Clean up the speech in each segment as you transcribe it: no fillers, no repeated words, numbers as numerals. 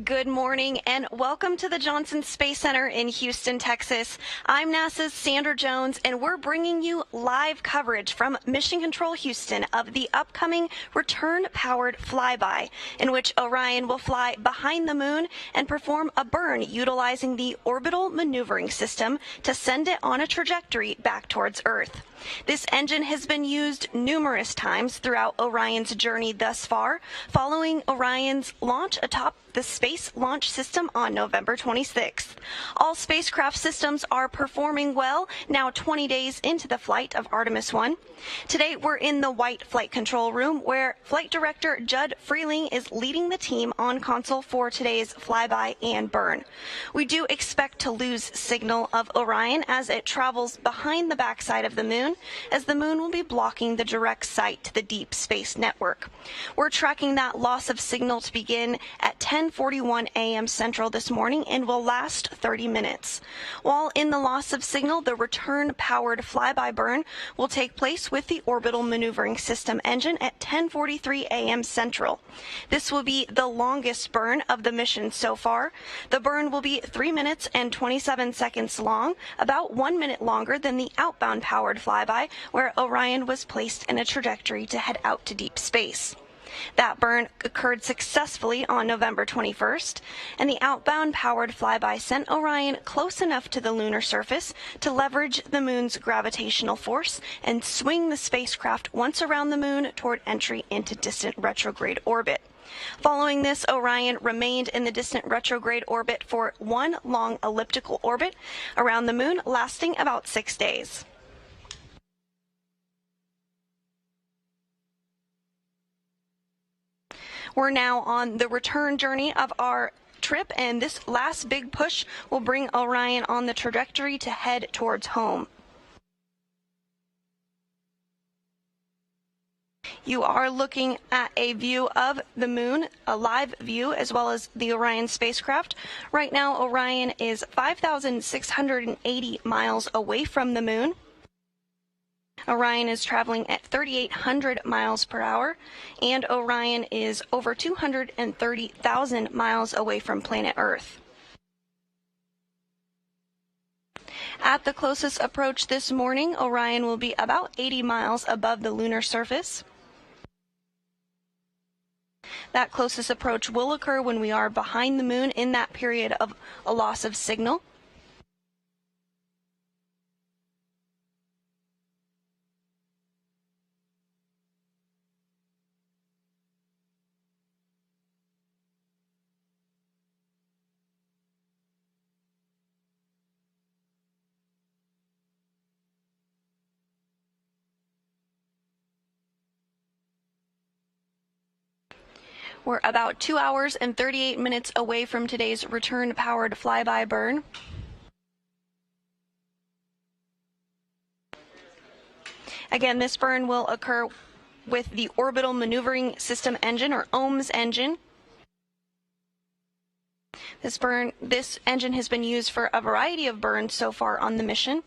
Good morning and welcome to the Johnson Space Center in Houston, Texas. I'm NASA's Sandra Jones and we're bringing you live coverage from Mission Control Houston of the upcoming return-powered flyby, in which Orion will fly behind the moon and perform a burn utilizing the orbital maneuvering system to send it on a trajectory back towards Earth. This engine has been used numerous times throughout Orion's journey thus far, following Orion's launch atop the Space Launch System on November 26th. All spacecraft systems are performing well, now 20 days into the flight of Artemis 1. Today, we're in the White Flight Control Room, where Flight Director Judd Freeling is leading the team on console for today's flyby and burn. We do expect to lose signal of Orion as it travels behind the backside of the moon, as the moon will be blocking the direct sight to the Deep Space Network. We're tracking that loss of signal to begin at 10:41 a.m. Central this morning and will last 30 minutes. While in the loss of signal, the return-powered flyby burn will take place with the Orbital Maneuvering System engine at 10:43 a.m. Central. This will be the longest burn of the mission so far. The burn will be 3 minutes and 27 seconds long, about 1 minute longer than the outbound-powered flyby, where Orion was placed in a trajectory to head out to deep space. That burn occurred successfully on November 21st, and the outbound-powered flyby sent Orion close enough to the lunar surface to leverage the moon's gravitational force and swing the spacecraft once around the moon toward entry into distant retrograde orbit. Following this, Orion remained in the distant retrograde orbit for one long elliptical orbit around the moon, lasting about 6 days. We're now on the return journey of our trip, and this last big push will bring Orion on the trajectory to head towards home. You are looking at a view of the moon, a live view, as well as the Orion spacecraft. Right now, Orion is 5,680 miles away from the moon. Orion is traveling at 3,800 miles per hour, and Orion is over 230,000 miles away from planet Earth. At the closest approach this morning, Orion will be about 80 miles above the lunar surface. That closest approach will occur when we are behind the moon in that period of a loss of signal. We're about 2 hours and 38 minutes away from today's return-powered flyby burn. Again, this burn will occur with the Orbital Maneuvering System engine, or OMS engine. This engine has been used for a variety of burns so far on the mission.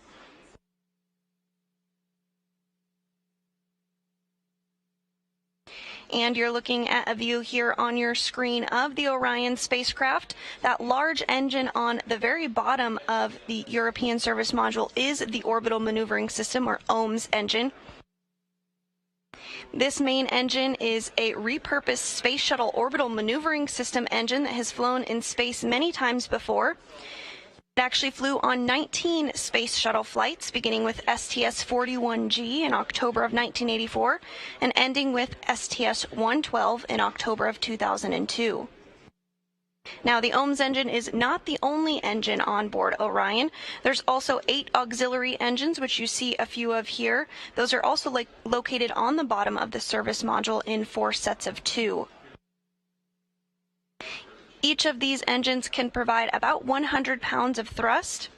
And you're looking at a view here on your screen of the Orion spacecraft. That large engine on the very bottom of the European Service Module is the Orbital Maneuvering System, or OMS engine. This main engine is a repurposed Space Shuttle Orbital Maneuvering System engine that has flown in space many times before. It actually flew on 19 space shuttle flights, beginning with STS-41G in October of 1984 and ending with STS-112 in October of 2002. Now, the OMS engine is not the only engine on board Orion. There's also 8 auxiliary engines, which you see a few of here. Those are also located on the bottom of the service module in 4 sets of 2. Each of these engines can provide about 100 pounds of thrust,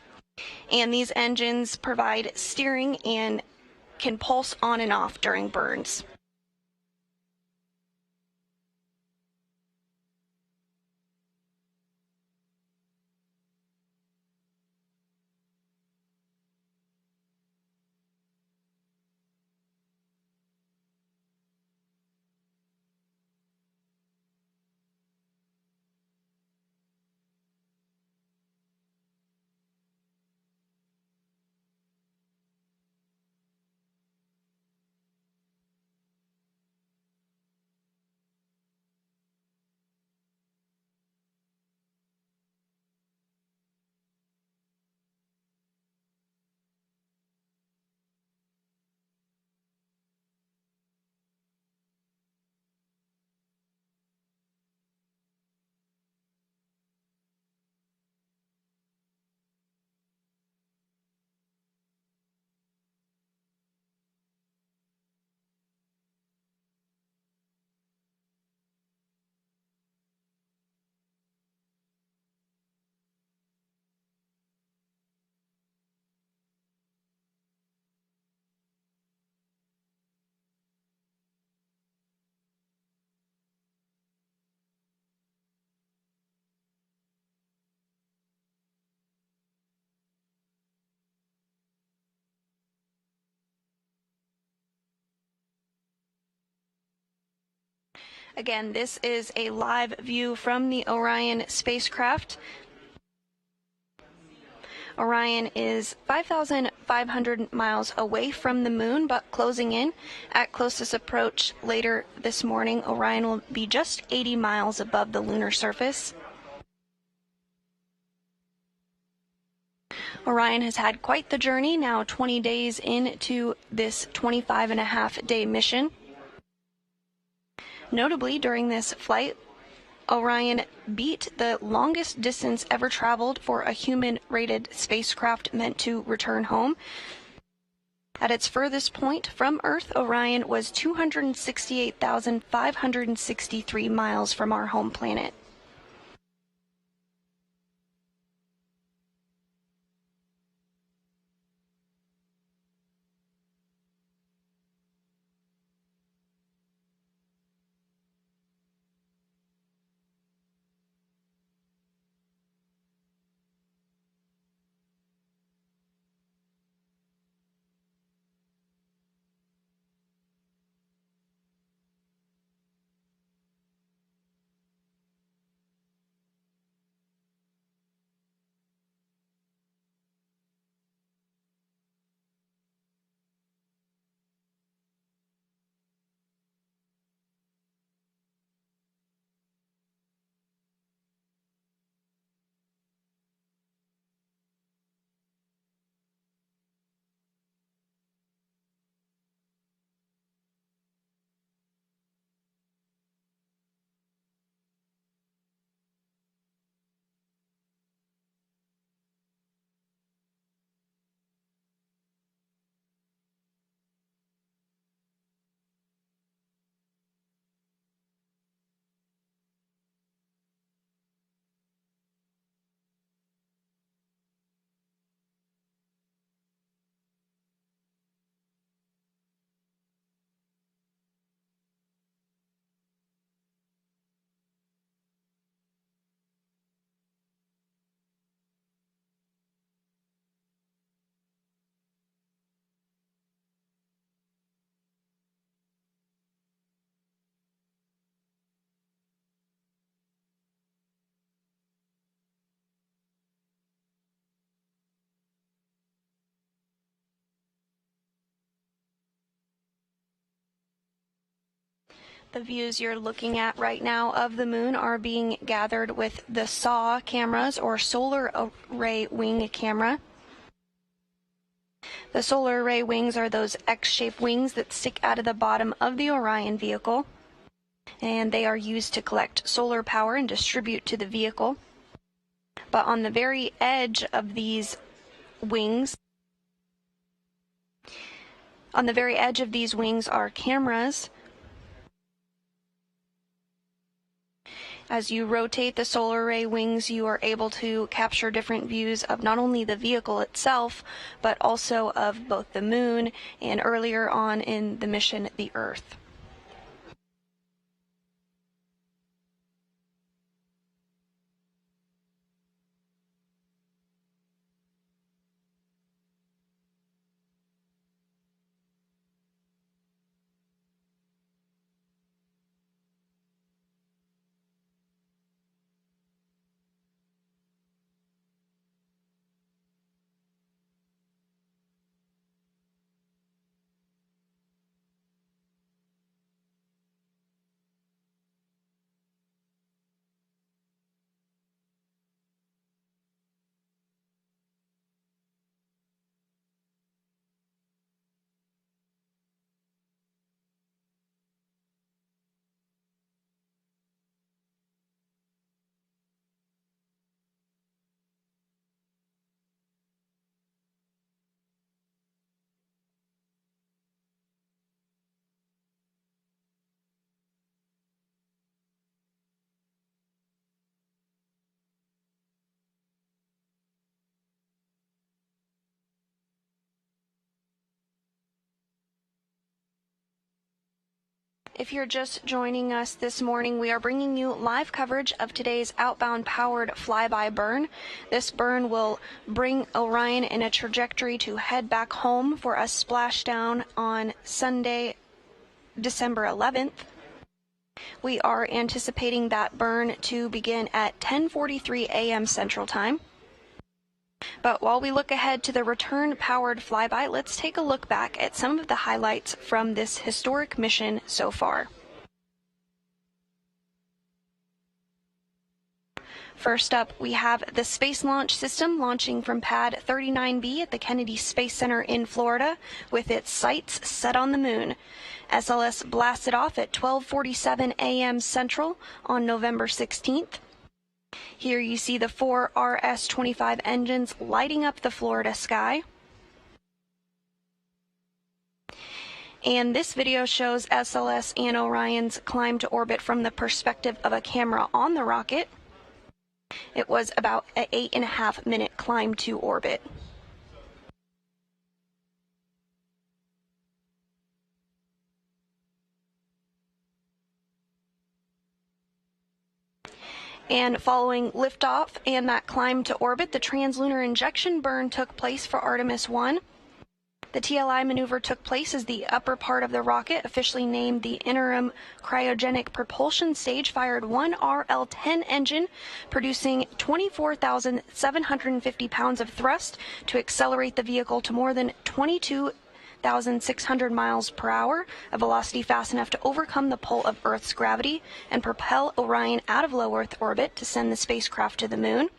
and these engines provide steering and can pulse on and off during burns. Again, this is a live view from the Orion spacecraft. Orion is 5,500 miles away from the moon, but closing in. At closest approach later this morning, Orion will be just 80 miles above the lunar surface. Orion has had quite the journey, now 20 days into this 25-and-a-half-day mission. Notably, during this flight, Orion beat the longest distance ever traveled for a human-rated spacecraft meant to return home. At its furthest point from Earth, Orion was 268,563 miles from our home planet. The views you're looking at right now of the moon are being gathered with the SAW cameras, or solar array wing camera. The solar array wings are those X-shaped wings that stick out of the bottom of the Orion vehicle, and they are used to collect solar power and distribute to the vehicle. But on the very edge of these wings, are cameras. As you rotate the solar array wings, you are able to capture different views of not only the vehicle itself, but also of both the moon and, earlier on in the mission, the Earth. If you're just joining us this morning, we are bringing you live coverage of today's outbound powered flyby burn. This burn will bring Orion in a trajectory to head back home for a splashdown on Sunday, December 11th. We are anticipating that burn to begin at 10:43 a.m. Central Time. But while we look ahead to the return-powered flyby, let's take a look back at some of the highlights from this historic mission so far. First up, we have the Space Launch System launching from Pad 39B at the Kennedy Space Center in Florida with its sights set on the moon. SLS blasted off at 12:47 a.m. Central on November 16th. Here you see the 4 RS-25 engines lighting up the Florida sky. And this video shows SLS and Orion's climb to orbit from the perspective of a camera on the rocket. It was about an 8.5-minute climb to orbit. And following liftoff and that climb to orbit, the translunar injection burn took place for Artemis 1. The TLI maneuver took place as the upper part of the rocket, officially named the Interim Cryogenic Propulsion Stage, fired one RL-10 engine, producing 24,750 pounds of thrust to accelerate the vehicle to more than 22,600 miles per hour, a velocity fast enough to overcome the pull of Earth's gravity and propel Orion out of low Earth orbit to send the spacecraft to the moon.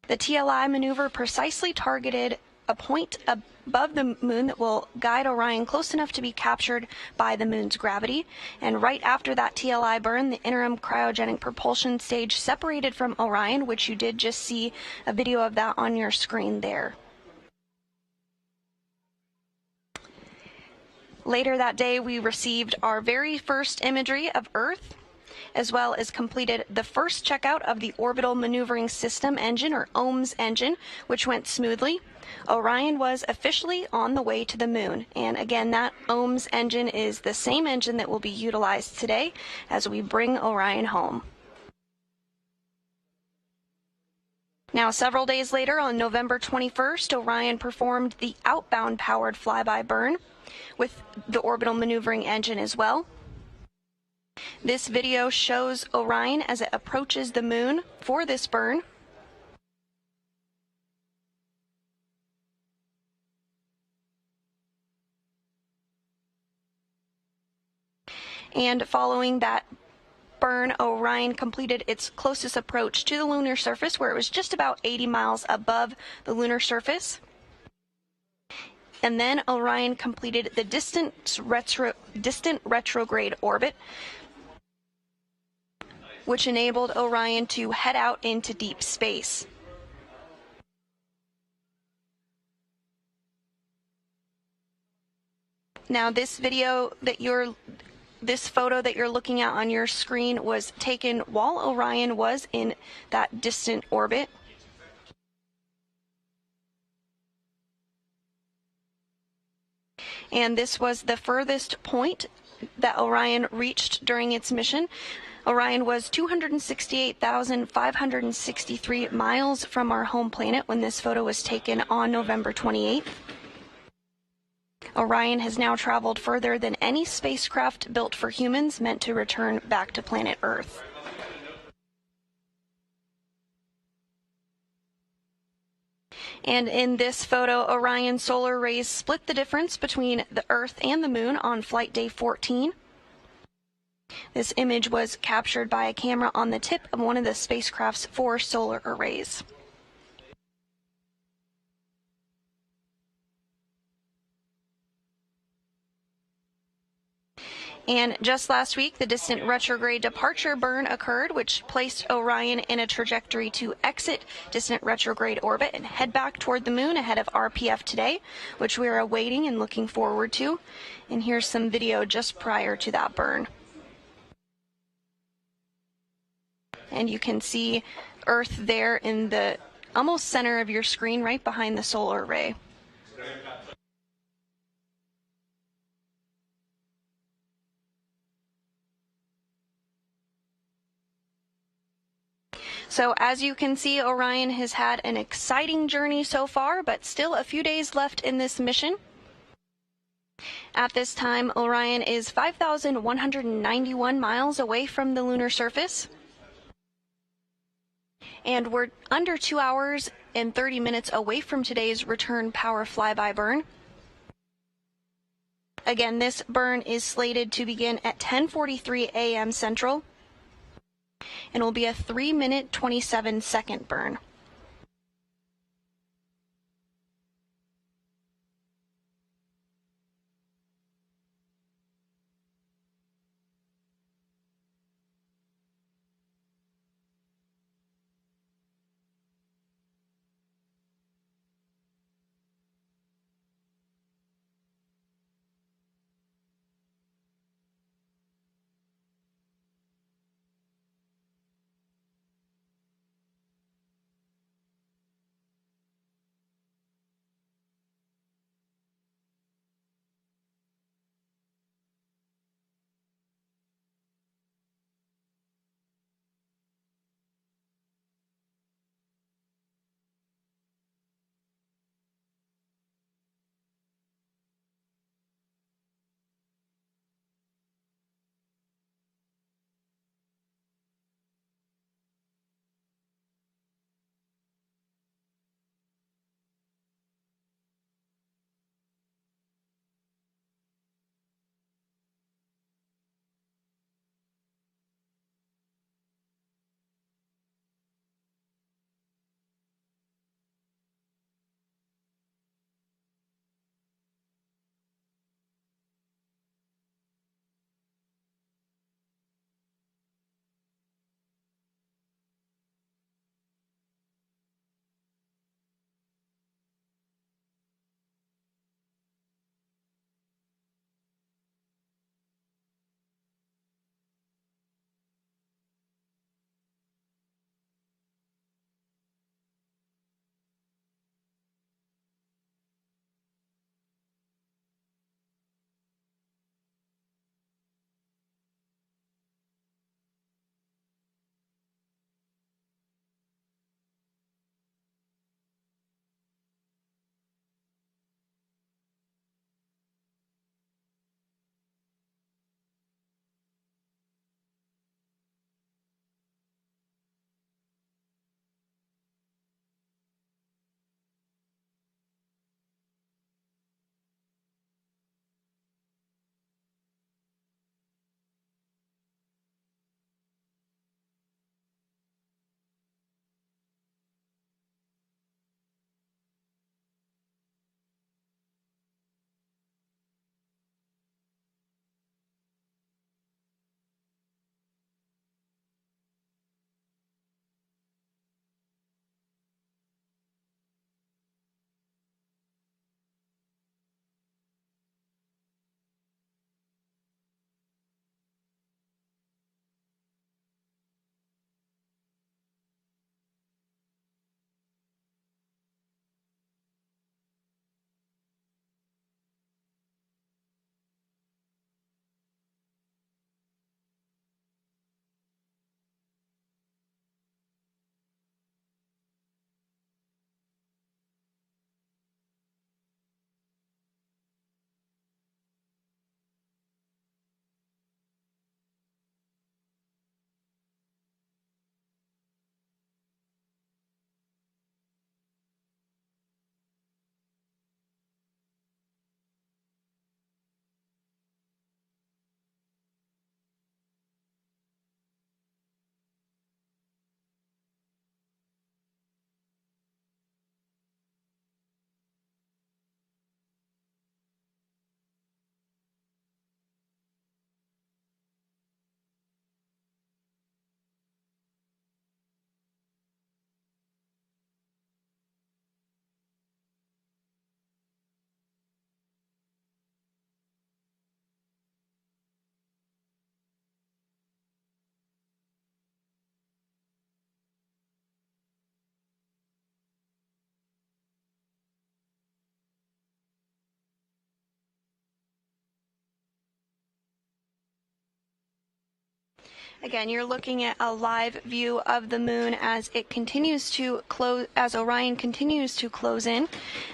The TLI maneuver precisely targeted a point above the moon that will guide Orion close enough to be captured by the moon's gravity. And right after that TLI burn, the interim cryogenic propulsion stage separated from Orion, which you did just see a video of that on your screen there. Later that day, we received our very first imagery of Earth, as well as completed the first checkout of the Orbital Maneuvering System engine, or OMS engine, which went smoothly. Orion was officially on the way to the moon, and again, that OMS engine is the same engine that will be utilized today as we bring Orion home. Now, several days later, on November 21st, Orion performed the outbound powered flyby burn with the orbital maneuvering engine as well. This video shows Orion as it approaches the moon for this burn. And following that burn, Orion completed its closest approach to the lunar surface, where it was just about 80 miles above the lunar surface. And then Orion completed the distant retrograde orbit, which enabled Orion to head out into deep space. Now, this photo that you're looking at on your screen was taken while Orion was in that distant orbit. And this was the furthest point that Orion reached during its mission. Orion was 268,563 miles from our home planet when this photo was taken on November 28th. Orion has now traveled further than any spacecraft built for humans meant to return back to planet Earth. And in this photo, Orion's solar rays split the difference between the Earth and the Moon on flight day 14. This image was captured by a camera on the tip of one of the spacecraft's 4 solar arrays. And just last week, the distant retrograde departure burn occurred, which placed Orion in a trajectory to exit distant retrograde orbit and head back toward the moon ahead of RPF today, which we are awaiting and looking forward to. And here's some video just prior to that burn. And you can see Earth there in the almost center of your screen, right behind the solar array. So as you can see, Orion has had an exciting journey so far, but still a few days left in this mission. At this time, Orion is 5,191 miles away from the lunar surface. And we're under 2 hours and 30 minutes away from today's return power flyby burn. Again, this burn is slated to begin at 10:43 a.m. Central and will be a 3-minute, 27-second burn. Again, you're looking at a live view of the moon as it continues to close, as Orion continues to close in.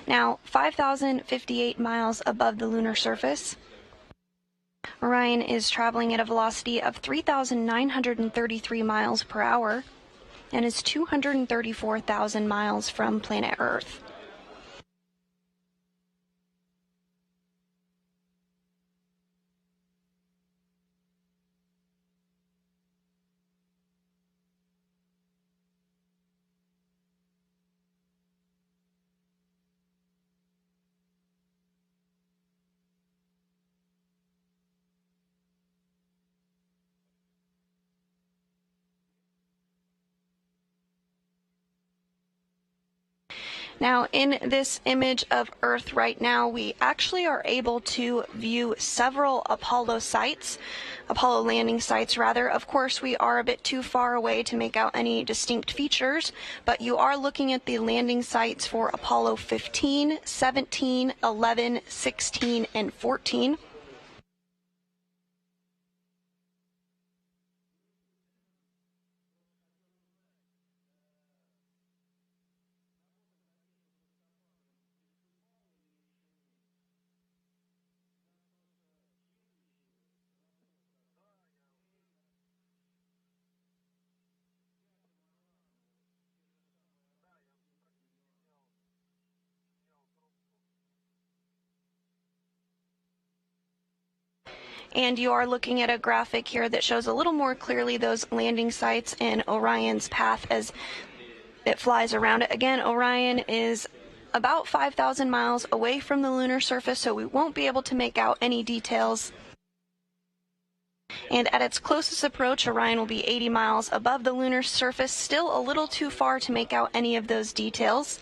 Now, 5,058 miles above the lunar surface. Orion is traveling at a velocity of 3,933 miles per hour and is 234,000 miles from planet Earth. Now, in this image of Earth right now, we actually are able to view several Apollo landing sites rather. Of course, we are a bit too far away to make out any distinct features, but you are looking at the landing sites for Apollo 15, 17, 11, 16, and 14. And you are looking at a graphic here that shows a little more clearly those landing sites and Orion's path as it flies around it. Again, Orion is about 5,000 miles away from the lunar surface, so we won't be able to make out any details. And at its closest approach, Orion will be 80 miles above the lunar surface, still a little too far to make out any of those details.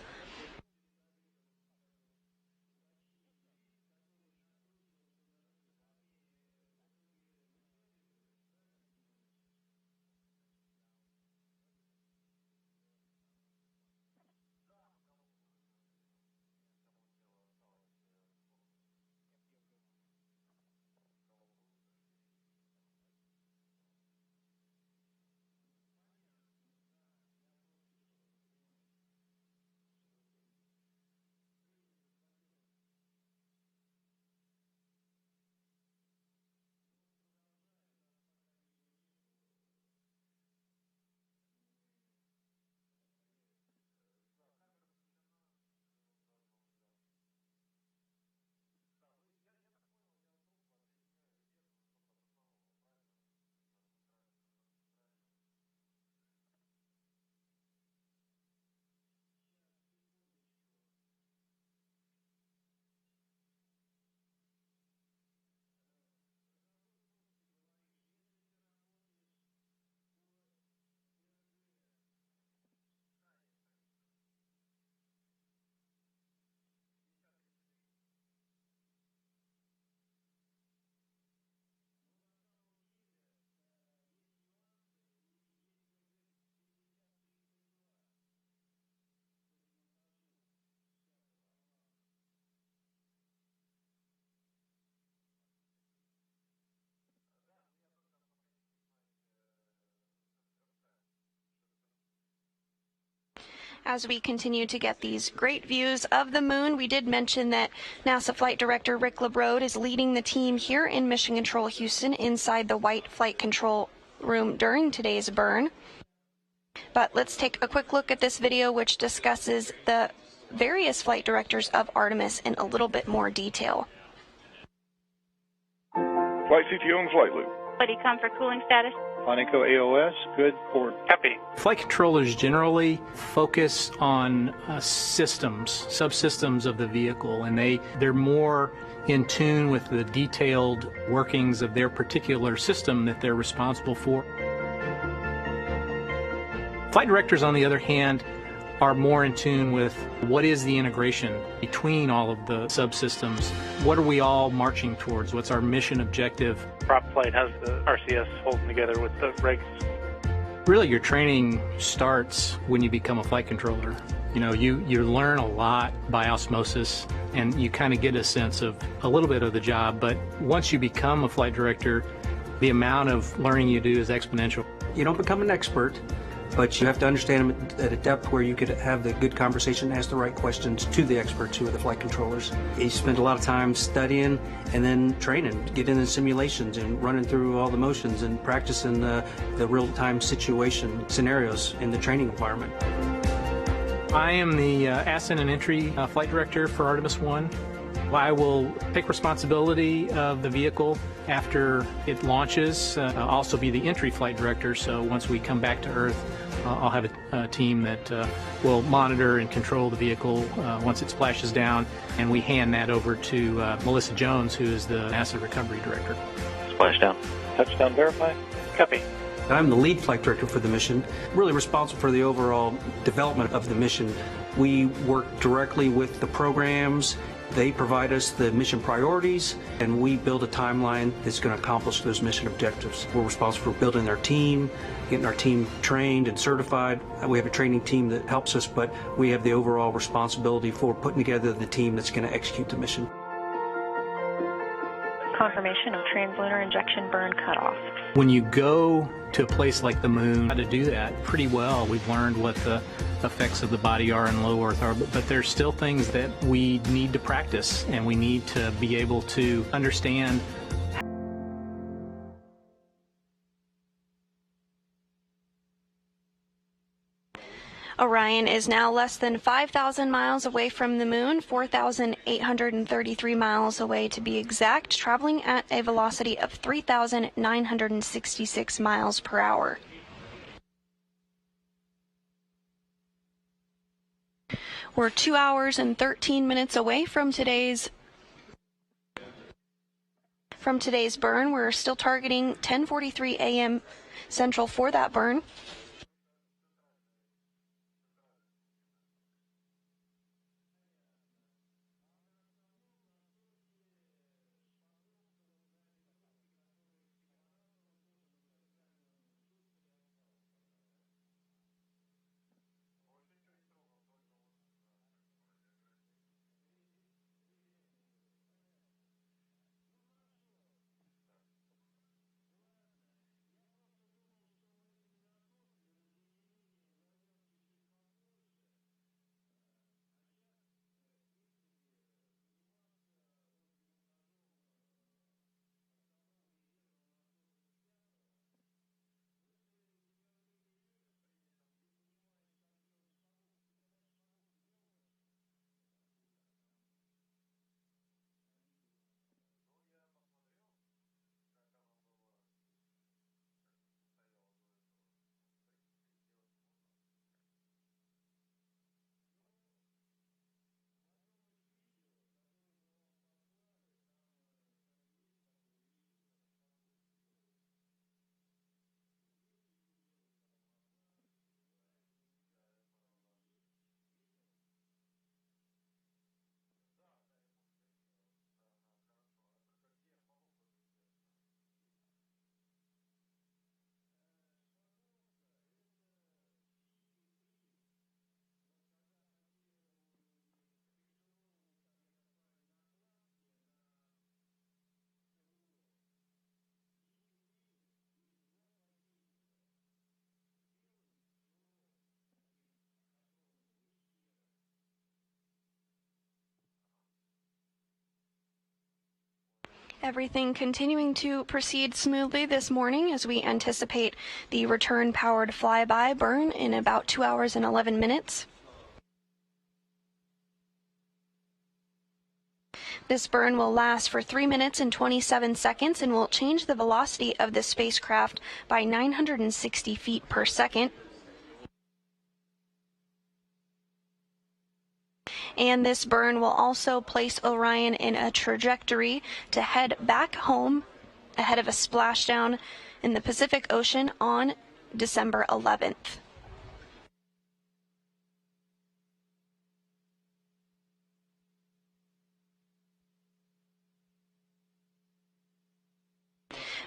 As we continue to get these great views of the moon, we did mention that NASA Flight Director Rick LeBrode is leading the team here in Mission Control Houston inside the White Flight Control Room during today's burn. But let's take a quick look at this video, which discusses the various flight directors of Artemis in a little bit more detail. Flight CTO and flight loop. Buddy, come for cooling status. Monaco AOS, good port. Copy. Flight controllers generally focus on systems, subsystems of the vehicle, and they're more in tune with the detailed workings of their particular system that they're responsible for. Flight directors, on the other hand, are more in tune with what is the integration between all of the subsystems. What are we all marching towards? What's our mission objective? Prop flight has the RCS holding together with the regs. Really, your training starts when you become a flight controller. You know, you learn a lot by osmosis, and you kind of get a sense of a little bit of the job, but once you become a flight director, The amount of learning you do is exponential. You don't become an expert, but you have to understand them at a depth where you could have the good conversation, ask the right questions to the experts who are the flight controllers. You spend a lot of time studying and then training, getting in simulations and running through all the motions and practicing the real-time situation scenarios in the training environment. I am the ascent and entry flight director for Artemis 1. I will take responsibility of the vehicle after it launches. I'll also be the entry flight director, so once we come back to Earth, I'll have a team that will monitor and control the vehicle once it splashes down, and we hand that over to Melissa Jones, who is the NASA recovery director. Splashdown. Touchdown verify. Copy. I'm the lead flight director for the mission, really responsible for the overall development of the mission. We work directly with the programs. They provide us the mission priorities, and we build a timeline that's going to accomplish those mission objectives. We're responsible for building our team, getting our team trained and certified. We have a training team that helps us, but we have the overall responsibility for putting together the team that's going to execute the mission. Confirmation of translunar injection burn cutoff. When you go to a place like the moon, how to do that pretty well. We've learned what the effects of the body are in low Earth orbit, but there's still things that we need to practice, and we need to be able to understand. Orion is now less than 5,000 miles away from the moon, 4,833 miles away to be exact, traveling at a velocity of 3,966 miles per hour. We're 2 hours and 13 minutes away from today's burn. We're still targeting 10:43 a.m. Central for that burn. Everything continuing to proceed smoothly this morning as we anticipate the return powered flyby burn in about 2 hours and 11 minutes. This burn will last for 3 minutes and 27 seconds and will change the velocity of the spacecraft by 960 feet per second. And this burn will also place Orion in a trajectory to head back home ahead of a splashdown in the Pacific Ocean on December 11th.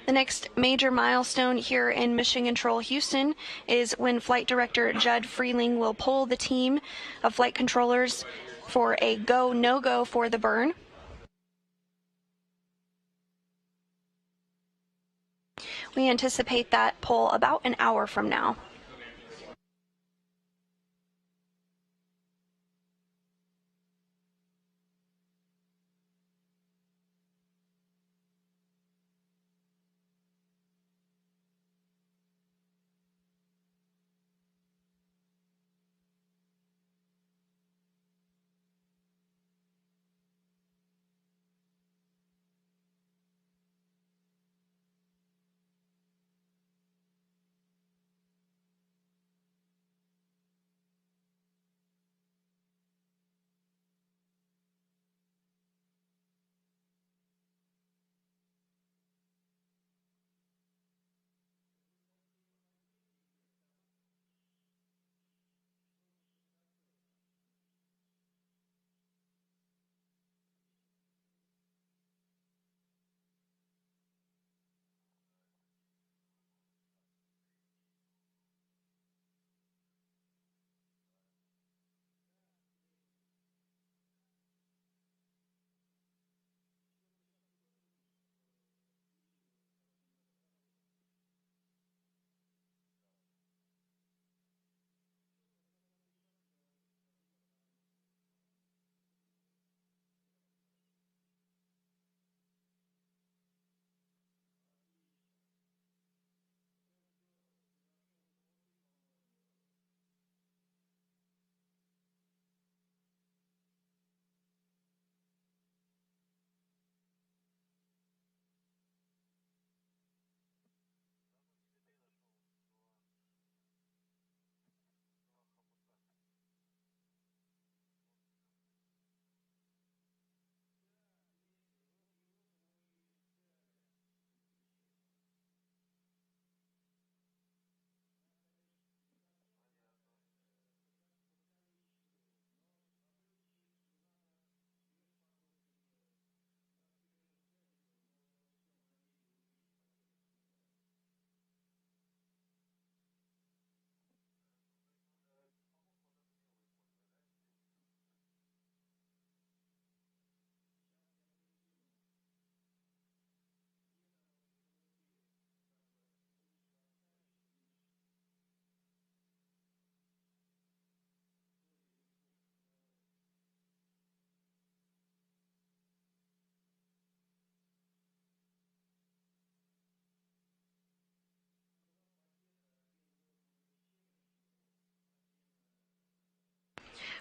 The next major milestone here in Mission Control Houston is when Flight Director Judd Freeling will poll the team of flight controllers for a go, no-go for the burn. We anticipate that pull about an hour from now.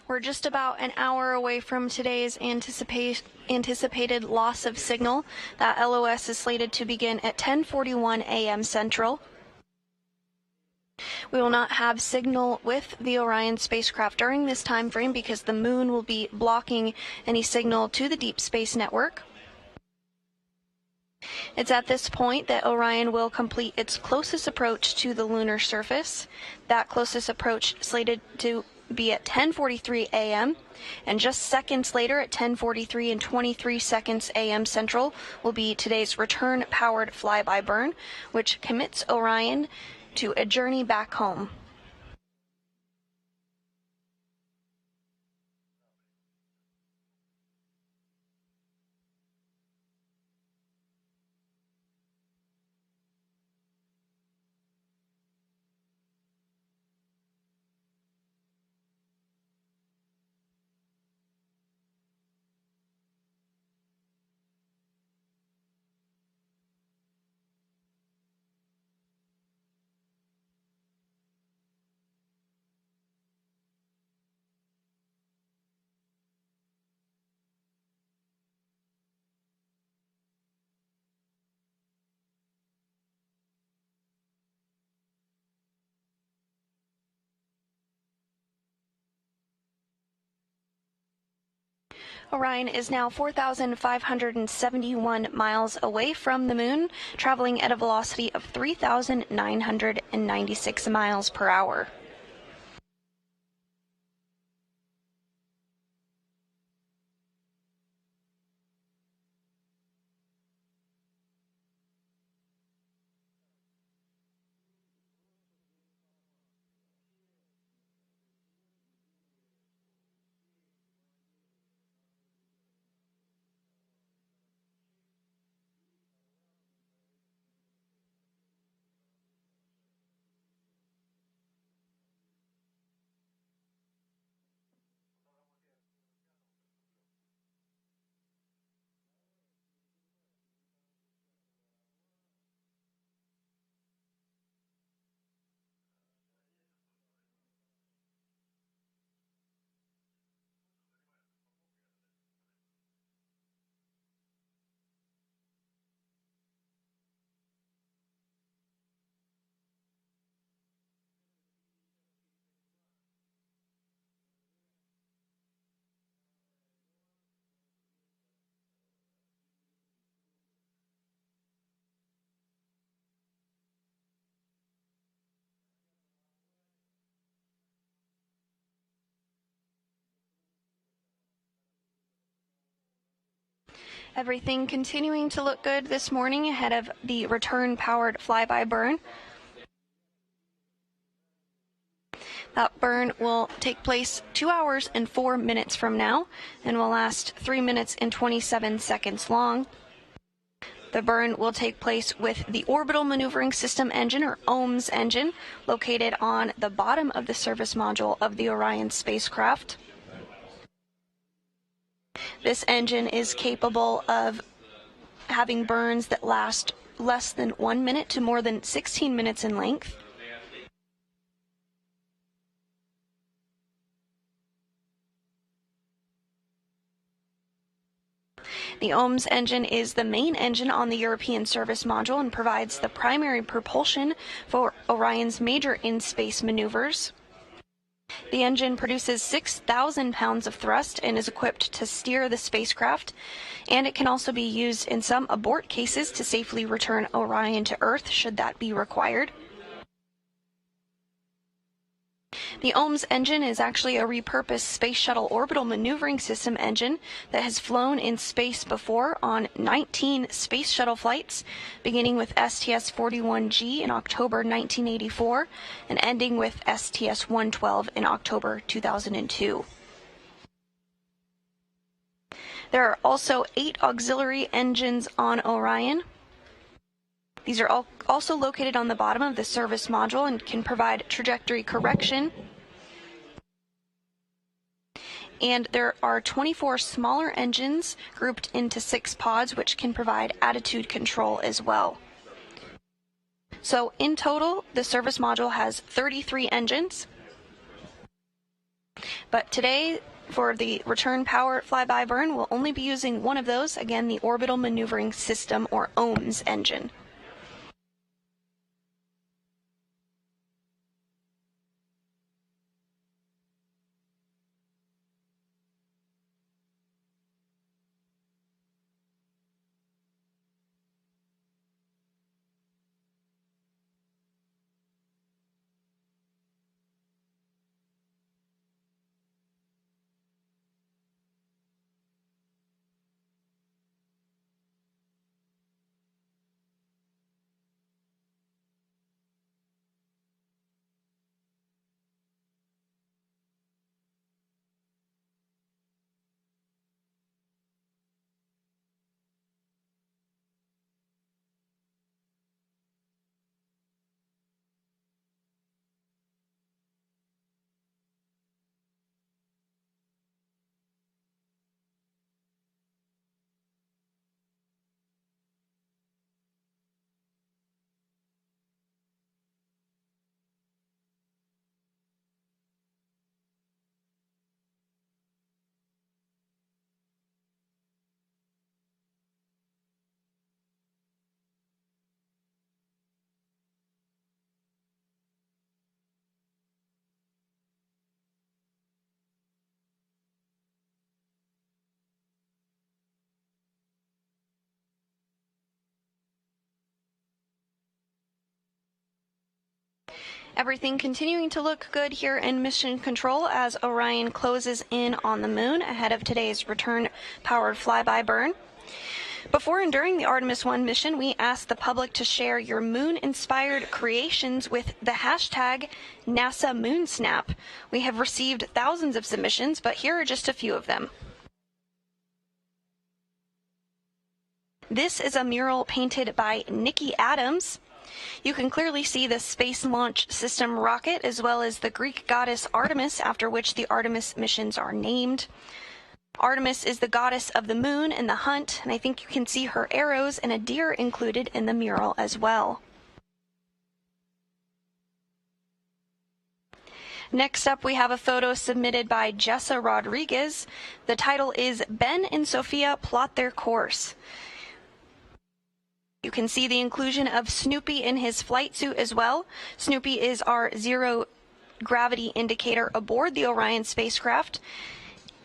We're just about an hour away from today's anticipated loss of signal. That LOS is slated to begin at 10:41 a.m. Central. We will not have signal with the Orion spacecraft during this time frame because the moon will be blocking any signal to the Deep Space Network. It's at this point that Orion will complete its closest approach to the lunar surface. That closest approach slated to be at 10:43 a.m. and just seconds later at 10:43 and 23 seconds a.m. Central will be today's return powered flyby burn, which commits Orion to a journey back home. Orion is now 4,571 miles away from the moon, traveling at a velocity of 3,996 miles per hour. Everything continuing to look good this morning ahead of the return-powered flyby burn. That burn will take place 2 hours and 4 minutes from now and will last 3 minutes and 27 seconds long. The burn will take place with the Orbital Maneuvering System engine, or OMS engine, located on the bottom of the service module of the Orion spacecraft. This engine is capable of having burns that last less than 1 minute to more than 16 minutes in length. The OMS engine is the main engine on the European service module and provides the primary propulsion for Orion's major in-space maneuvers. The engine produces 6,000 pounds of thrust and is equipped to steer the spacecraft, and it can also be used in some abort cases to safely return Orion to Earth should that be required. The OMS engine is actually a repurposed Space Shuttle Orbital Maneuvering System engine that has flown in space before on 19 Space Shuttle flights, beginning with STS-41G in October 1984 and ending with STS-112 in October 2002. There are also 8 auxiliary engines on Orion. These are also located on the bottom of the service module and can provide trajectory correction. And there are 24 smaller engines grouped into 6 pods, which can provide attitude control as well. So in total, the service module has 33 engines. But today, for the return power flyby burn, we'll only be using one of those, again, the Orbital Maneuvering System, or OMS engine. Everything continuing to look good here in mission control as Orion closes in on the moon ahead of today's return-powered flyby burn. Before and during the Artemis 1 mission, we asked the public to share your moon-inspired creations with the hashtag NASA MoonSnap. We have received thousands of submissions, but here are just a few of them. This is a mural painted by Nikki Adams. You can clearly see the Space Launch System rocket as well as the Greek goddess Artemis, after which the Artemis missions are named. Artemis is the goddess of the moon and the hunt, and I think you can see her arrows and a deer included in the mural as well. Next up, we have a photo submitted by Jessa Rodriguez. The title is Ben and Sophia Plot Their Course. You can see the inclusion of Snoopy in his flight suit as well. Snoopy is our zero gravity indicator aboard the Orion spacecraft.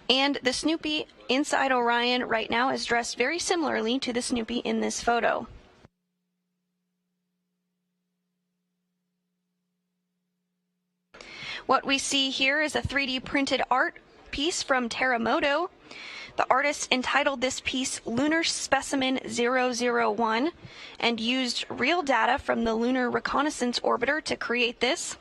And the Snoopy inside Orion right now is dressed very similarly to the Snoopy in this photo. What we see here is a 3D printed art piece from Terramoto. The artist entitled this piece Lunar Specimen 001 and used real data from the Lunar Reconnaissance Orbiter to create this.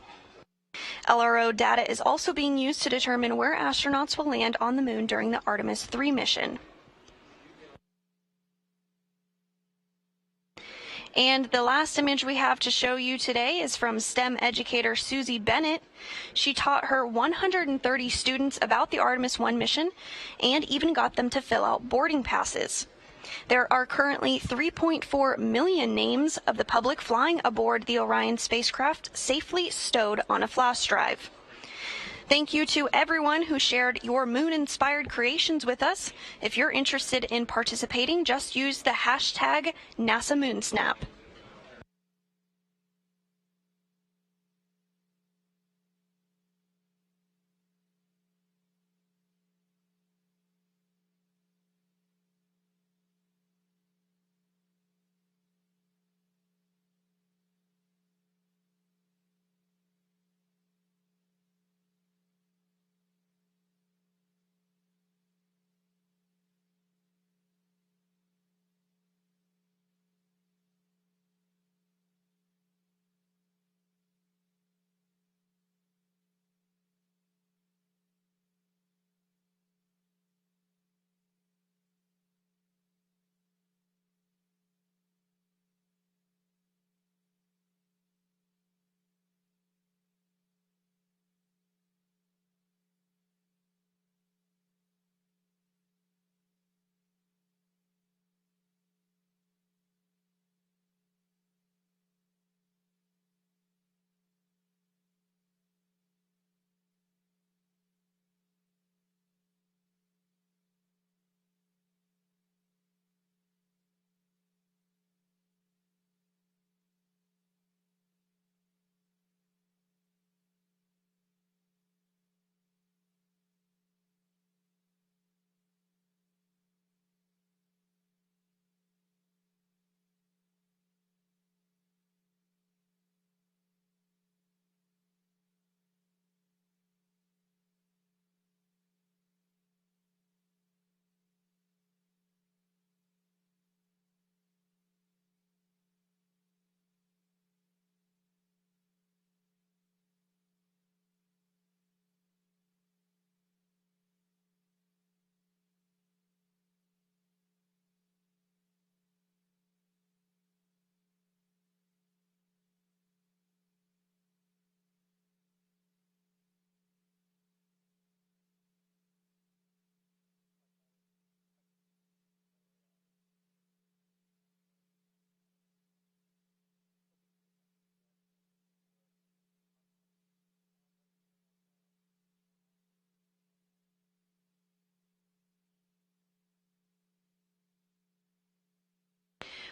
LRO data is also being used to determine where astronauts will land on the moon during the Artemis 3 mission. And the last image we have to show you today is from STEM educator Susie Bennett. She taught her 130 students about the Artemis 1 mission and even got them to fill out boarding passes. There are currently 3.4 million names of the public flying aboard the Orion spacecraft safely stowed on a flash drive. Thank you to everyone who shared your moon-inspired creations with us. If you're interested in participating, just use the hashtag NASAMoonSnap.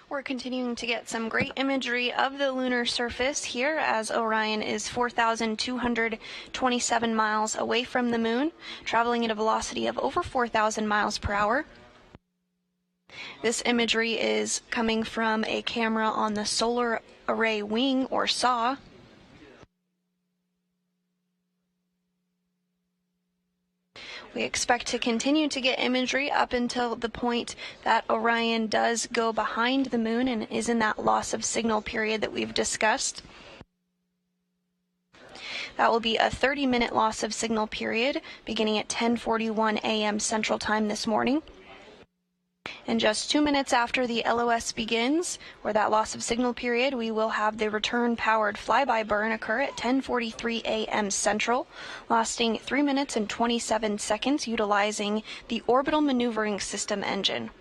We're continuing to get some great imagery of the lunar surface here as Orion is 4,227 miles away from the moon, traveling at a velocity of over 4,000 miles per hour. This imagery is coming from a camera on the Solar Array Wing, or SAW. We expect to continue to get imagery up until the point that Orion does go behind the moon and is in that loss of signal period that we've discussed. That will be a 30-minute loss of signal period beginning at 10:41 a.m. Central Time this morning. And just 2 minutes after the LOS begins, or that loss of signal period, we will have the return-powered flyby burn occur at 10:43 a.m. Central, lasting 3 minutes and 27 seconds, utilizing the Orbital Maneuvering System engine.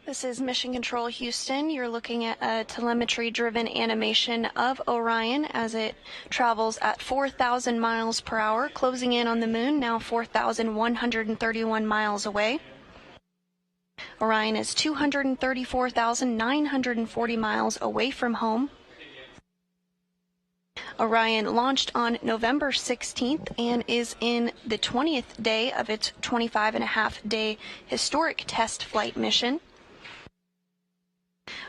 This is Mission Control Houston. You're looking at a telemetry-driven animation of Orion as it travels at 4,000 miles per hour, closing in on the moon, now 4,131 miles away. Orion is 234,940 miles away from home. Orion launched on November 16th and is in the 20th day of its 25-and-a-half-day historic test flight mission.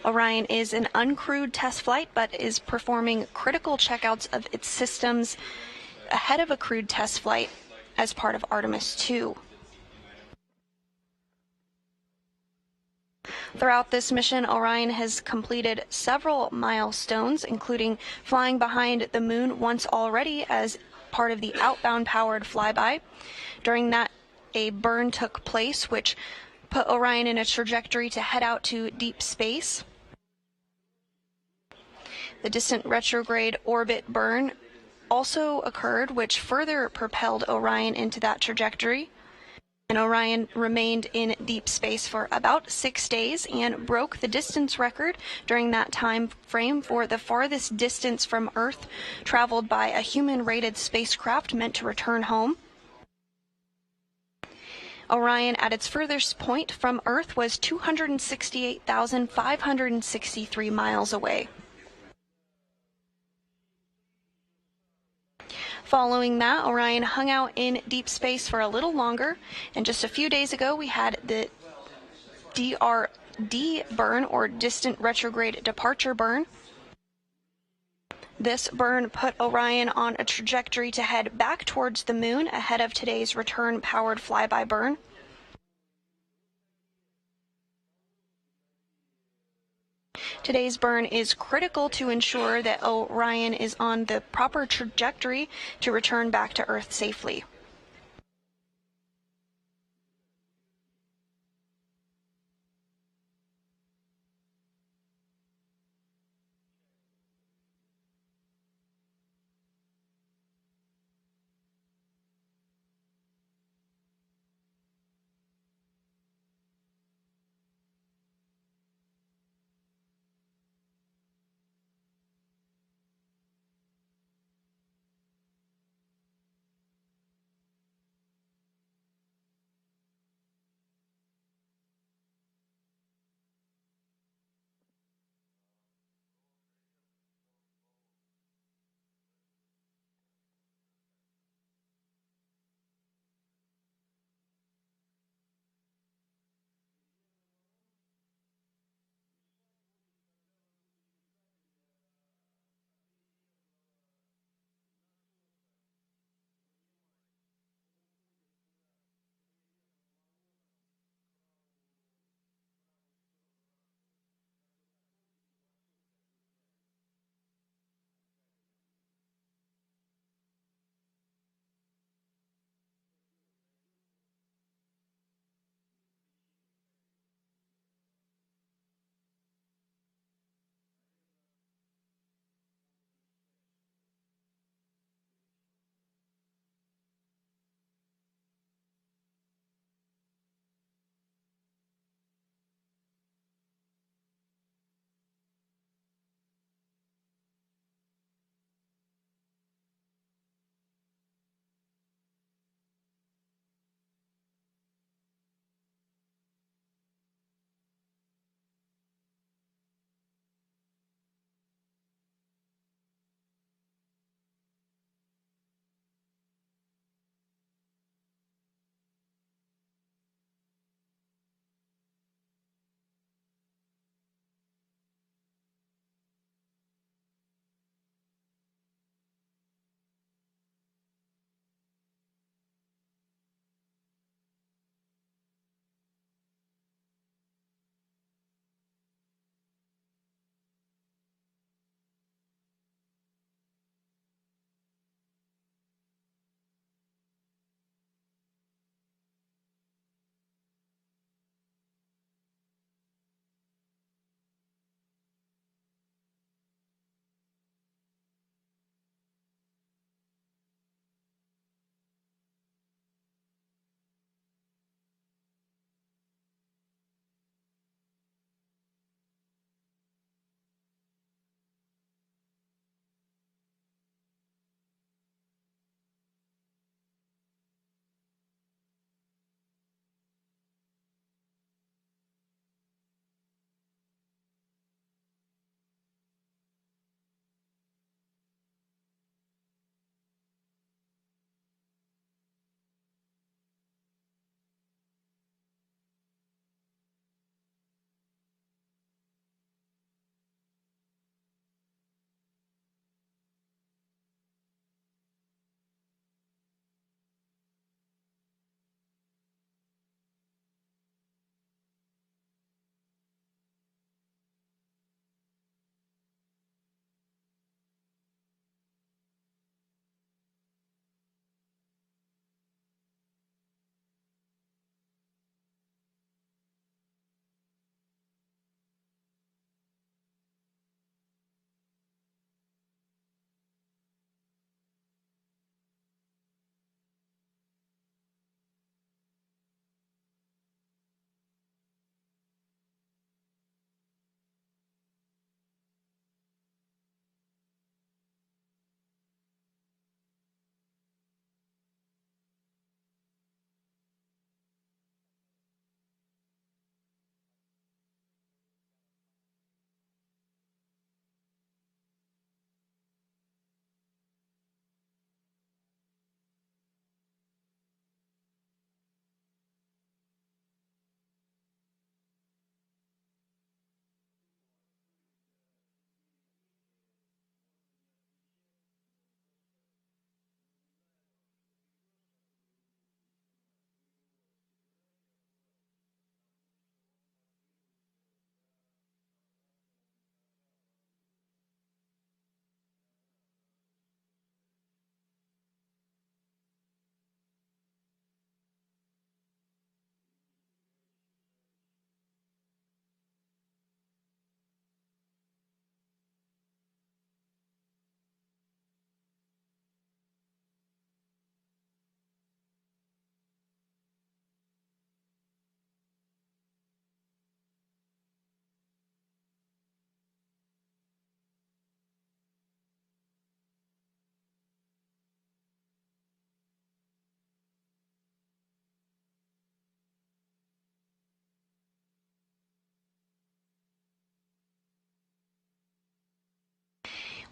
Orion is an uncrewed test flight, but is performing critical checkouts of its systems ahead of a crewed test flight as part of Artemis 2. Throughout this mission, Orion has completed several milestones, including flying behind the moon once already as part of the outbound powered flyby. During that, a burn took place, which put Orion in a trajectory to head out to deep space. The distant retrograde orbit burn also occurred, which further propelled Orion into that trajectory. And Orion remained in deep space for about 6 days and broke the distance record during that time frame for the farthest distance from Earth traveled by a human-rated spacecraft meant to return home. Orion, at its furthest point from Earth, was 268,563 miles away. Following that, Orion hung out in deep space for a little longer, and just a few days ago we had the DRD burn, or distant retrograde departure burn. This burn put Orion on a trajectory to head back towards the moon ahead of today's return-powered flyby burn. Today's burn is critical to ensure that Orion is on the proper trajectory to return back to Earth safely.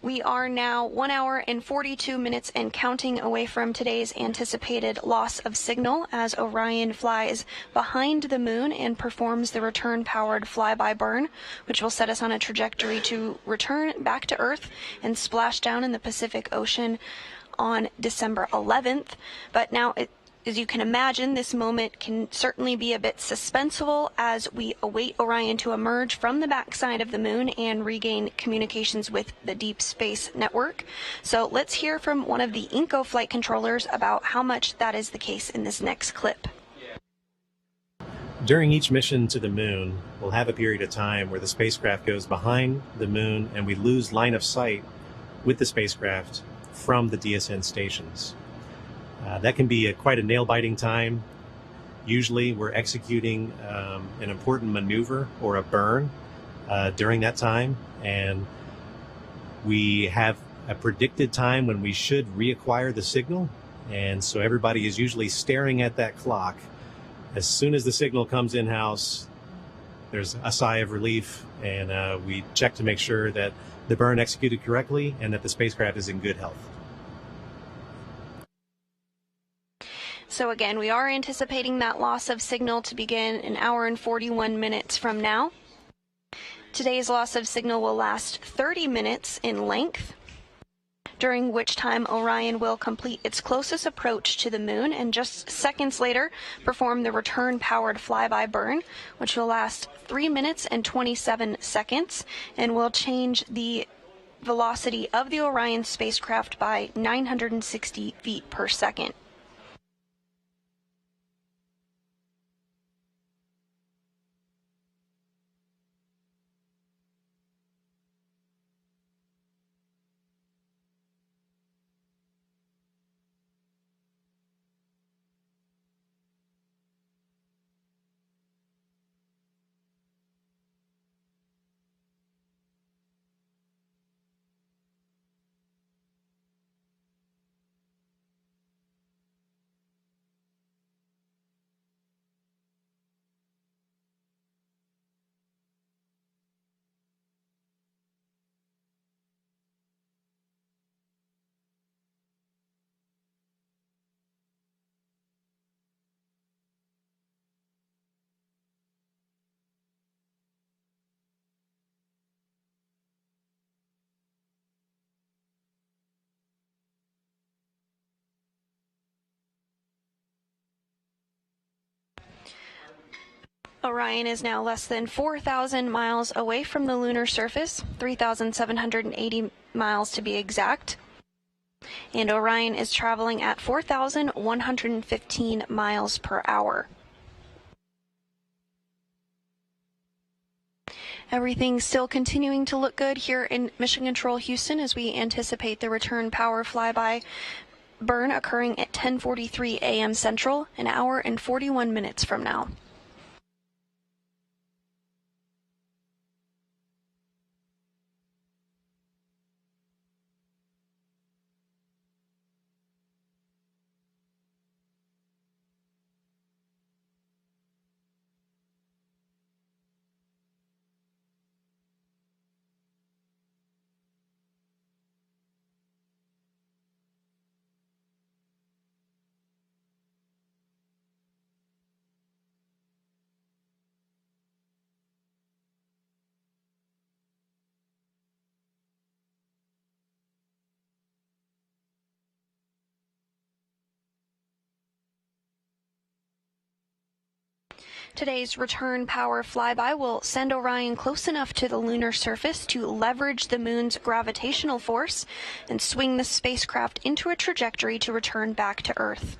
We are now 1 hour and 42 minutes and counting away from today's anticipated loss of signal as Orion flies behind the moon and performs the return-powered flyby burn, which will set us on a trajectory to return back to Earth and splash down in the Pacific Ocean on December 11th. But now, as you can imagine, this moment can certainly be a bit suspenseful as we await Orion to emerge from the backside of the moon and regain communications with the Deep Space Network. So let's hear from one of the INCO flight controllers about how much that is the case in this next clip. During each mission to the moon, we'll have a period of time where the spacecraft goes behind the moon and we lose line of sight with the spacecraft from the DSN stations. That can be quite a nail-biting time. Usually we're executing an important maneuver or a burn during that time, and we have a predicted time when we should reacquire the signal, and so everybody is usually staring at that clock. As soon as the signal comes in-house, there's a sigh of relief, and we check to make sure that the burn executed correctly and that the spacecraft is in good health. So again, we are anticipating that loss of signal to begin an hour and 41 minutes from now. Today's loss of signal will last 30 minutes in length, during which time Orion will complete its closest approach to the moon and just seconds later perform the return-powered flyby burn, which will last 3 minutes and 27 seconds and will change the velocity of the Orion spacecraft by 960 feet per second. Orion is now less than 4,000 miles away from the lunar surface, 3,780 miles to be exact. And Orion is traveling at 4,115 miles per hour. Everything's still continuing to look good here in Mission Control Houston as we anticipate the return power flyby burn occurring at 10:43 a.m. Central, an hour and 41 minutes from now. Today's return power flyby will send Orion close enough to the lunar surface to leverage the moon's gravitational force and swing the spacecraft into a trajectory to return back to Earth.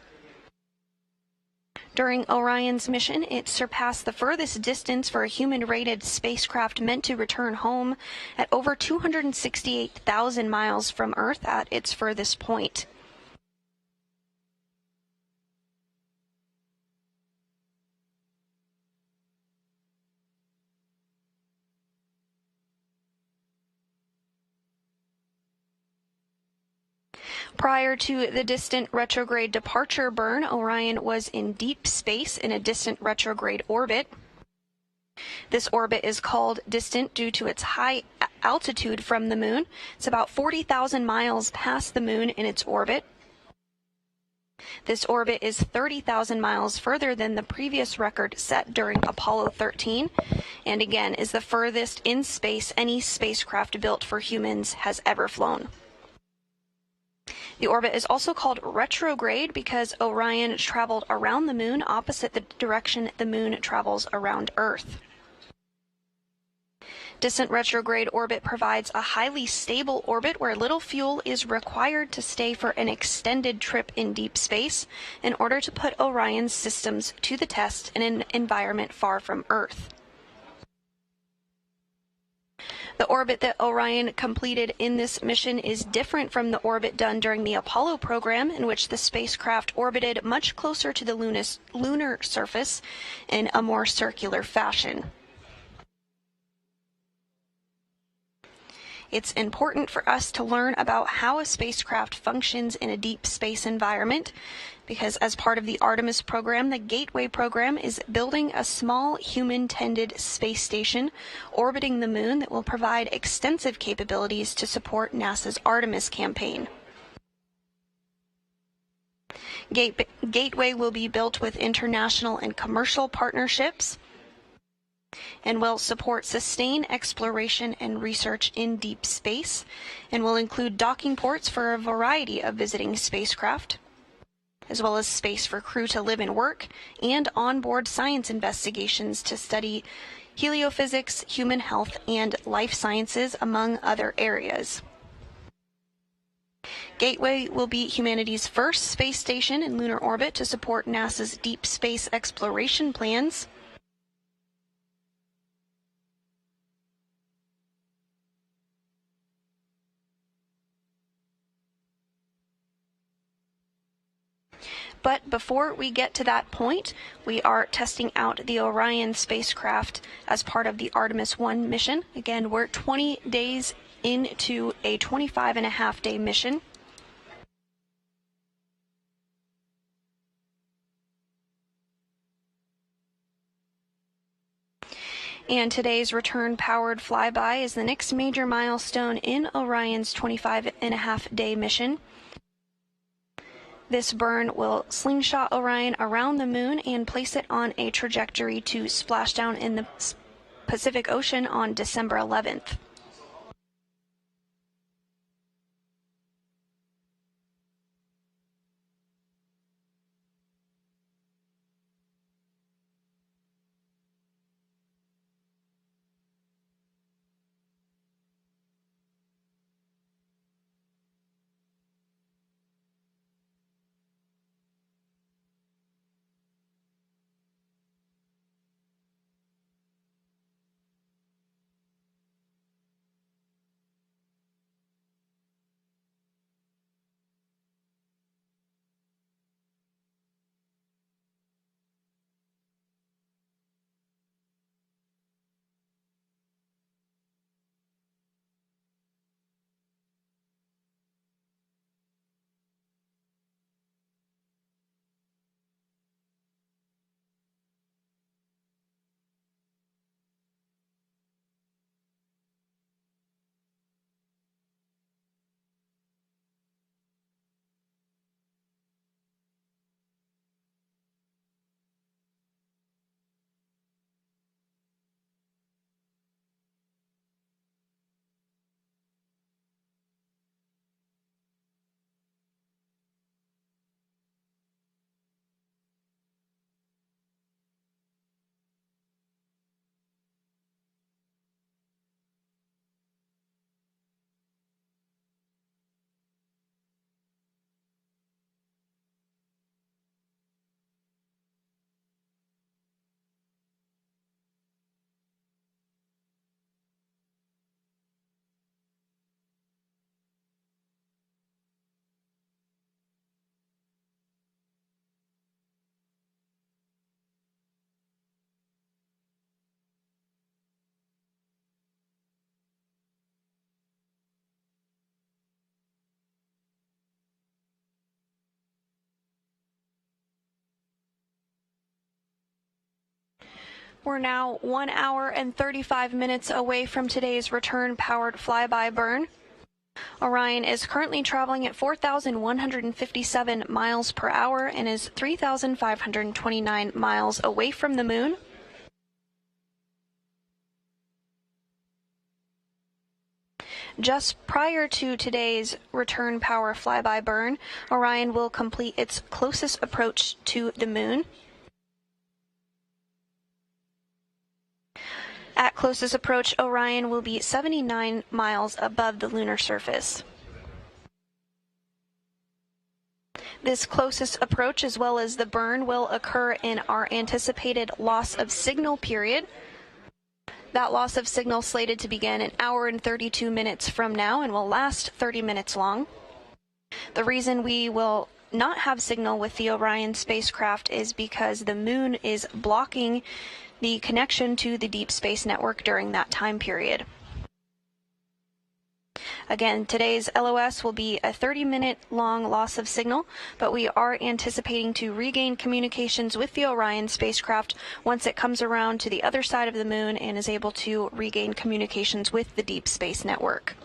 During Orion's mission, it surpassed the furthest distance for a human-rated spacecraft meant to return home at over 268,000 miles from Earth at its furthest point. Prior to the distant retrograde departure burn, Orion was in deep space in a distant retrograde orbit. This orbit is called distant due to its high altitude from the moon. It's about 40,000 miles past the moon in its orbit. This orbit is 30,000 miles further than the previous record set during Apollo 13, and again is the furthest in space any spacecraft built for humans has ever flown. The orbit is also called retrograde because Orion traveled around the moon opposite the direction the moon travels around Earth. Distant retrograde orbit provides a highly stable orbit where little fuel is required to stay for an extended trip in deep space in order to put Orion's systems to the test in an environment far from Earth. The orbit that Orion completed in this mission is different from the orbit done during the Apollo program, in which the spacecraft orbited much closer to the lunar surface in a more circular fashion. It's important for us to learn about how a spacecraft functions in a deep space environment because as part of the Artemis program, the Gateway program is building a small human-tended space station orbiting the moon that will provide extensive capabilities to support NASA's Artemis campaign. Gateway will be built with international and commercial partnerships and will support sustained exploration and research in deep space, and will include docking ports for a variety of visiting spacecraft, as well as space for crew to live and work, and onboard science investigations to study heliophysics, human health, and life sciences, among other areas. Gateway will be humanity's first space station in lunar orbit to support NASA's deep space exploration plans. But before we get to that point, we are testing out the Orion spacecraft as part of the Artemis 1 mission. Again, we're 20 days into a 25-and-a-half-day mission. And today's return-powered flyby is the next major milestone in Orion's 25-and-a-half-day mission. This burn will slingshot Orion around the moon and place it on a trajectory to splash down in the Pacific Ocean on December 11th. We're now 1 hour and 35 minutes away from today's return-powered flyby burn. Orion is currently traveling at 4,157 miles per hour and is 3,529 miles away from the moon. Just prior to today's return power flyby burn, Orion will complete its closest approach to the moon. At closest approach, Orion will be 79 miles above the lunar surface. This closest approach, as well as the burn, will occur in our anticipated loss of signal period. That loss of signal slated to begin an hour and 32 minutes from now and will last 30 minutes long. The reason we will not have signal with the Orion spacecraft is because the moon is blocking the connection to the Deep Space Network during that time period. Again, today's LOS will be a 30-minute long loss of signal, but we are anticipating to regain communications with the Orion spacecraft once it comes around to the other side of the moon and is able to regain communications with the Deep Space Network.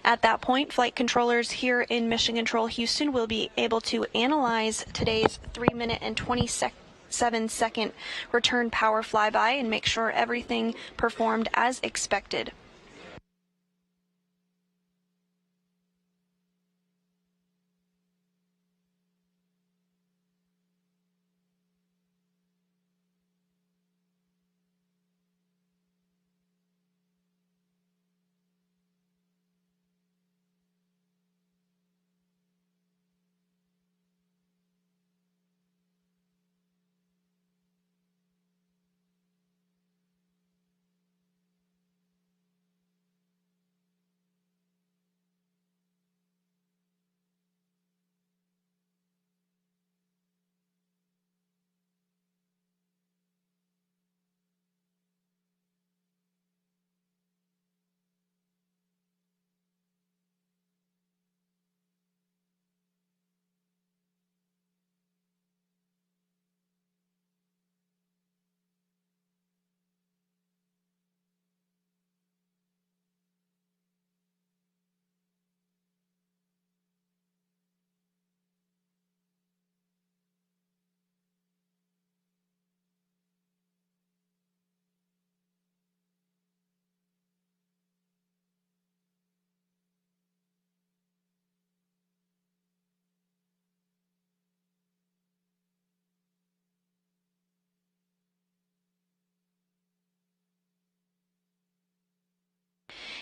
At that point, flight controllers here in Mission Control Houston will be able to analyze today's 3-minute and 27-second return power flyby and make sure everything performed as expected.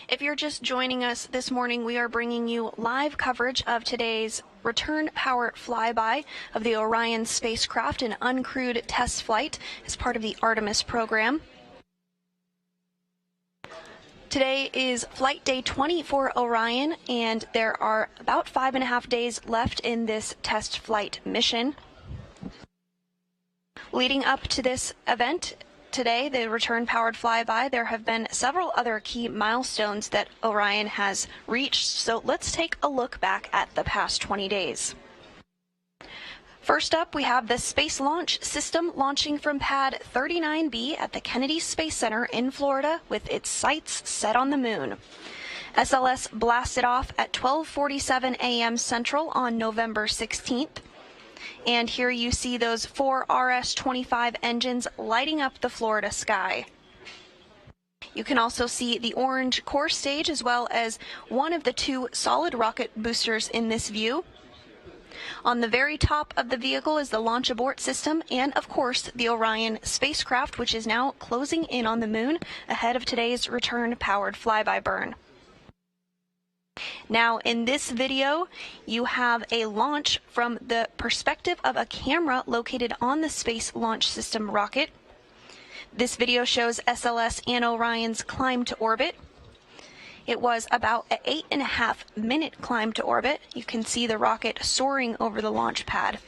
If you're just joining us this morning, we are bringing you live coverage of today's return power flyby of the Orion spacecraft, an uncrewed test flight as part of the Artemis program. Today is flight day 20 for Orion, and there are about 5.5 days left in this test flight mission. Leading up to this event, today, the return-powered flyby, there have been several other key milestones that Orion has reached, so let's take a look back at the past 20 days. First up, we have the Space Launch System launching from Pad 39B at the Kennedy Space Center in Florida with its sights set on the moon. SLS blasted off at 12:47 a.m. Central on November 16th. And here you see those 4 RS-25 engines lighting up the Florida sky. You can also see the orange core stage as well as one of the 2 solid rocket boosters in this view. On the very top of the vehicle is the launch abort system and, of course, the Orion spacecraft, which is now closing in on the moon ahead of today's return-powered flyby burn. Now, in this video, you have a launch from the perspective of a camera located on the Space Launch System rocket. This video shows SLS and Orion's climb to orbit. It was about an 8.5-minute climb to orbit. You can see the rocket soaring over the launch pad.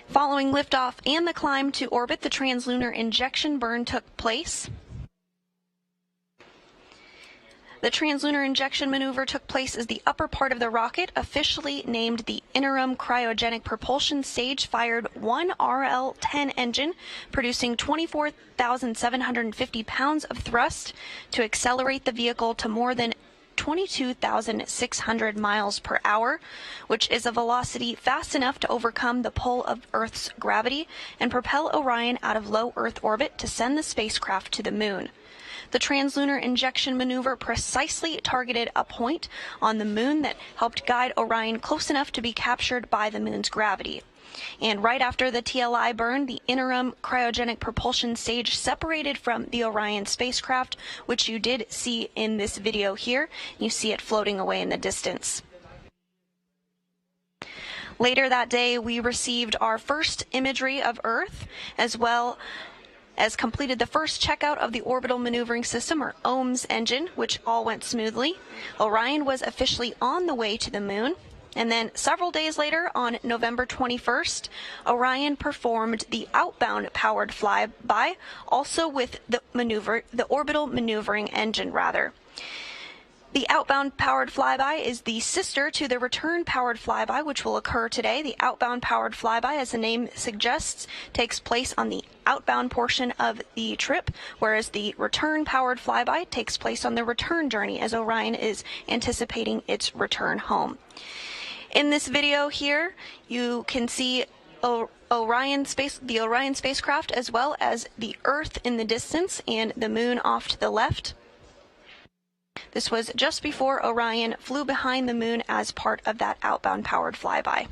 Following liftoff and the climb to orbit, the translunar injection burn took place. The translunar injection maneuver took place as the upper part of the rocket, officially named the interim cryogenic propulsion stage, fired one RL-10 engine, producing 24,750 pounds of thrust to accelerate the vehicle to more than 22,600 miles per hour, which is a velocity fast enough to overcome the pull of Earth's gravity and propel Orion out of low Earth orbit to send the spacecraft to the Moon. The translunar injection maneuver precisely targeted a point on the Moon that helped guide Orion close enough to be captured by the Moon's gravity. And right after the TLI burn, the interim cryogenic propulsion stage separated from the Orion spacecraft, which you did see in this video here. You see it floating away in the distance. Later that day, we received our first imagery of Earth, as well as completed the first checkout of the orbital maneuvering system, or OMS engine, which all went smoothly. Orion was officially on the way to the Moon. And then several days later, on November 21st, Orion performed the outbound powered flyby, also with the orbital maneuvering engine, rather. The outbound powered flyby is the sister to the return powered flyby, which will occur today. The outbound powered flyby, as the name suggests, takes place on the outbound portion of the trip, whereas the return powered flyby takes place on the return journey, as Orion is anticipating its return home. In this video here, you can see the Orion spacecraft, as well as the Earth in the distance and the Moon off to the left. This was just before Orion flew behind the Moon as part of that outbound powered flyby.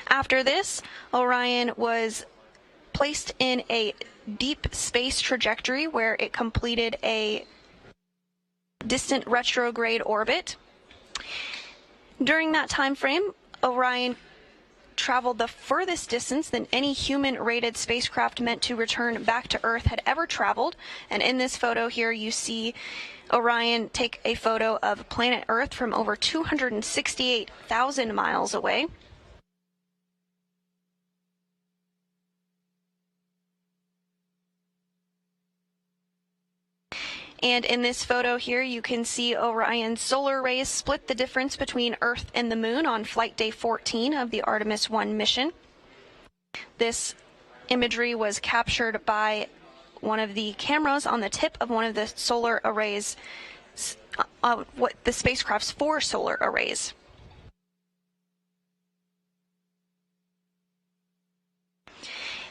After this, Orion was placed in a deep space trajectory where it completed a distant retrograde orbit. During that time frame, Orion traveled the furthest distance than any human-rated spacecraft meant to return back to Earth had ever traveled. And in this photo here, you see Orion take a photo of planet Earth from over 268,000 miles away. And in this photo here, you can see Orion's solar rays split the difference between Earth and the Moon on flight day 14 of the Artemis 1 mission. This imagery was captured by one of the cameras on the tip of one of the solar arrays, the spacecraft's 4 solar arrays.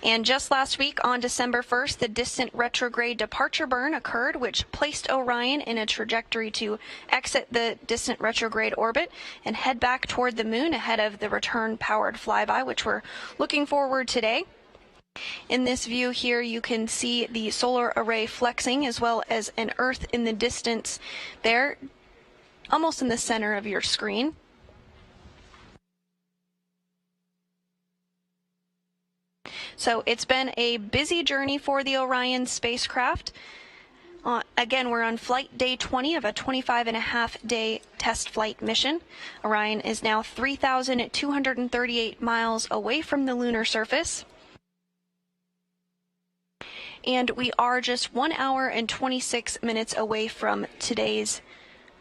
And just last week, on December 1st, the distant retrograde departure burn occurred, which placed Orion in a trajectory to exit the distant retrograde orbit and head back toward the Moon ahead of the return-powered flyby, which we're looking forward today. In this view here, you can see the solar array flexing, as well as an Earth in the distance there, almost in the center of your screen. So it's been a busy journey for the Orion spacecraft. Again, we're on flight day 20 of a 25-and-a-half-day test flight mission. Orion is now 3,238 miles away from the lunar surface. And we are just 1 hour and 26 minutes away from today's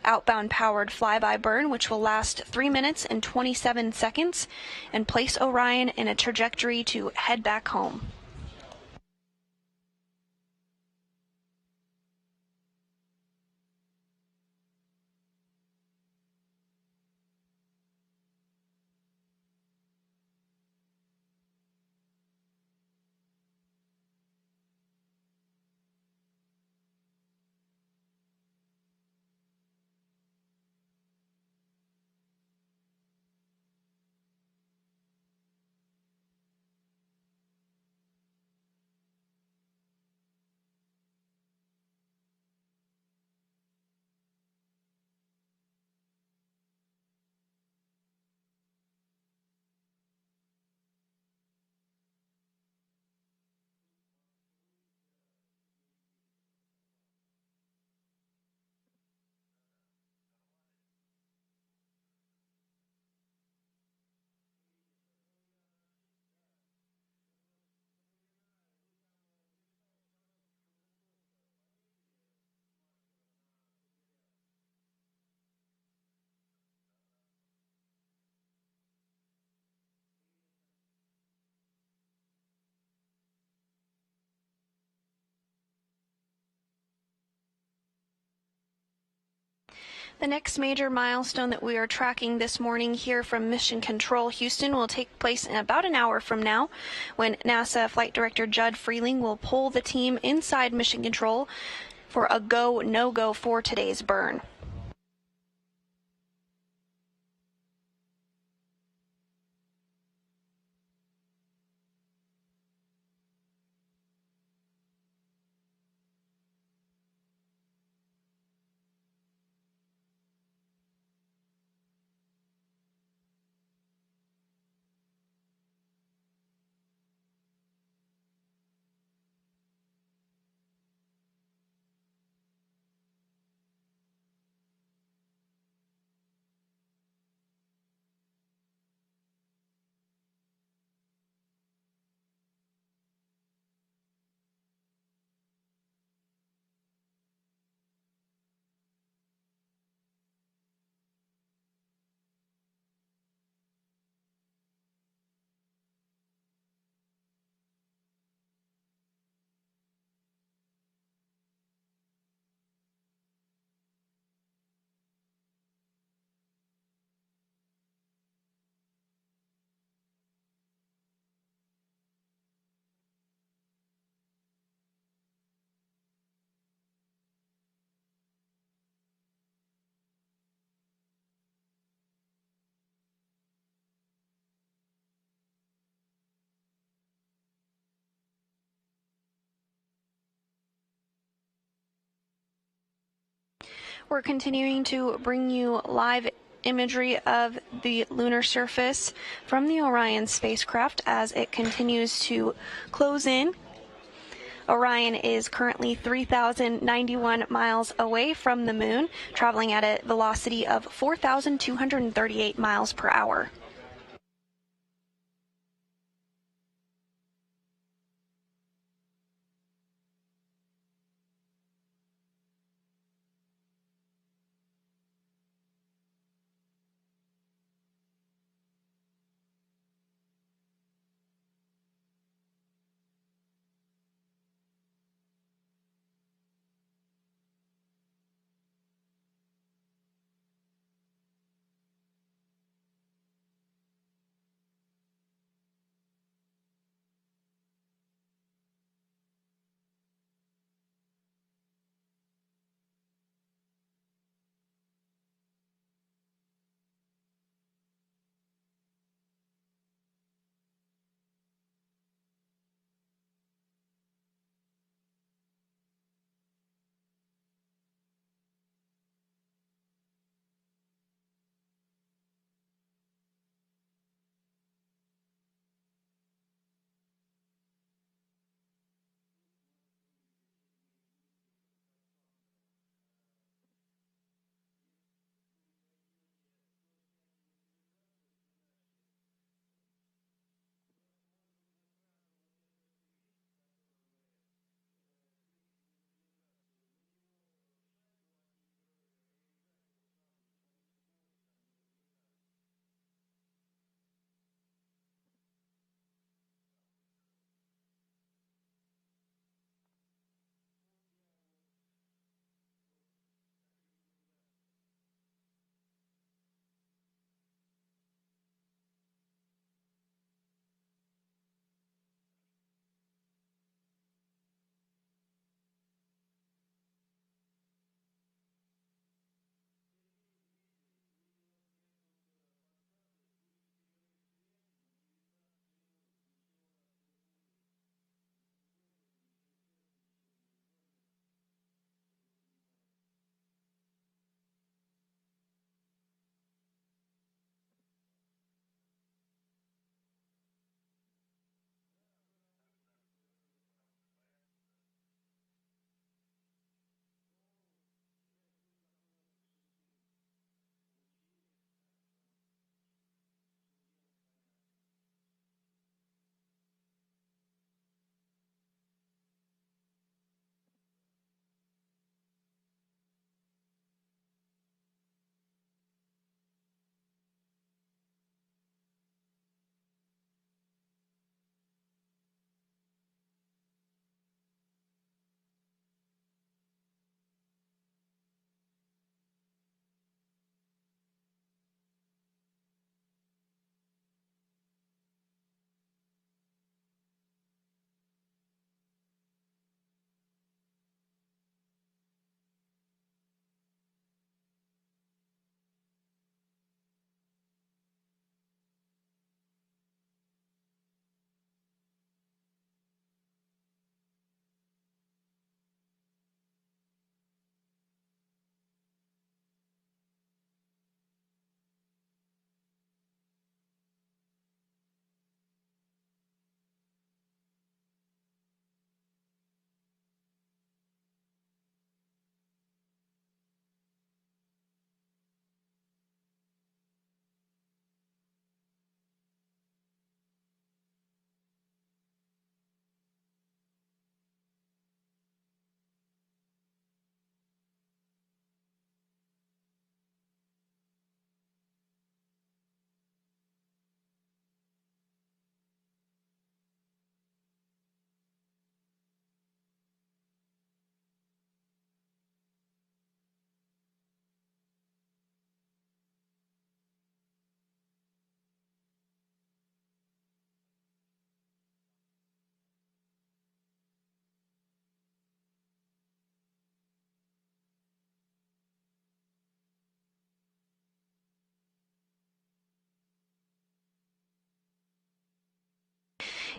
outbound powered flyby burn, which will last 3 minutes and 27 seconds and place Orion in a trajectory to head back home. The next major milestone that we are tracking this morning here from Mission Control Houston will take place in about an hour from now, when NASA Flight Director Judd Freeling will pull the team inside Mission Control for a go, no-go for today's burn. We're continuing to bring you live imagery of the lunar surface from the Orion spacecraft as it continues to close in. Orion is currently 3,091 miles away from the moon, traveling at a velocity of 4,238 miles per hour.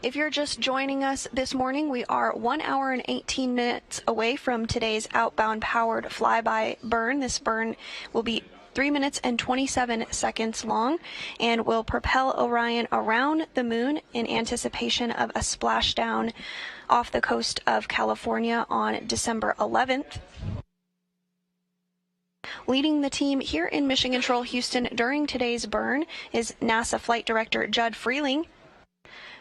If you're just joining us this morning, we are 1 hour and 18 minutes away from today's outbound powered flyby burn. This burn will be 3 minutes and 27 seconds long and will propel Orion around the moon in anticipation of a splashdown off the coast of California on December 11th. Leading the team here in Mission Control Houston during today's burn is NASA Flight Director Judd Freeling.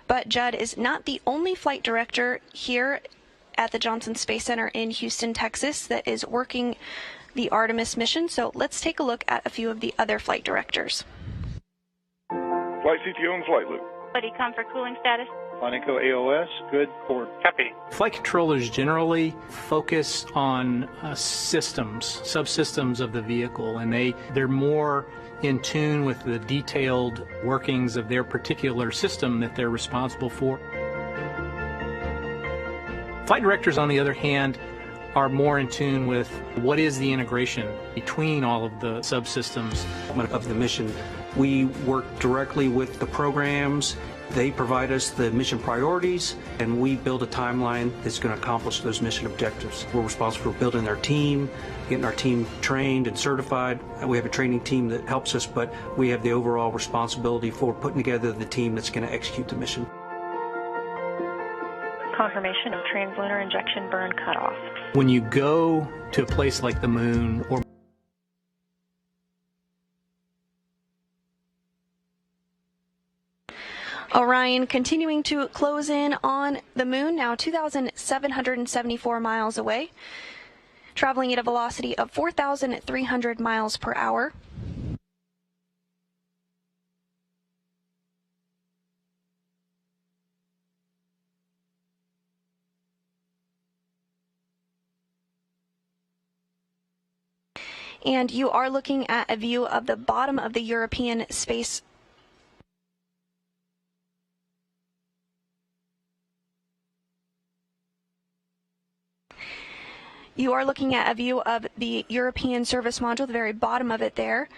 But Judd is not the only flight director here at the Johnson Space Center in Houston, Texas, that is working the Artemis mission. So let's take a look at a few of the other flight directors. Flight CTO and flight loop. Buddy, come for cooling status. Monaco AOS, good port. Copy. Flight controllers generally focus on systems, subsystems of the vehicle, and they're more in tune with the detailed workings of their particular system that they're responsible for. Flight directors, on the other hand, are more in tune with what is the integration between all of the subsystems Of the mission, we work directly with the programs. They provide us the mission priorities, and we build a timeline that's going to accomplish those mission objectives. We're responsible for building our team, getting our team trained and certified. We have a training team that helps us, but we have the overall responsibility for putting together the team that's going to execute the mission. Confirmation of translunar injection burn cutoff. When you go to a place like the moon or Orion continuing to close in on the moon, now 2,774 miles away, traveling at a velocity of 4,300 miles per hour. And you are looking at a view of the bottom of the European space You are looking at a view of the European service module, the very bottom of it there.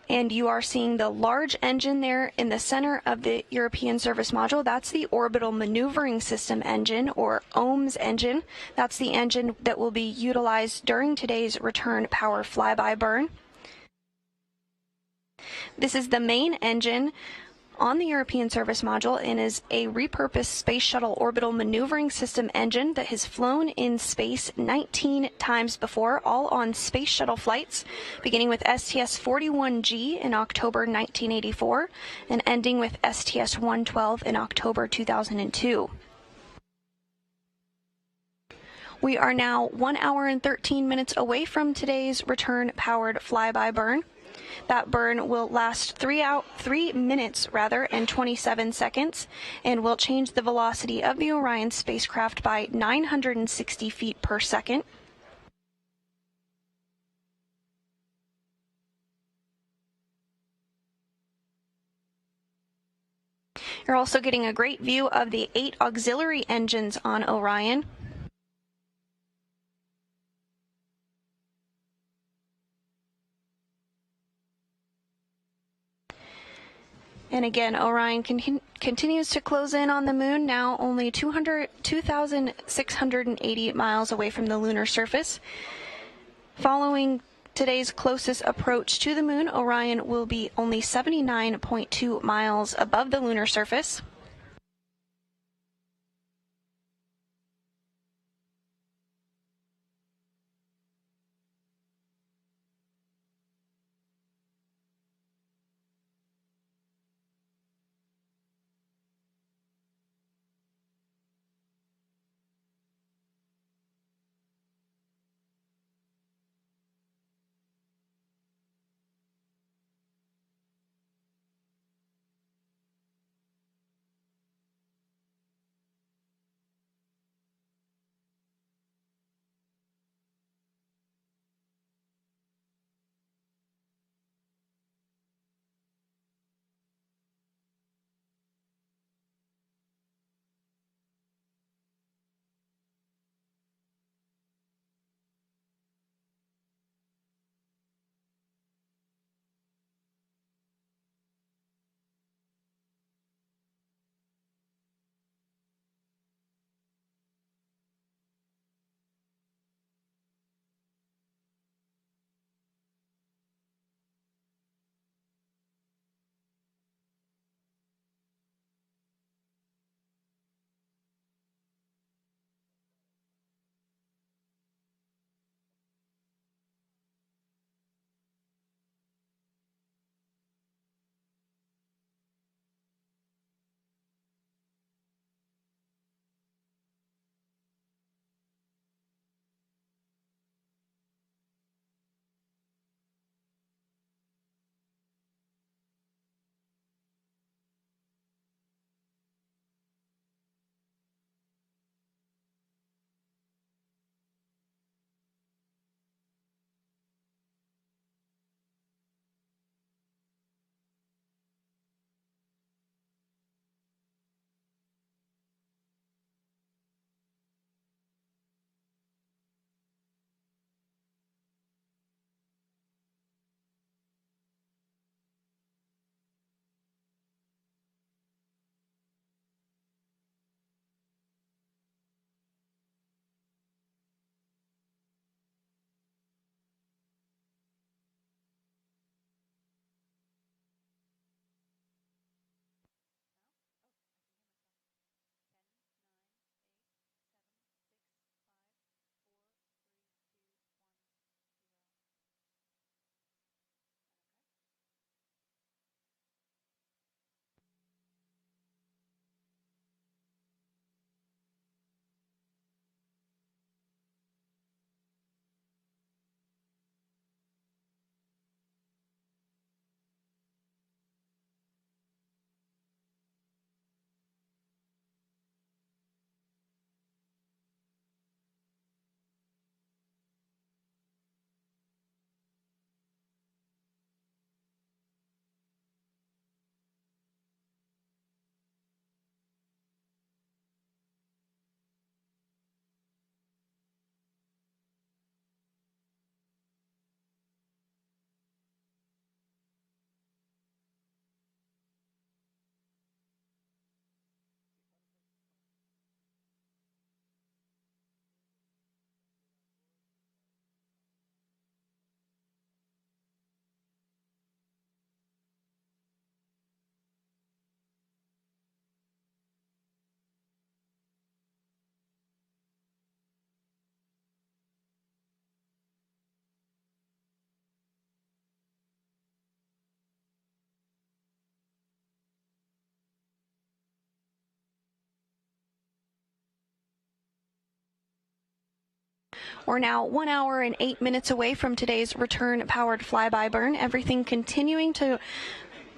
And you are seeing the large engine there in the center of the European service module. That's the Orbital Maneuvering System engine, or OMS engine. That's the engine that will be utilized during today's return power flyby burn. This is the main engine on the European service module and is a repurposed Space Shuttle Orbital Maneuvering System engine that has flown in space 19 times before, all on Space Shuttle flights, beginning with STS-41G in October 1984 and ending with STS-112 in October 2002. We are now 1 hour and 13 minutes away from today's return powered flyby burn. That burn will last 3 minutes and 27 seconds, and will change the velocity of the Orion spacecraft by 960 feet per second. You're also getting a great view of the 8 auxiliary engines on Orion. And again, Orion continues to close in on the moon, now only 2,680 miles away from the lunar surface. Following today's closest approach to the moon, Orion will be only 79.2 miles above the lunar surface. We're now 1 hour and 8 minutes away from today's return-powered flyby burn. Everything continuing to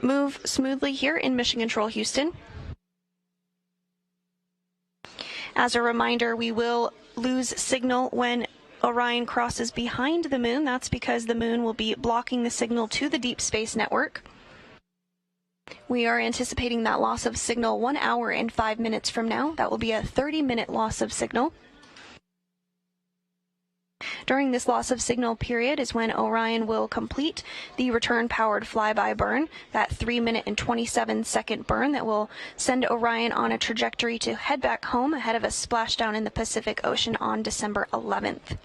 move smoothly here in Mission Control Houston. As a reminder, we will lose signal when Orion crosses behind the moon. That's because the moon will be blocking the signal to the Deep Space Network. We are anticipating that loss of signal 1 hour and 5 minutes from now. That will be a 30-minute loss of signal. During this loss of signal period is when Orion will complete the return-powered flyby burn, that 3-minute and 27-second burn that will send Orion on a trajectory to head back home ahead of a splashdown in the Pacific Ocean on December 11th.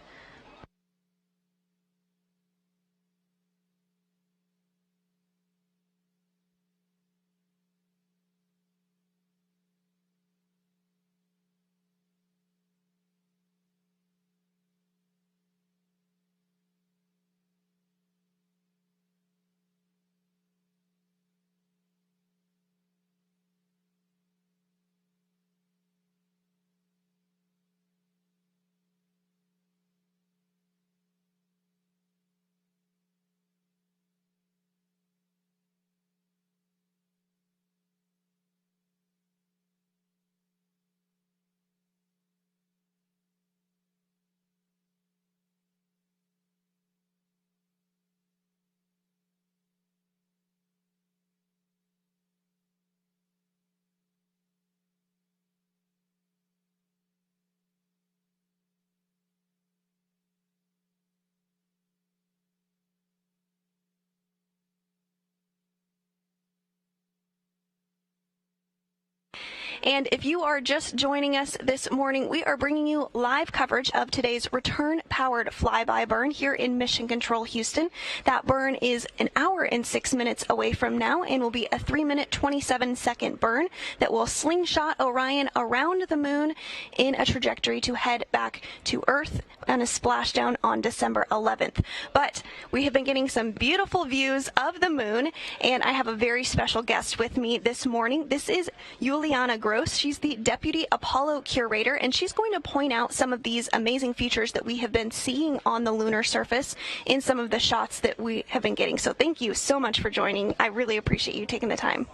And if you are just joining us this morning, we are bringing you live coverage of today's return-powered flyby burn here in Mission Control Houston. That burn is 1 hour and 6 minutes away from now and will be a 3-minute, 27-second burn that will slingshot Orion around the moon in a trajectory to head back to Earth and a splashdown on December 11th. But we have been getting some beautiful views of the moon, and I have a very special guest with me this morning. This is Juliana Gross. She's the Deputy Apollo Curator, and she's going to point out some of these amazing features that we have been seeing on the lunar surface in some of the shots that we have been getting. So thank you so much for joining. I really appreciate you taking the time.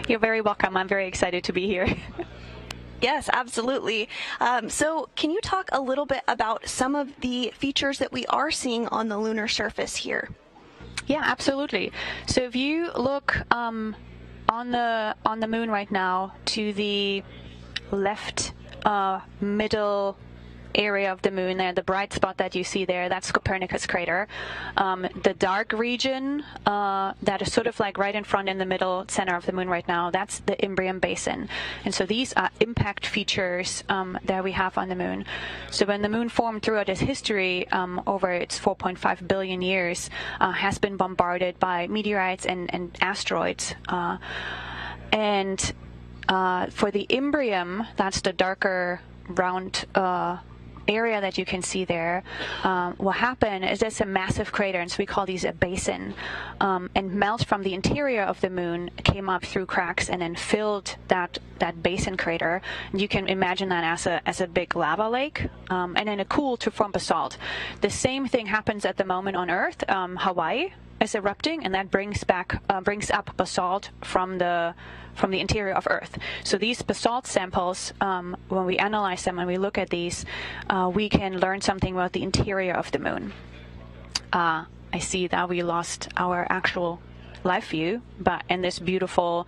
You're very welcome. I'm very excited to be here. Yes, absolutely. So can you talk a little bit about some of the features that we are seeing on the lunar surface here? Yeah, absolutely. So if you look on the moon right now to the left middle area of the moon there, the bright spot that you see there, that's Copernicus crater. The dark region that is sort of like right in front in the middle center of the moon right now, that's the Imbrium basin. And so these are impact features that we have on the moon. So when the moon formed throughout its history, over its 4.5 billion years, has been bombarded by meteorites and asteroids. And for the Imbrium, that's the darker round area that you can see there, what happened is there's a massive crater, and so we call these a basin, and melt from the interior of the moon came up through cracks and then filled that basin crater. And you can imagine that as a big lava lake, and then it cooled to form basalt. The same thing happens at the moment on Earth. Hawaii is erupting, and that brings up basalt from the interior of Earth. So these basalt samples, when we analyze them and we look at these, we can learn something about the interior of the moon. I see that we lost our actual live view, but in this beautiful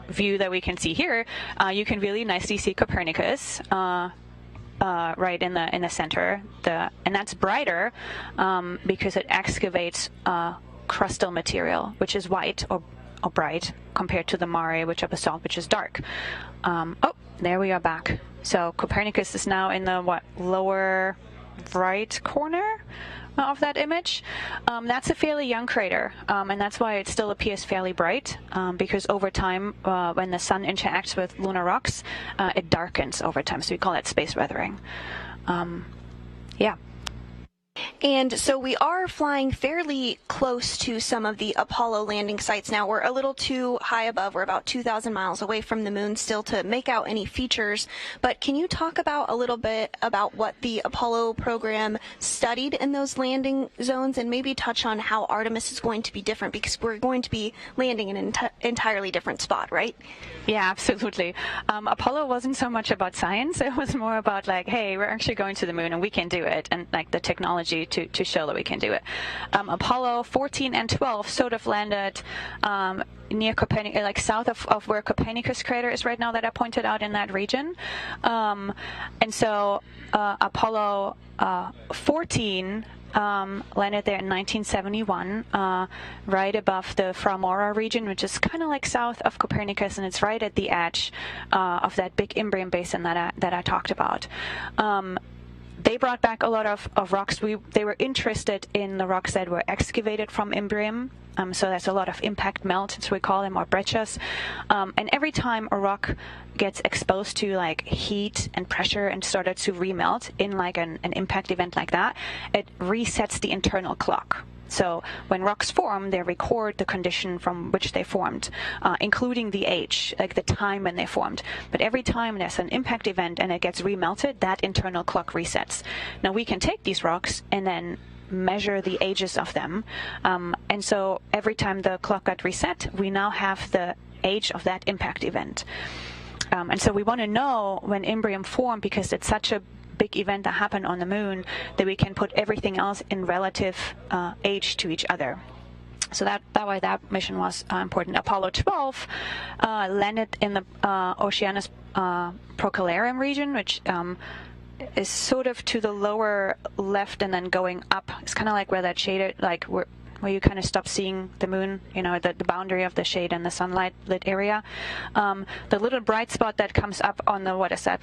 view that we can see here, you can really nicely see Copernicus right in the center, and that's brighter because it excavates crustal material, which is white or bright, compared to the mare, which are basalt, which is dark. Oh, there we are back. So Copernicus is now in the lower right corner of that image. That's a fairly young crater, and that's why it still appears fairly bright, because over time, when the sun interacts with lunar rocks, it darkens over time. So we call that space weathering. Yeah. And so we are flying fairly close to some of the Apollo landing sites now. We're a little too high above. We're about 2,000 miles away from the moon still to make out any features. But can you talk about a little bit about what the Apollo program studied in those landing zones, and maybe touch on how Artemis is going to be different, because we're going to be landing in an entirely different spot, right? Yeah, absolutely. Apollo wasn't so much about science. It was more about like, hey, we're actually going to the moon and we can do it, and like the technology to show that we can do it. Apollo 14 and 12 sort of landed near Copernicus, like south of where Copernicus crater is right now that I pointed out in that region. And so Apollo 14 landed there in 1971, right above the Framora region, which is kind of like south of Copernicus, and it's right at the edge of that big Imbrium basin that I talked about. They brought back a lot of rocks. They were interested in the rocks that were excavated from Imbrium. So there's a lot of impact melt, as we call them, or breccias. And every time a rock gets exposed to like heat and pressure and started to remelt in like an impact event like that, it resets the internal clock. So when rocks form, they record the condition from which they formed, including the age, like the time when they formed. But every time there's an impact event and it gets remelted, that internal clock resets. Now we can take these rocks and then measure the ages of them. And so every time the clock got reset, we now have the age of that impact event. And so we want to know when Imbrium formed, because it's such a big event that happened on the moon, that we can put everything else in relative age to each other. So that why that mission was important. Apollo 12 landed in the Oceanus Procellarum region, which is sort of to the lower left and then going up. It's kind of like where that shaded, like where you kind of stop seeing the moon, the boundary of the shade and the sunlight lit area. The little bright spot that comes up on the,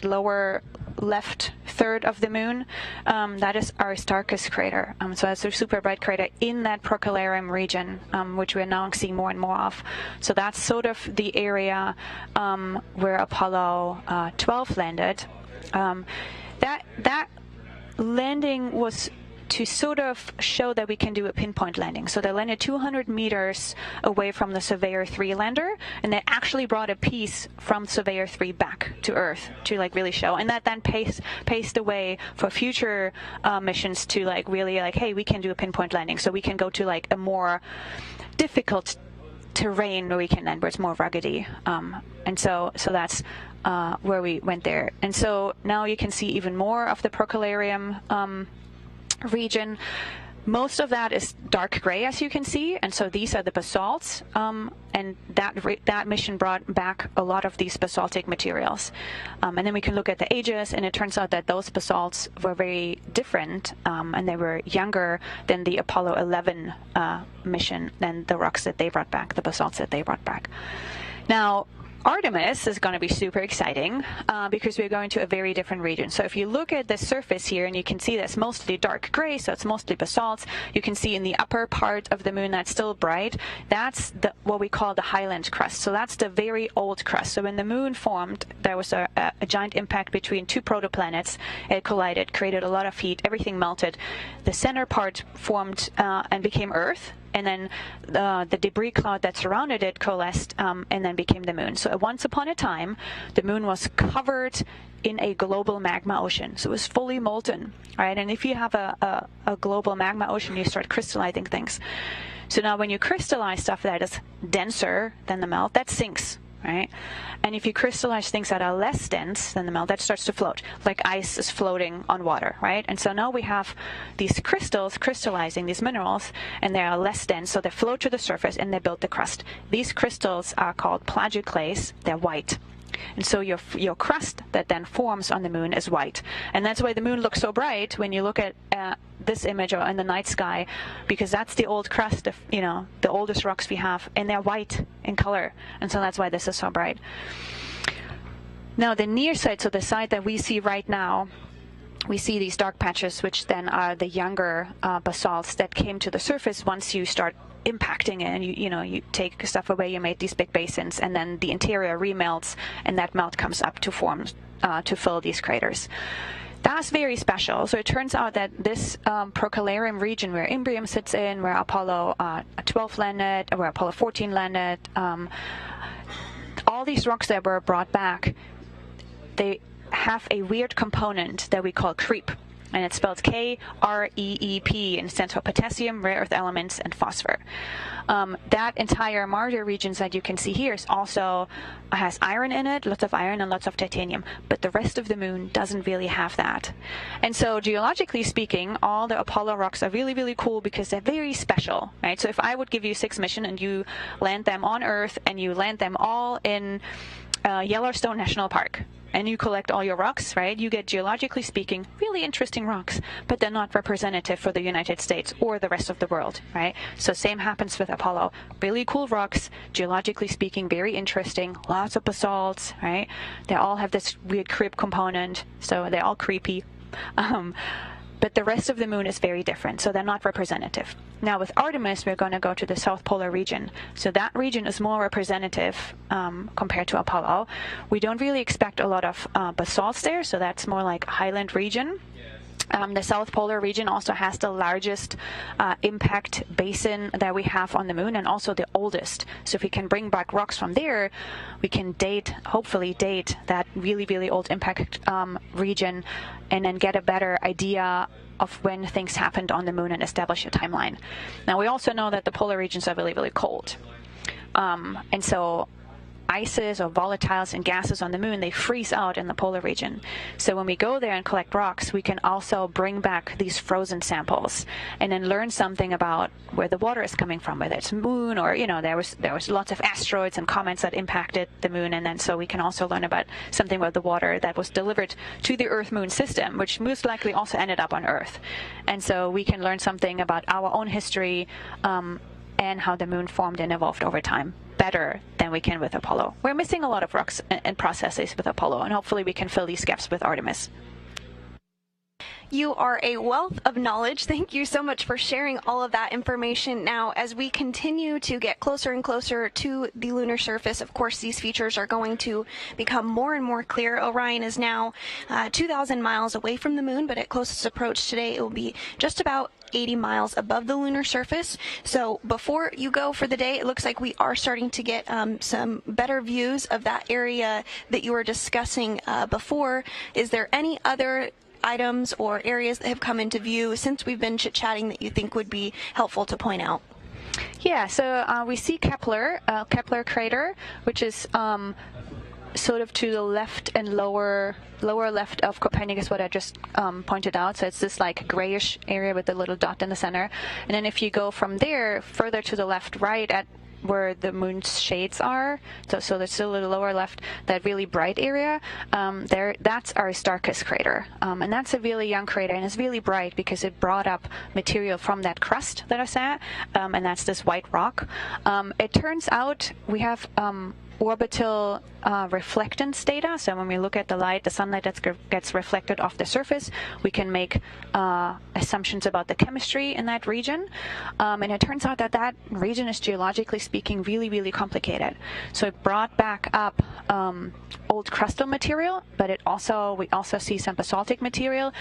lower left third of the moon, that is Aristarchus crater. So that's a super bright crater in that Procellarum region, which we're now seeing more and more of. So that's sort of the area where Apollo 12 landed. That landing was to sort of show that we can do a pinpoint landing. So they landed 200 meters away from the Surveyor 3 lander, and they actually brought a piece from Surveyor 3 back to Earth to like really show. And that then paved the way for future missions to like really like, hey, we can do a pinpoint landing. So we can go to like a more difficult terrain where we can land, where it's more ruggedy. And so that's where we went there. And so now you can see even more of the Procellarum region. Most of that is dark gray, as you can see, and so these are the basalts, and that mission brought back a lot of these basaltic materials. And then we can look at the ages, and it turns out that those basalts were very different, and they were younger than the Apollo 11 mission, than the rocks that they brought back, the basalts that they brought back. Now, Artemis is going to be super exciting because we're going to a very different region. So if you look at the surface here, and you can see that's mostly dark gray, so it's mostly basalts. You can see in the upper part of the moon that's still bright. That's what we call the highland crust. So that's the very old crust. So when the moon formed, there was a giant impact between two protoplanets. It collided, created a lot of heat, everything melted. The center part formed and became Earth. And then the debris cloud that surrounded it coalesced and then became the moon. So once upon a time, the moon was covered in a global magma ocean. So it was fully molten, right? And if you have a global magma ocean, you start crystallizing things. So now when you crystallize stuff that is denser than the melt, that sinks, right? And if you crystallize things that are less dense than the melt, that starts to float, like ice is floating on water, right? And so now we have these crystals crystallizing these minerals, and they are less dense, so they float to the surface and they build the crust. These crystals are called plagioclase. They're white. And so your crust that then forms on the moon is white. And that's why the moon looks so bright when you look at this image or in the night sky, because that's the old crust of, the oldest rocks we have, and they're white in color. And so that's why this is so bright. Now the near side, so the side that we see right now, we see these dark patches, which then are the younger basalts that came to the surface once you start impacting it, and you take stuff away, you made these big basins, and then the interior remelts, and that melt comes up to form to fill these craters. That's very special. So it turns out that this Procalarium region where Imbrium sits in, where Apollo 12 landed, where Apollo 14 landed, all these rocks that were brought back, they have a weird component that we call creep. And it's spelled K-R-E-E-P, and it stands for potassium, rare earth elements, and phosphor. That entire Mars region that you can see here is also has iron in it, lots of iron and lots of titanium, but the rest of the moon doesn't really have that. And so geologically speaking, all the Apollo rocks are really, really cool because they're very special, right? So if I would give you 6 missions and you land them on Earth and you land them all in Yellowstone National Park, and you collect all your rocks, right? You get, geologically speaking, really interesting rocks, but they're not representative for the United States or the rest of the world, right? So same happens with Apollo. Really cool rocks, geologically speaking, very interesting, lots of basalts, right? They all have this weird crib component, so they're all creepy. But the rest of the moon is very different, so they're not representative. Now with Artemis, we're going to go to the South Polar region. So that region is more representative compared to Apollo. We don't really expect a lot of basalts there, so that's more like highland region. The South Polar region also has the largest impact basin that we have on the moon, and also the oldest. So if we can bring back rocks from there, we can hopefully date that really, really old impact region, and then get a better idea of when things happened on the moon and establish a timeline. Now we also know that the polar regions are really, really cold. And so ices or volatiles and gases on the moon, they freeze out in the polar region. So when we go there and collect rocks, we can also bring back these frozen samples and then learn something about where the water is coming from, whether it's moon or, there was lots of asteroids and comets that impacted the moon. And then so we can also learn about something about the water that was delivered to the Earth-Moon system, which most likely also ended up on Earth. And so we can learn something about our own history and how the moon formed and evolved over time better than we can with Apollo. We're missing a lot of rocks and processes with Apollo, and hopefully we can fill these gaps with Artemis. You are a wealth of knowledge. Thank you so much for sharing all of that information. Now, as we continue to get closer and closer to the lunar surface, of course, these features are going to become more and more clear. Orion is now 2,000 miles away from the moon, but at closest approach today, it will be just about 80 miles above the lunar surface. So before you go for the day, it looks like we are starting to get some better views of that area that you were discussing before. Is there any other items or areas that have come into view since we've been chit-chatting that you think would be helpful to point out? Yeah, so we see Kepler crater, which is sort of to the left and lower left of Copernicus, what I just pointed out. So it's this like grayish area with the little dot in the center. And then if you go from there further to the left, right at where the moon's shades are, so there's still a lower left, that really bright area, that's Aristarchus crater. And that's a really young crater, and it's really bright because it brought up material from that crust that I saw, and that's this white rock. It turns out we have orbital reflectance data. So when we look at the sunlight that gets reflected off the surface, we can make assumptions about the chemistry in that region. And it turns out that region is, geologically speaking, really, really complicated. So it brought back up old crustal material, but we also see some basaltic material.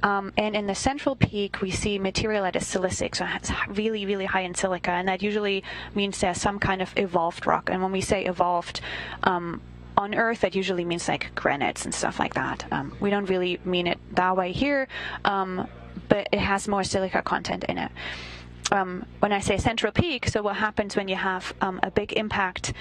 And in the central peak, we see material that is silicic, so it's really, really high in silica. And that usually means there's some kind of evolved rock. And when we say evolved, on Earth, that usually means like granites and stuff like that. We don't really mean it that way here, but it has more silica content in it. When I say central peak, so what happens when you have a big impact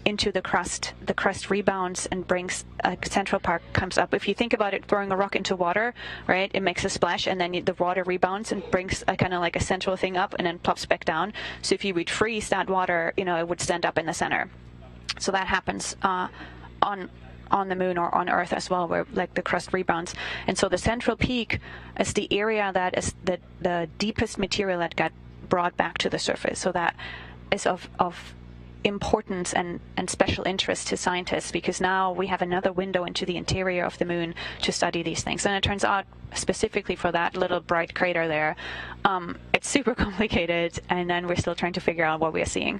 into the crust rebounds and brings a central part comes up. If you think about it, throwing a rock into water, right, it makes a splash, and then the water rebounds and brings a kind of like a central thing up and then plops back down. So if you would freeze that water, it would stand up in the center. So that happens on the moon or on Earth as well, where like the crust rebounds. And so the central peak is the area that is the deepest material that got brought back to the surface. So that is of importance and special interest to scientists, because now we have another window into the interior of the moon to study these things. And it turns out, specifically for that little bright crater there, it's super complicated, and then we're still trying to figure out what we are seeing.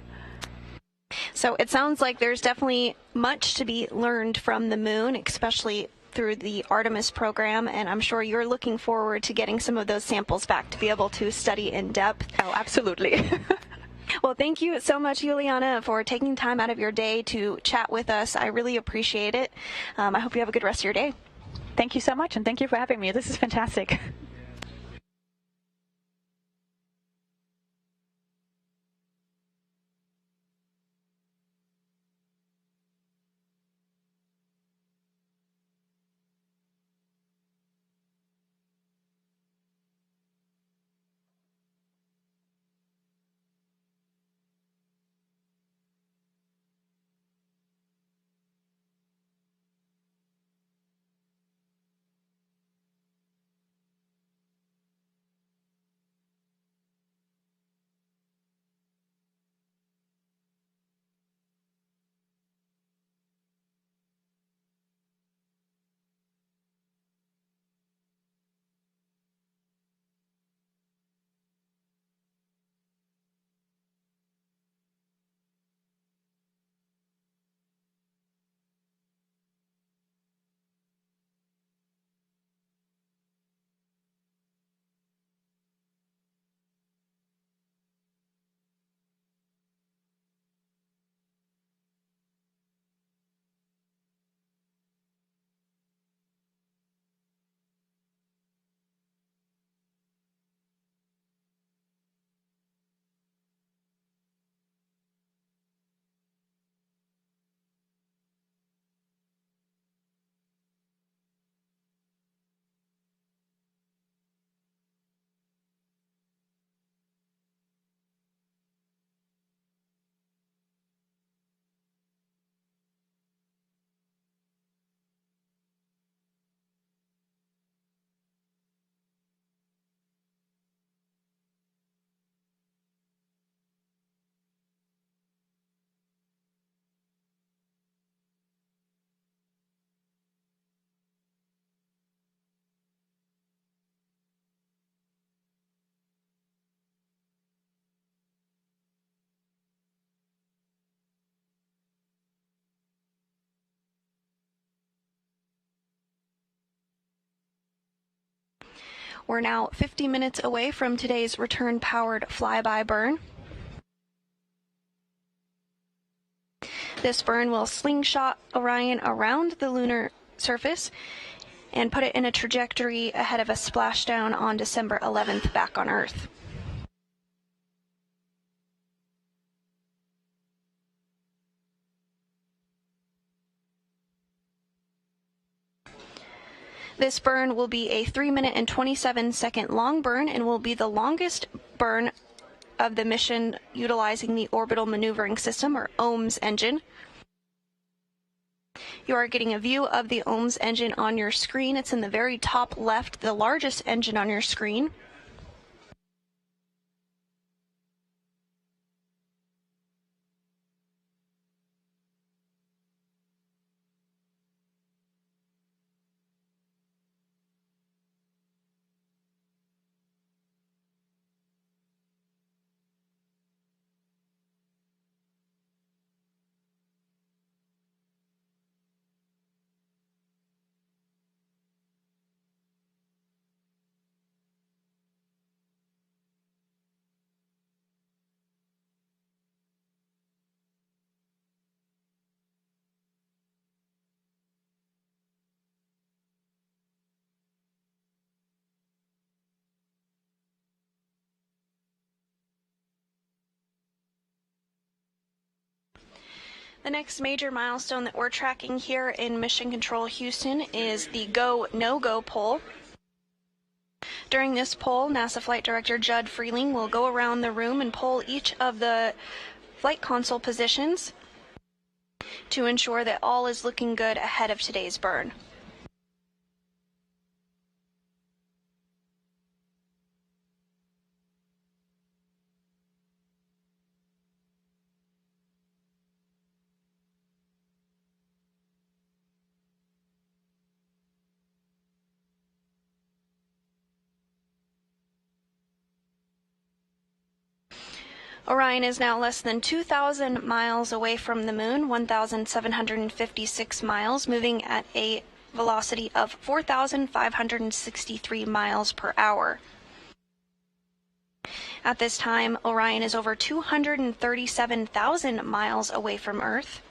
So it sounds like there's definitely much to be learned from the moon, especially through the Artemis program, and I'm sure you're looking forward to getting some of those samples back to be able to study in depth. Oh, absolutely. Well, thank you so much, Juliana, for taking time out of your day to chat with us. I really appreciate it. I hope you have a good rest of your day. Thank you so much, and thank you for having me. This is fantastic. We're now 50 minutes away from today's return-powered flyby burn. This burn will slingshot Orion around the lunar surface and put it in a trajectory ahead of a splashdown on December 11th back on Earth. This burn will be a 3-minute and 27-second long burn and will be the longest burn of the mission utilizing the Orbital Maneuvering System, or OMS engine. You are getting a view of the OMS engine on your screen. It's in the very top left, the largest engine on your screen. The next major milestone that we're tracking here in Mission Control Houston is the Go, No-Go poll. During this poll, NASA Flight Director Judd Freeling will go around the room and poll each of the flight console positions to ensure that all is looking good ahead of today's burn. Orion is now less than 2,000 miles away from the moon, 1,756 miles, moving at a velocity of 4,563 miles per hour. At this time, Orion is over 237,000 miles away from Earth.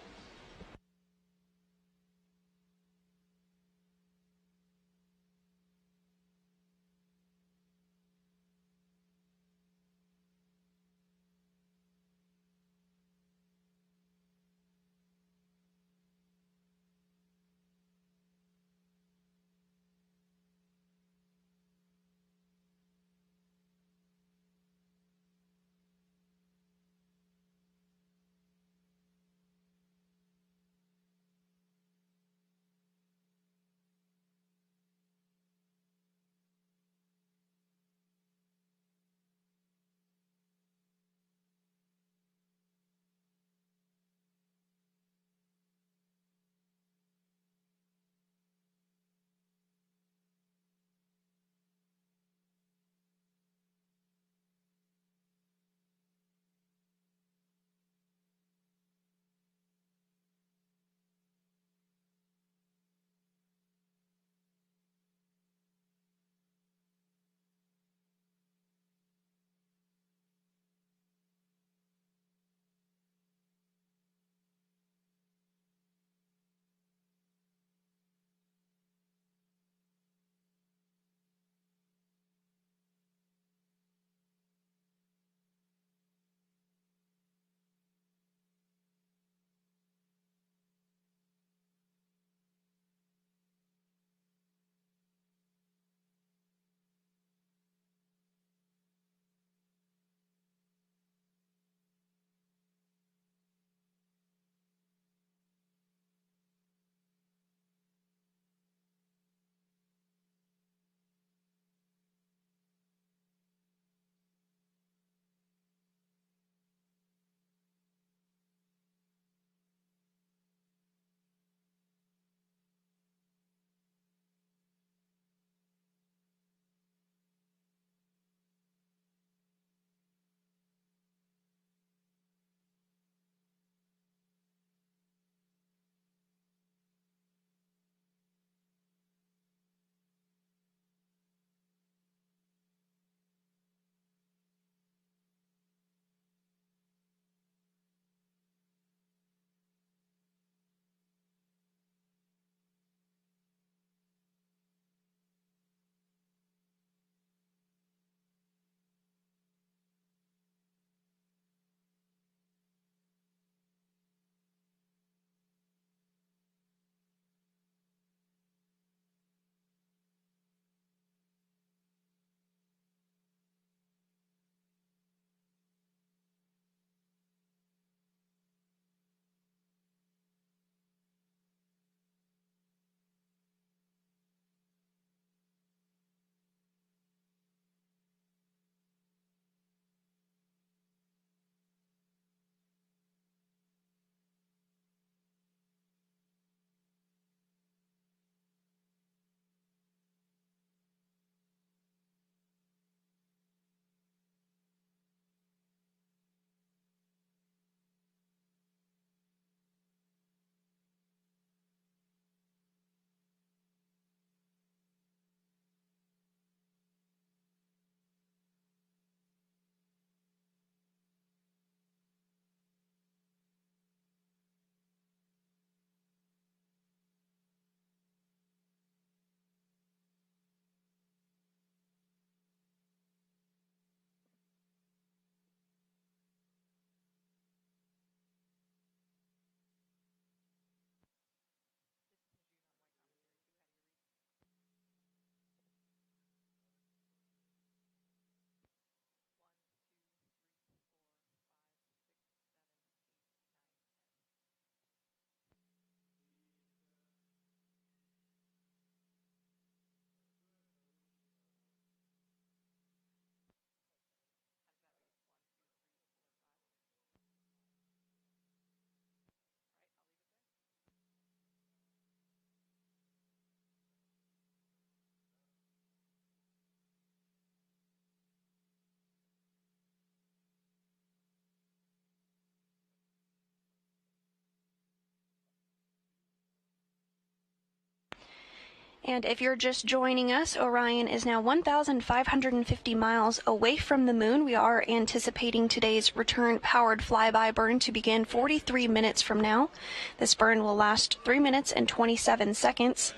And if you're just joining us, Orion is now 1,550 miles away from the moon. We are anticipating today's return-powered flyby burn to begin 43 minutes from now. This burn will last 3 minutes and 27 seconds.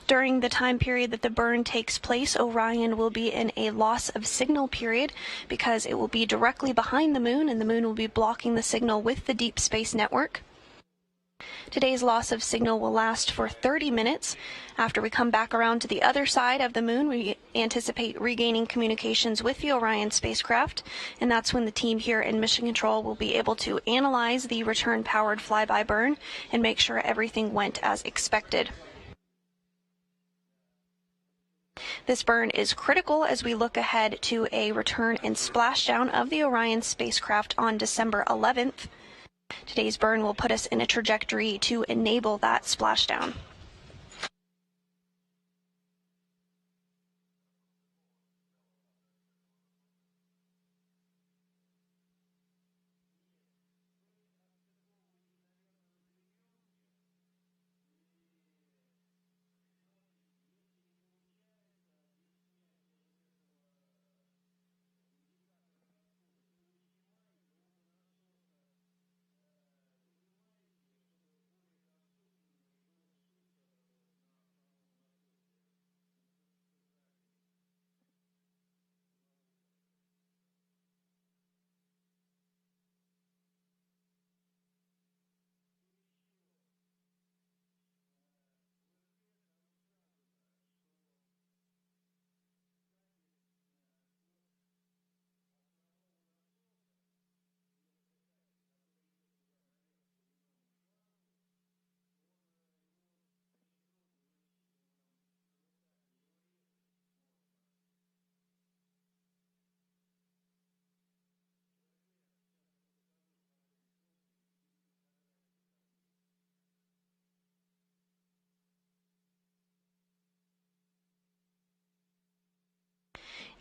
During the time period that the burn takes place, Orion will be in a loss of signal period because it will be directly behind the moon, and the moon will be blocking the signal with the deep space network. Today's loss of signal will last for 30 minutes. After we come back around to the other side of the moon, we anticipate regaining communications with the Orion spacecraft, and that's when the team here in Mission Control will be able to analyze the return-powered flyby burn and make sure everything went as expected. This burn is critical as we look ahead to a return and splashdown of the Orion spacecraft on December 11th. Today's burn will put us in a trajectory to enable that splashdown.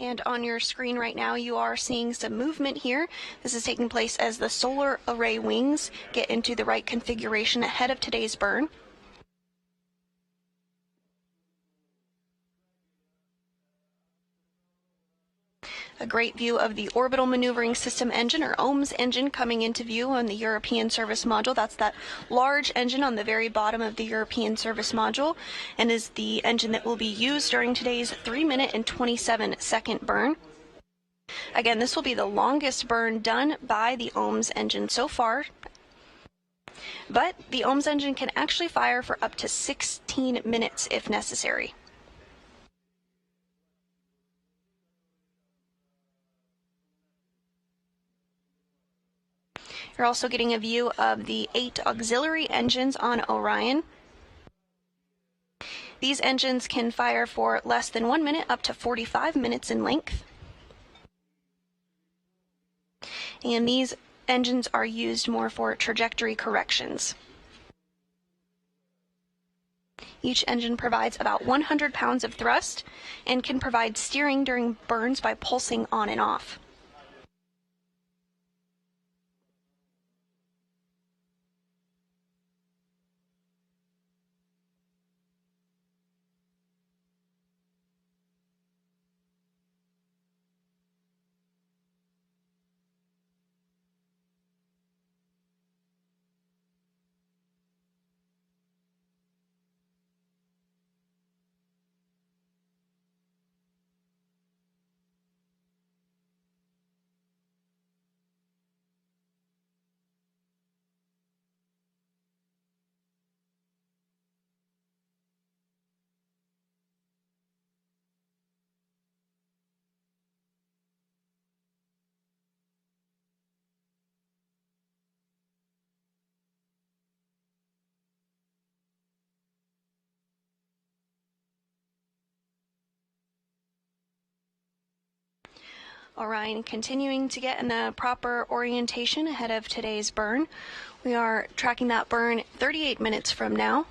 And on your screen right now, you are seeing some movement here. This is taking place as the solar array wings get into the right configuration ahead of today's burn. A great view of the Orbital Maneuvering System engine, or OMS engine, coming into view on the European Service Module. That's that large engine on the very bottom of the European Service Module, and is the engine that will be used during today's 3-minute and 27-second burn. Again, this will be the longest burn done by the OMS engine so far, but the OMS engine can actually fire for up to 16 minutes if necessary. You're also getting a view of the 8 auxiliary engines on Orion. These engines can fire for less than 1 minute, up to 45 minutes in length. And these engines are used more for trajectory corrections. Each engine provides about 100 pounds of thrust and can provide steering during burns by pulsing on and off. Orion continuing to get in the proper orientation ahead of today's burn. We are tracking that burn 38 minutes from now.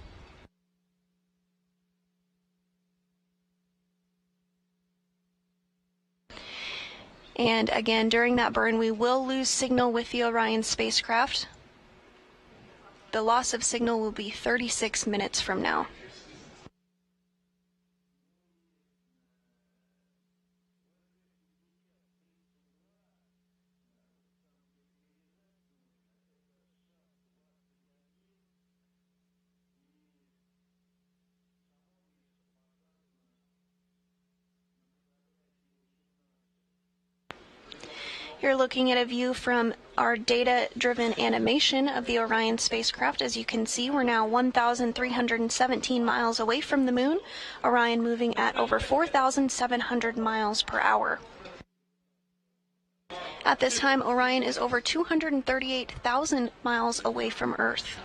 And again, during that burn, we will lose signal with the Orion spacecraft. The loss of signal will be 36 minutes from now. You're looking at a view from our data-driven animation of the Orion spacecraft. As you can see, we're now 1,317 miles away from the moon, Orion moving at over 4,700 miles per hour. At this time, Orion is over 238,000 miles away from Earth.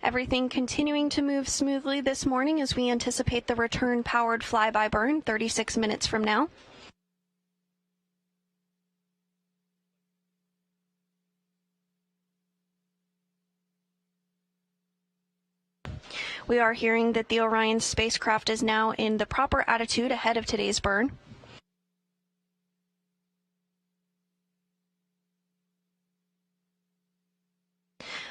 Everything continuing to move smoothly this morning as we anticipate the return powered flyby burn 36 minutes from now. We are hearing that the Orion spacecraft is now in the proper attitude ahead of today's burn.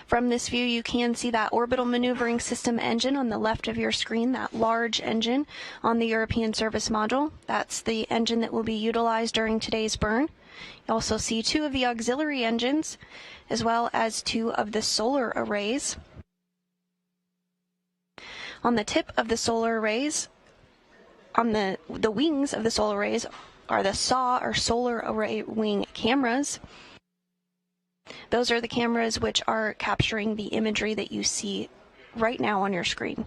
From this view, you can see that orbital maneuvering system engine on the left of your screen, that large engine on the European service module. That's the engine that will be utilized during today's burn. You also see two of the auxiliary engines, as well as two of the solar arrays. On the tip of the solar arrays, on the wings of the solar arrays, are the SAW, or solar array wing cameras. Those are the cameras which are capturing the imagery that you see right now on your screen.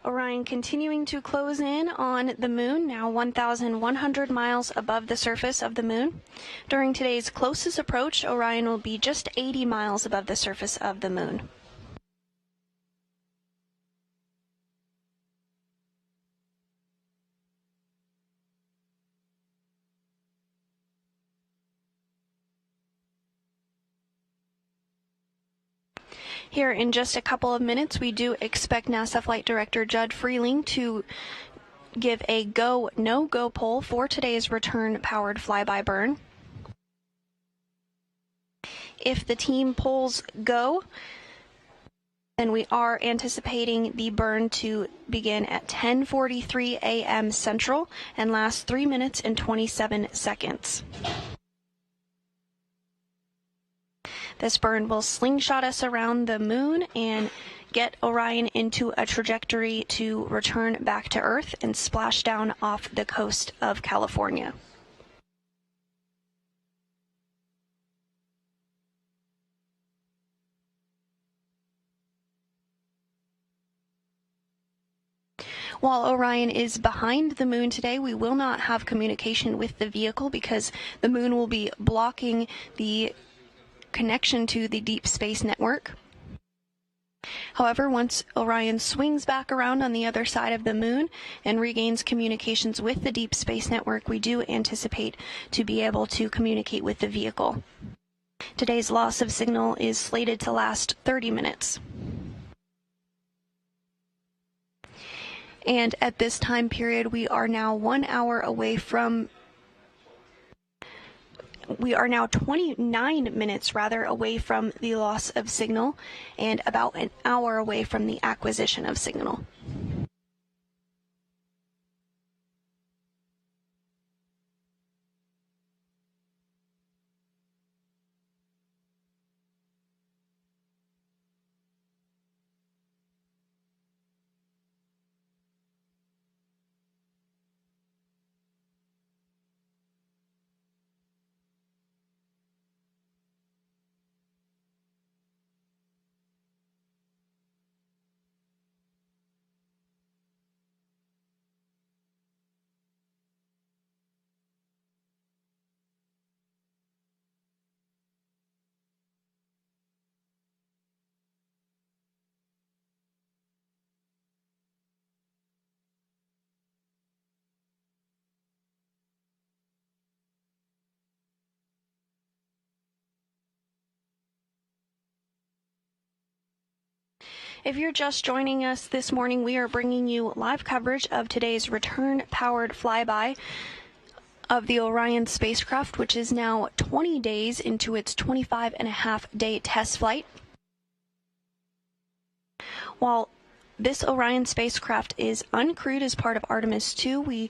Orion continuing to close in on the moon, now 1,100 miles above the surface of the moon. During today's closest approach, Orion will be just 80 miles above the surface of the moon. Here in just a couple of minutes, we do expect NASA Flight Director Judd Freeling to give a go, no-go poll for today's return-powered flyby burn. If the team polls go, then we are anticipating the burn to begin at 10:43 a.m. Central and last 3 minutes and 27 seconds. This burn will slingshot us around the moon and get Orion into a trajectory to return back to Earth and splash down off the coast of California. While Orion is behind the moon today, we will not have communication with the vehicle because the moon will be blocking the connection to the deep space network. However, once Orion swings back around on the other side of the moon and regains communications with the deep space network, we do anticipate to be able to communicate with the vehicle. Today's loss of signal is slated to last 30 minutes. And at this time period, we are now 1 hour away from we are now 29 minutes away from the loss of signal and about an hour away from the acquisition of signal. If you're just joining us this morning, we are bringing you live coverage of today's return-powered flyby of the Orion spacecraft, which is now 20 days into its 25-and-a-half-day test flight. While this Orion spacecraft is uncrewed as part of Artemis 2, we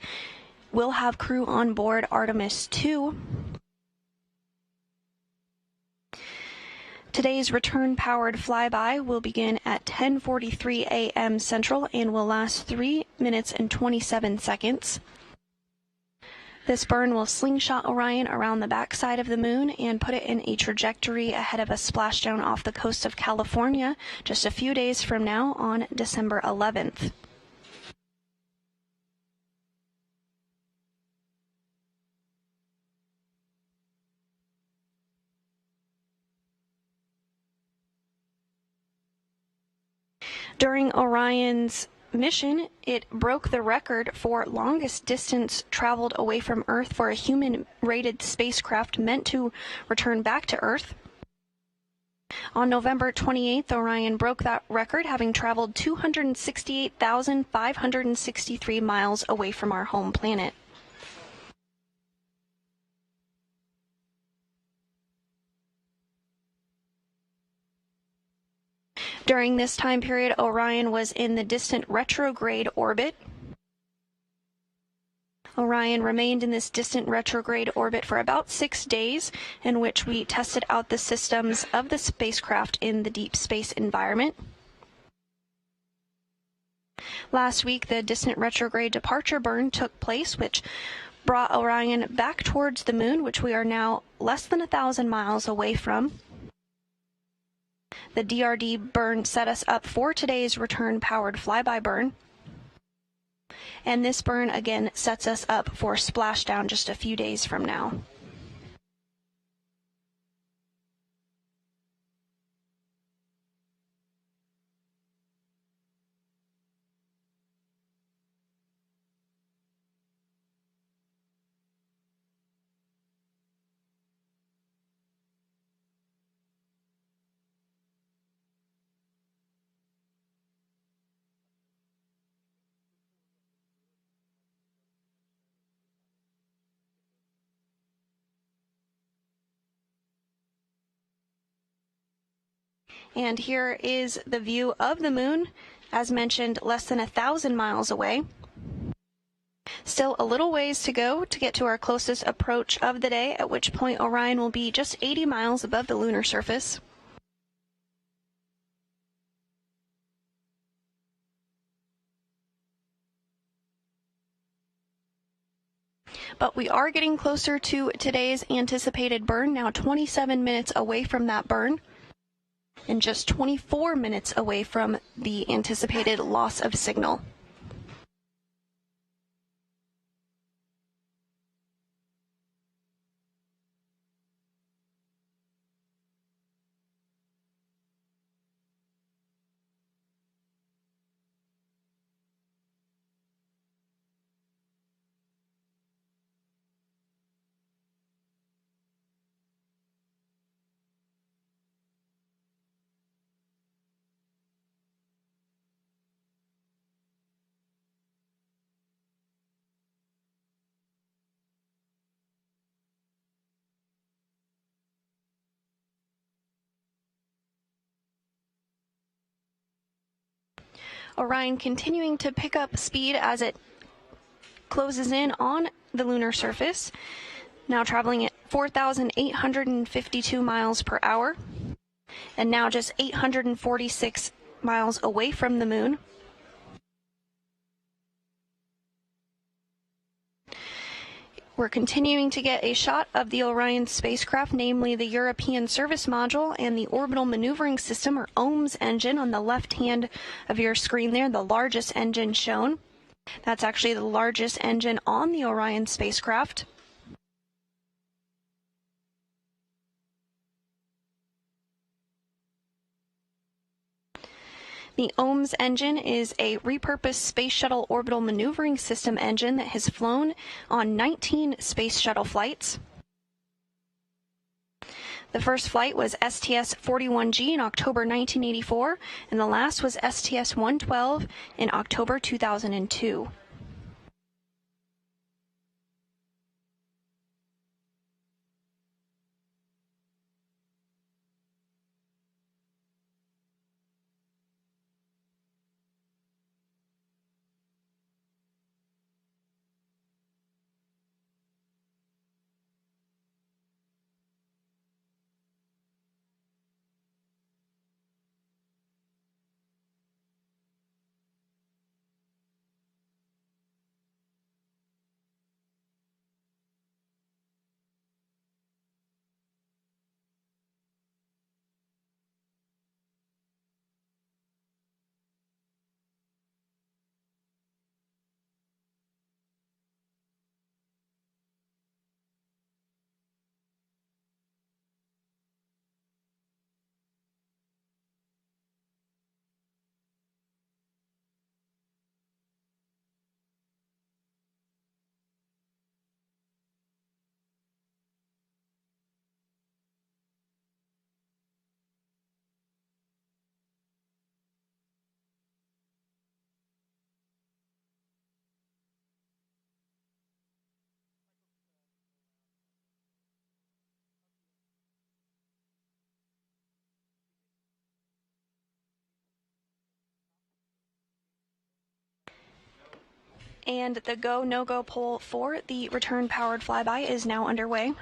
will have crew on board Artemis 2. Today's return-powered flyby will begin at 10:43 a.m. Central and will last 3 minutes and 27 seconds. This burn will slingshot Orion around the backside of the moon and put it in a trajectory ahead of a splashdown off the coast of California just a few days from now on December 11th. During Orion's mission, it broke the record for longest distance traveled away from Earth for a human-rated spacecraft meant to return back to Earth. On November 28th, Orion broke that record, having traveled 268,563 miles away from our home planet. During this time period, Orion was in the distant retrograde orbit. Orion remained in this distant retrograde orbit for about 6 days, in which we tested out the systems of the spacecraft in the deep space environment. Last week, the distant retrograde departure burn took place, which brought Orion back towards the moon, which we are now less than 1,000 miles away from. The DRD burn set us up for today's return-powered flyby burn. And this burn, again, sets us up for splashdown just a few days from now. And here is the view of the moon, as mentioned, less than 1,000 miles away. Still a little ways to go to get to our closest approach of the day, at which point Orion will be just 80 miles above the lunar surface. But we are getting closer to today's anticipated burn, now 27 minutes away from that burn, and just 24 minutes away from the anticipated loss of signal. Orion continuing to pick up speed as it closes in on the lunar surface, now traveling at 4,852 miles per hour, and now just 846 miles away from the moon. We're continuing to get a shot of the Orion spacecraft, namely the European Service Module and the Orbital Maneuvering System, or OMS engine, on the left hand of your screen there, the largest engine shown. That's actually the largest engine on the Orion spacecraft. The OMS engine is a repurposed Space Shuttle Orbital Maneuvering System engine that has flown on 19 Space Shuttle flights. The first flight was STS-41G in October 1984, and the last was STS-112 in October 2002. And the go, no-go poll for the return-powered flyby is now underway.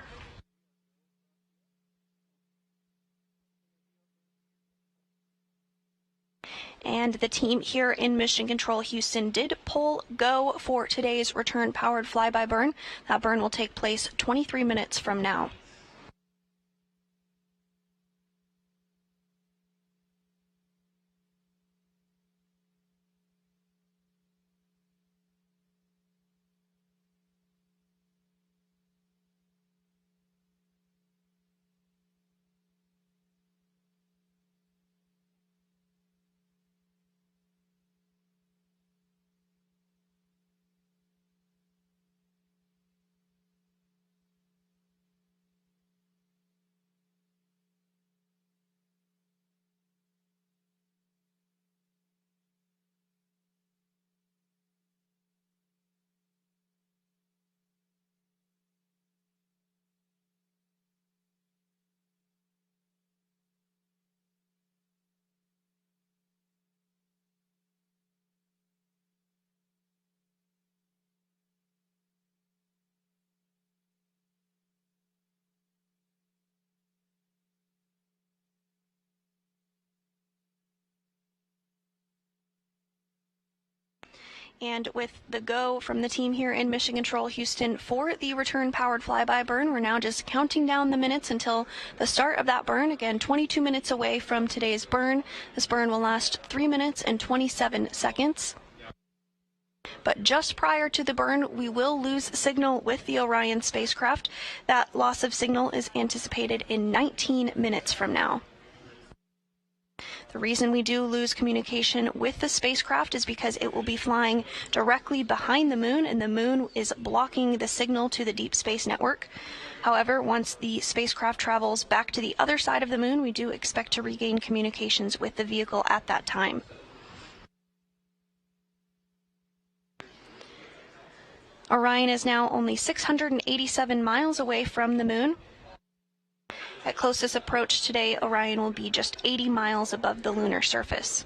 And the team here in Mission Control Houston did poll go for today's return-powered flyby burn. That burn will take place 23 minutes from now. And with the go from the team here in Mission Control Houston for the return powered flyby burn, we're now just counting down the minutes until the start of that burn. Again, 22 minutes away from today's burn. This burn will last 3 minutes and 27 seconds. But just prior to the burn, we will lose signal with the Orion spacecraft. That loss of signal is anticipated in 19 minutes from now. The reason we do lose communication with the spacecraft is because it will be flying directly behind the moon, and the moon is blocking the signal to the deep space network. However, once the spacecraft travels back to the other side of the moon, we do expect to regain communications with the vehicle at that time. Orion is now only 687 miles away from the moon. At closest approach today, Orion will be just 80 miles above the lunar surface.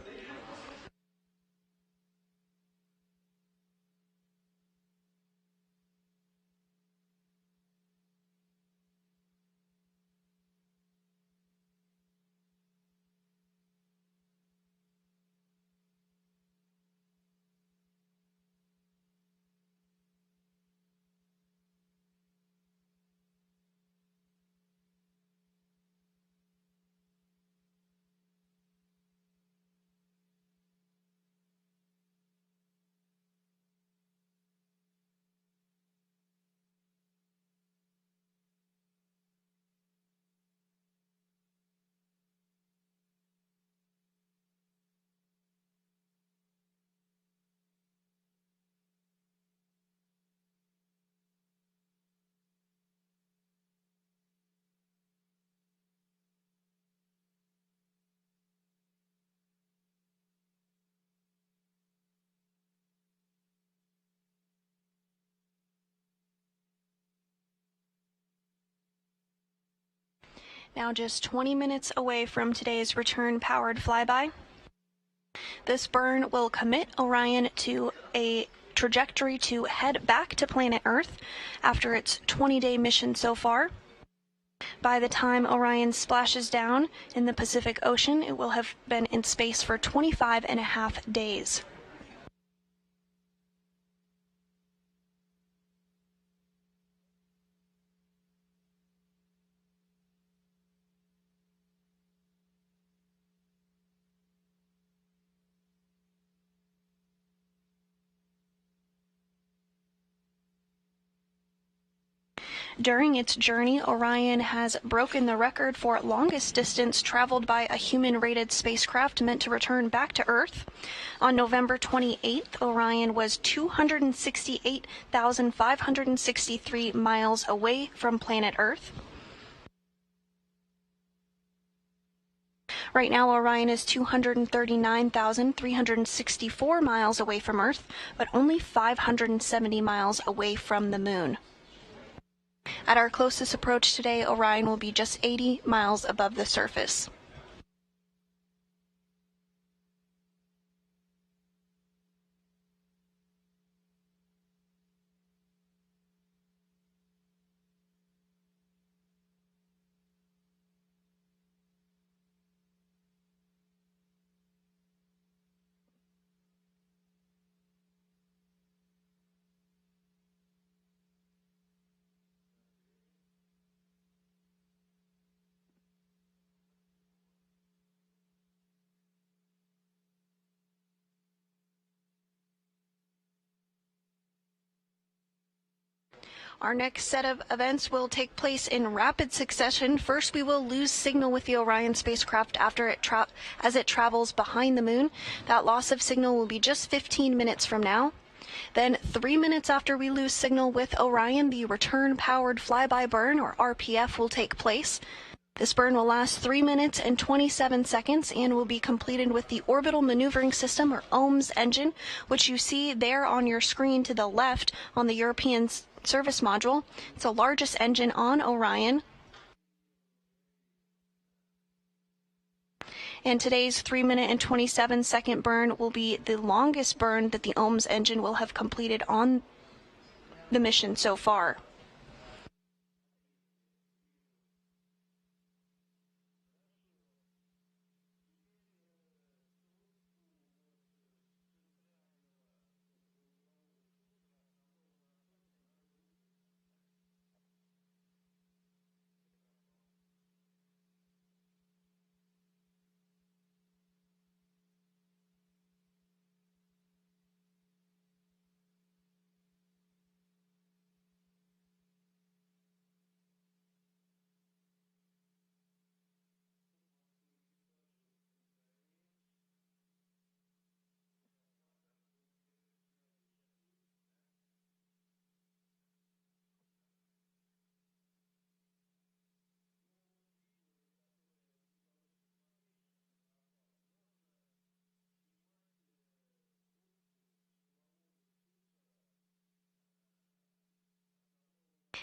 Now just 20 minutes away from today's return-powered flyby. This burn will commit Orion to a trajectory to head back to planet Earth after its 20-day mission so far. By the time Orion splashes down in the Pacific Ocean, it will have been in space for 25.5 days. During its journey, Orion has broken the record for longest distance traveled by a human-rated spacecraft meant to return back to Earth. On November 28th, Orion was 268,563 miles away from planet Earth. Right now, Orion is 239,364 miles away from Earth, but only 570 miles away from the Moon. At our closest approach today, Orion will be just 80 miles above the surface. Our next set of events will take place in rapid succession. First, we will lose signal with the Orion spacecraft after as it travels behind the moon. That loss of signal will be just 15 minutes from now. Then 3 minutes after we lose signal with Orion, the return-powered flyby burn, or RPF, will take place. This burn will last 3 minutes and 27 seconds and will be completed with the Orbital Maneuvering System, or OMS engine, which you see there on your screen to the left on the European service module. It's the largest engine on Orion. And today's 3 minute and 27 second burn will be the longest burn that the OMS engine will have completed on the mission so far.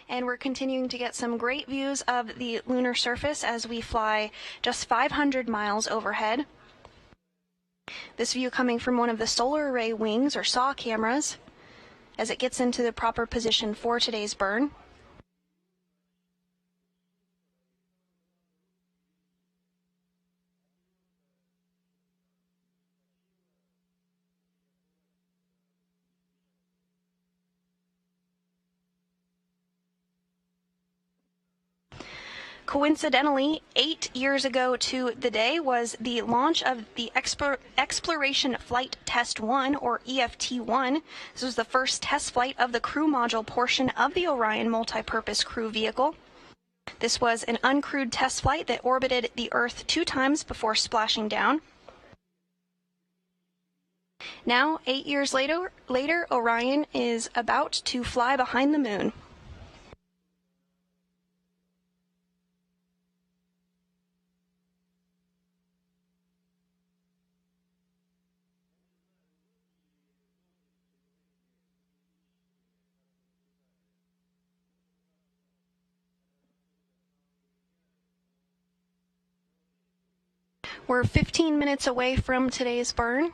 And we're continuing to get some great views of the lunar surface as we fly just 500 miles overhead. This view coming from one of the solar array wings or SAW cameras as it gets into the proper position for today's burn. Coincidentally, 8 years ago to the day was the launch of the Exploration Flight Test 1, or EFT-1. This was the first test flight of the crew module portion of the Orion multipurpose crew vehicle. This was an uncrewed test flight that orbited the Earth 2 times before splashing down. Now, 8 years later, Orion is about to fly behind the moon. We're 15 minutes away from today's burn.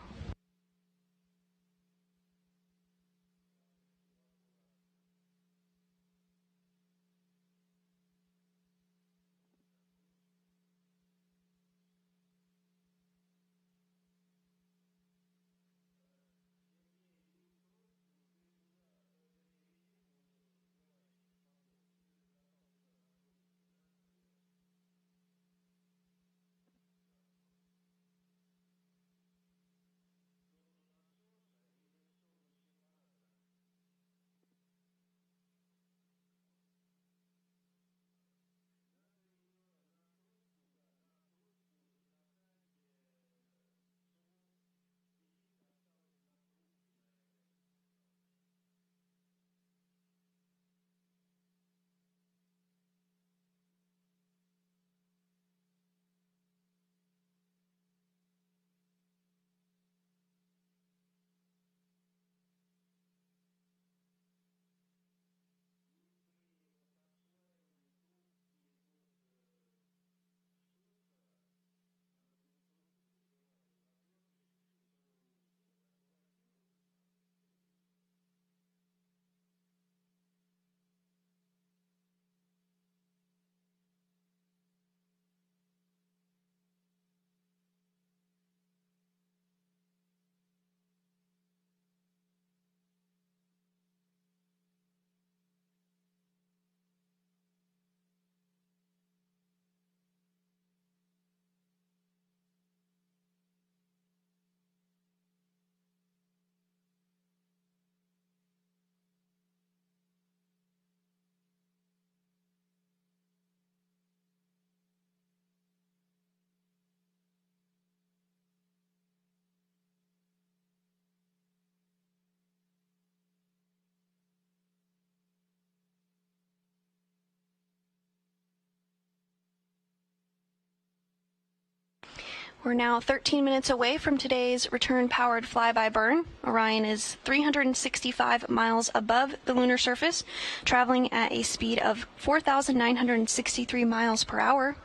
We're now 13 minutes away from today's return-powered flyby burn. Orion is 365 miles above the lunar surface, traveling at a speed of 4,963 miles per hour.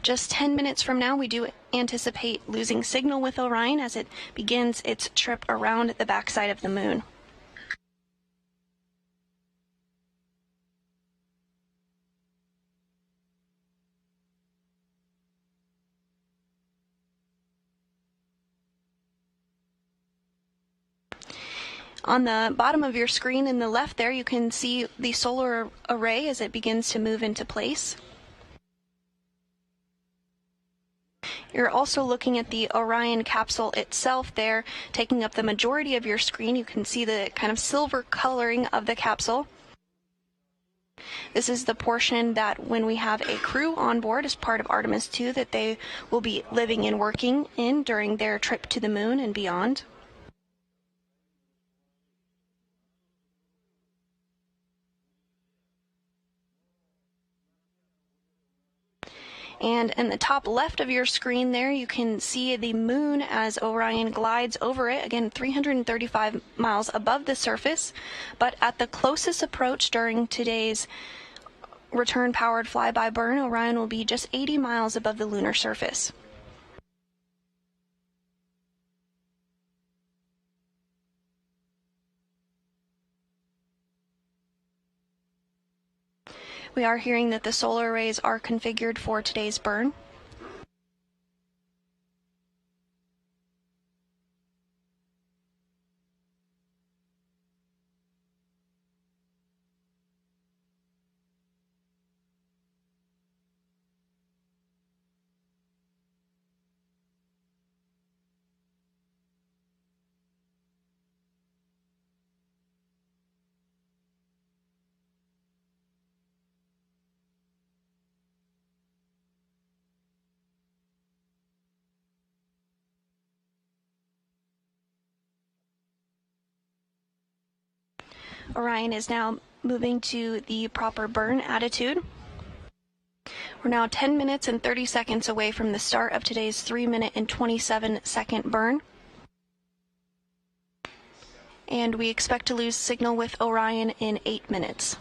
Just 10 minutes from now, we do anticipate losing signal with Orion as it begins its trip around the backside of the moon. On the bottom of your screen in the left there, you can see the solar array as it begins to move into place. You're also looking at the Orion capsule itself there, taking up the majority of your screen. You can see the kind of silver coloring of the capsule. This is the portion that when we have a crew on board as part of Artemis 2 that they will be living and working in during their trip to the moon and beyond. And in the top left of your screen there, you can see the moon as Orion glides over it, again 335 miles above the surface. But at the closest approach during today's return-powered flyby burn, Orion will be just 80 miles above the lunar surface. We are hearing that the solar arrays are configured for today's burn. Orion is now moving to the proper burn attitude. We're now 10 minutes and 30 seconds away from the start of today's 3-minute and 27-second burn. And we expect to lose signal with Orion in 8 minutes.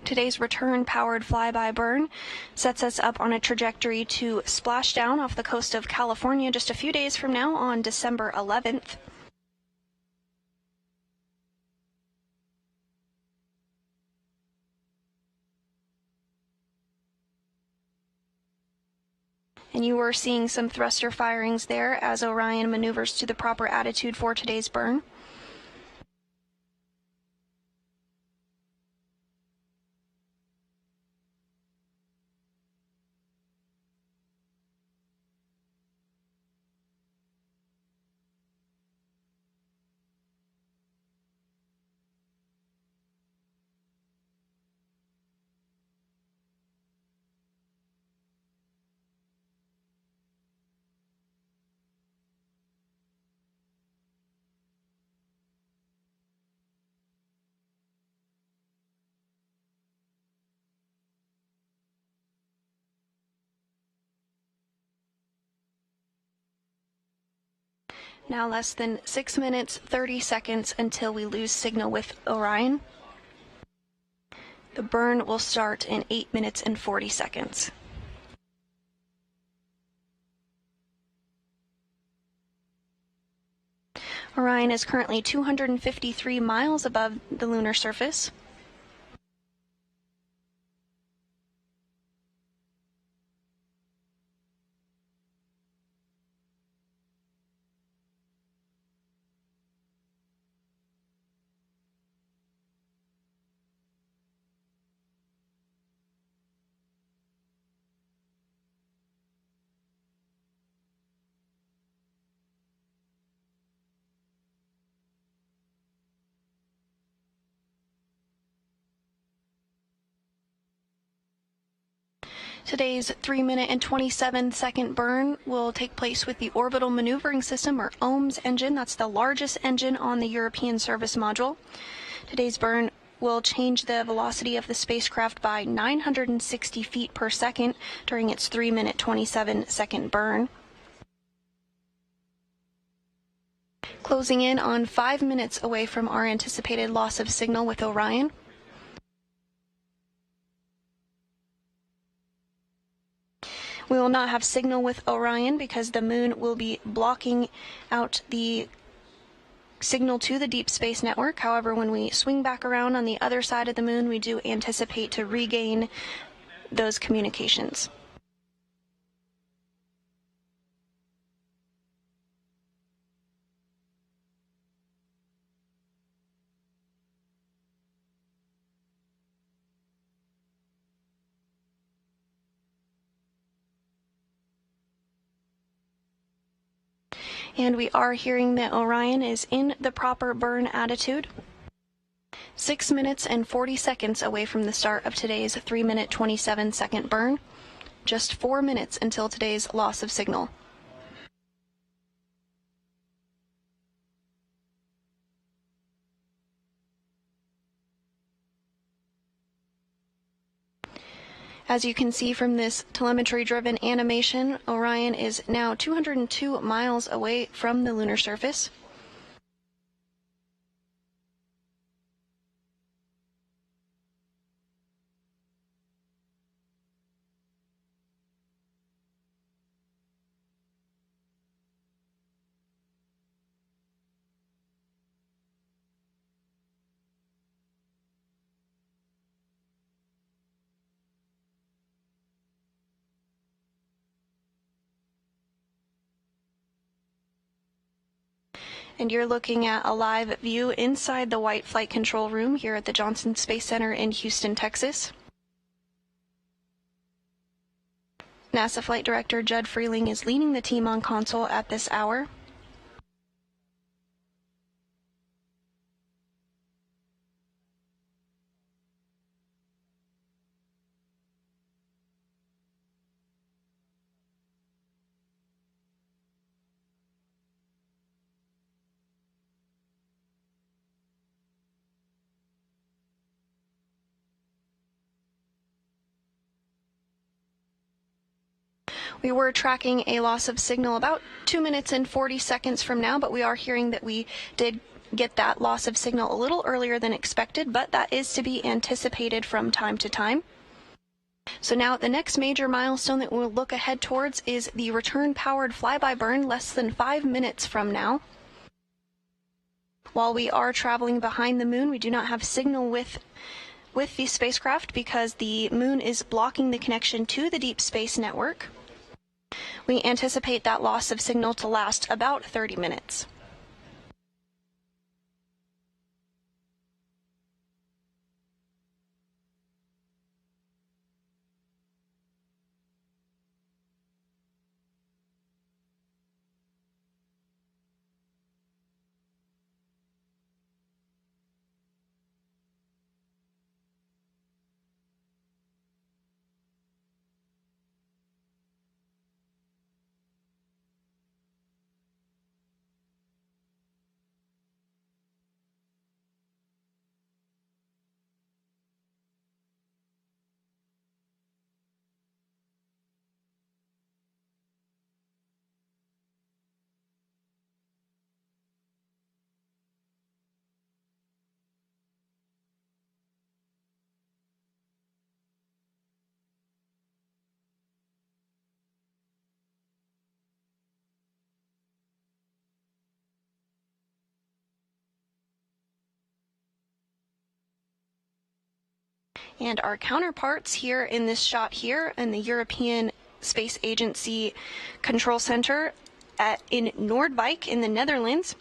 Today's return-powered flyby burn sets us up on a trajectory to splash down off the coast of California just a few days from now on December 11th. And you were seeing some thruster firings there as Orion maneuvers to the proper attitude for today's burn. Now less than 6 minutes, 30 seconds until we lose signal with Orion. The burn will start in 8 minutes and 40 seconds. Orion is currently 253 miles above the lunar surface. Today's 3-minute and 27-second burn will take place with the Orbital Maneuvering System, or OMS engine. That's the largest engine on the European Service Module. Today's burn will change the velocity of the spacecraft by 960 feet per second during its 3-minute, 27-second burn. Closing in on 5 minutes away from our anticipated loss of signal with Orion. We will not have signal with Orion because the moon will be blocking out the signal to the Deep Space Network. However, when we swing back around on the other side of the moon, we do anticipate to regain those communications. And we are hearing that Orion is in the proper burn attitude. 6 minutes and 40 seconds away from the start of today's 3-minute 27-second burn. Just 4 minutes until today's loss of signal. As you can see from this telemetry-driven animation, Orion is now 202 miles away from the lunar surface. And you're looking at a live view inside the White Flight Control Room here at the Johnson Space Center in Houston, Texas. NASA Flight Director Judd Freeling is leading the team on console at this hour. We were tracking a loss of signal about 2 minutes and 40 seconds from now, but we are hearing that we did get that loss of signal a little earlier than expected, but that is to be anticipated from time to time. So now the next major milestone that we'll look ahead towards is the return-powered flyby burn less than 5 minutes from now. While we are traveling behind the moon, we do not have signal with the spacecraft because the moon is blocking the connection to the Deep Space Network. We anticipate that loss of signal to last about 30 minutes. And our counterparts here in this shot here in the European Space Agency Control Center in Noordwijk in the Netherlands.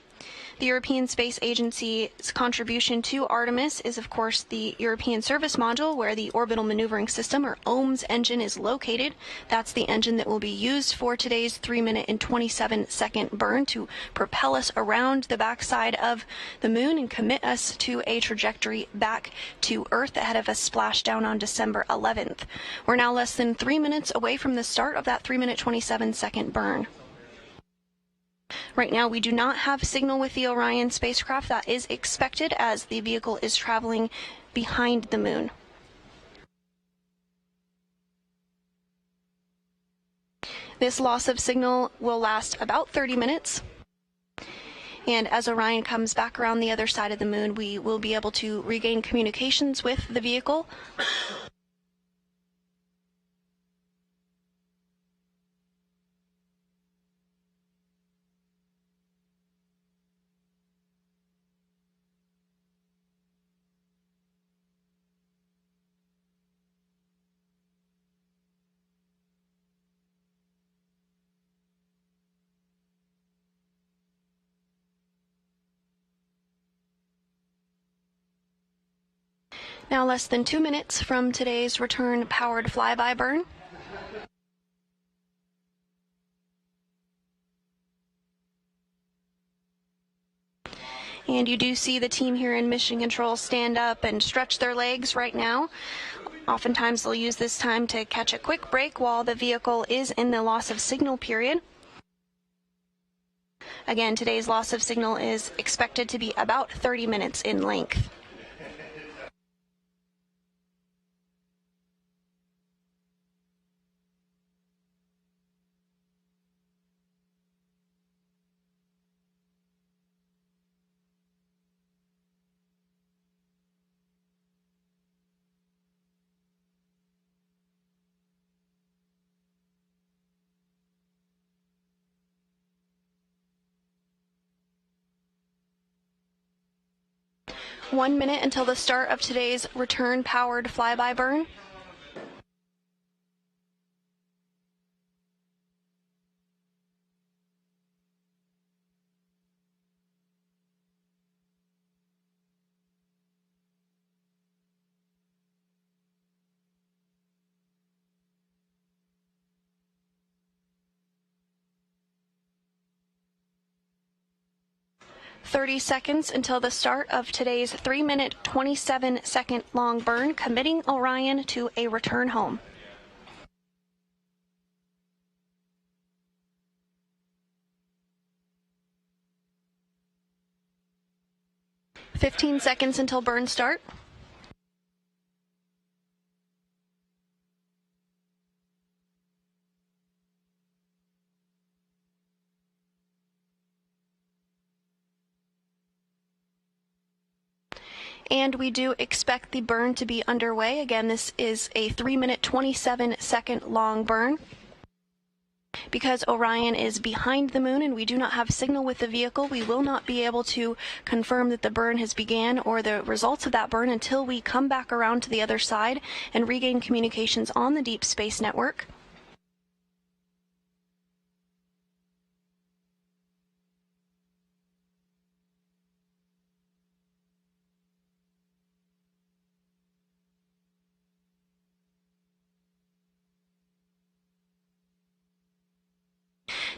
The European Space Agency's contribution to Artemis is, of course, the European Service Module, where the Orbital Maneuvering System, or OMS, engine is located. That's the engine that will be used for today's 3-minute and 27-second burn to propel us around the backside of the moon and commit us to a trajectory back to Earth ahead of a splashdown on December 11th. We're now less than 3 minutes away from the start of that 3-minute 27-second burn. Right now, we do not have signal with the Orion spacecraft. That is expected as the vehicle is traveling behind the moon. This loss of signal will last about 30 minutes. And as Orion comes back around the other side of the moon, we will be able to regain communications with the vehicle. Now less than 2 minutes from today's return-powered flyby burn. And you do see the team here in Mission Control stand up and stretch their legs right now. Oftentimes they'll use this time to catch a quick break while the vehicle is in the loss of signal period. Again, today's loss of signal is expected to be about 30 minutes in length. One minute until the start of today's return-powered flyby burn. "30 seconds until the start of today's 3-minute, 27-second long burn, committing Orion to a return home." "15 seconds until burn start." And we do expect the burn to be underway. Again, this is a 3-minute, 27-second long burn. Because Orion is behind the moon and we do not have signal with the vehicle, we will not be able to confirm that the burn has began or the results of that burn until we come back around to the other side and regain communications on the Deep Space Network.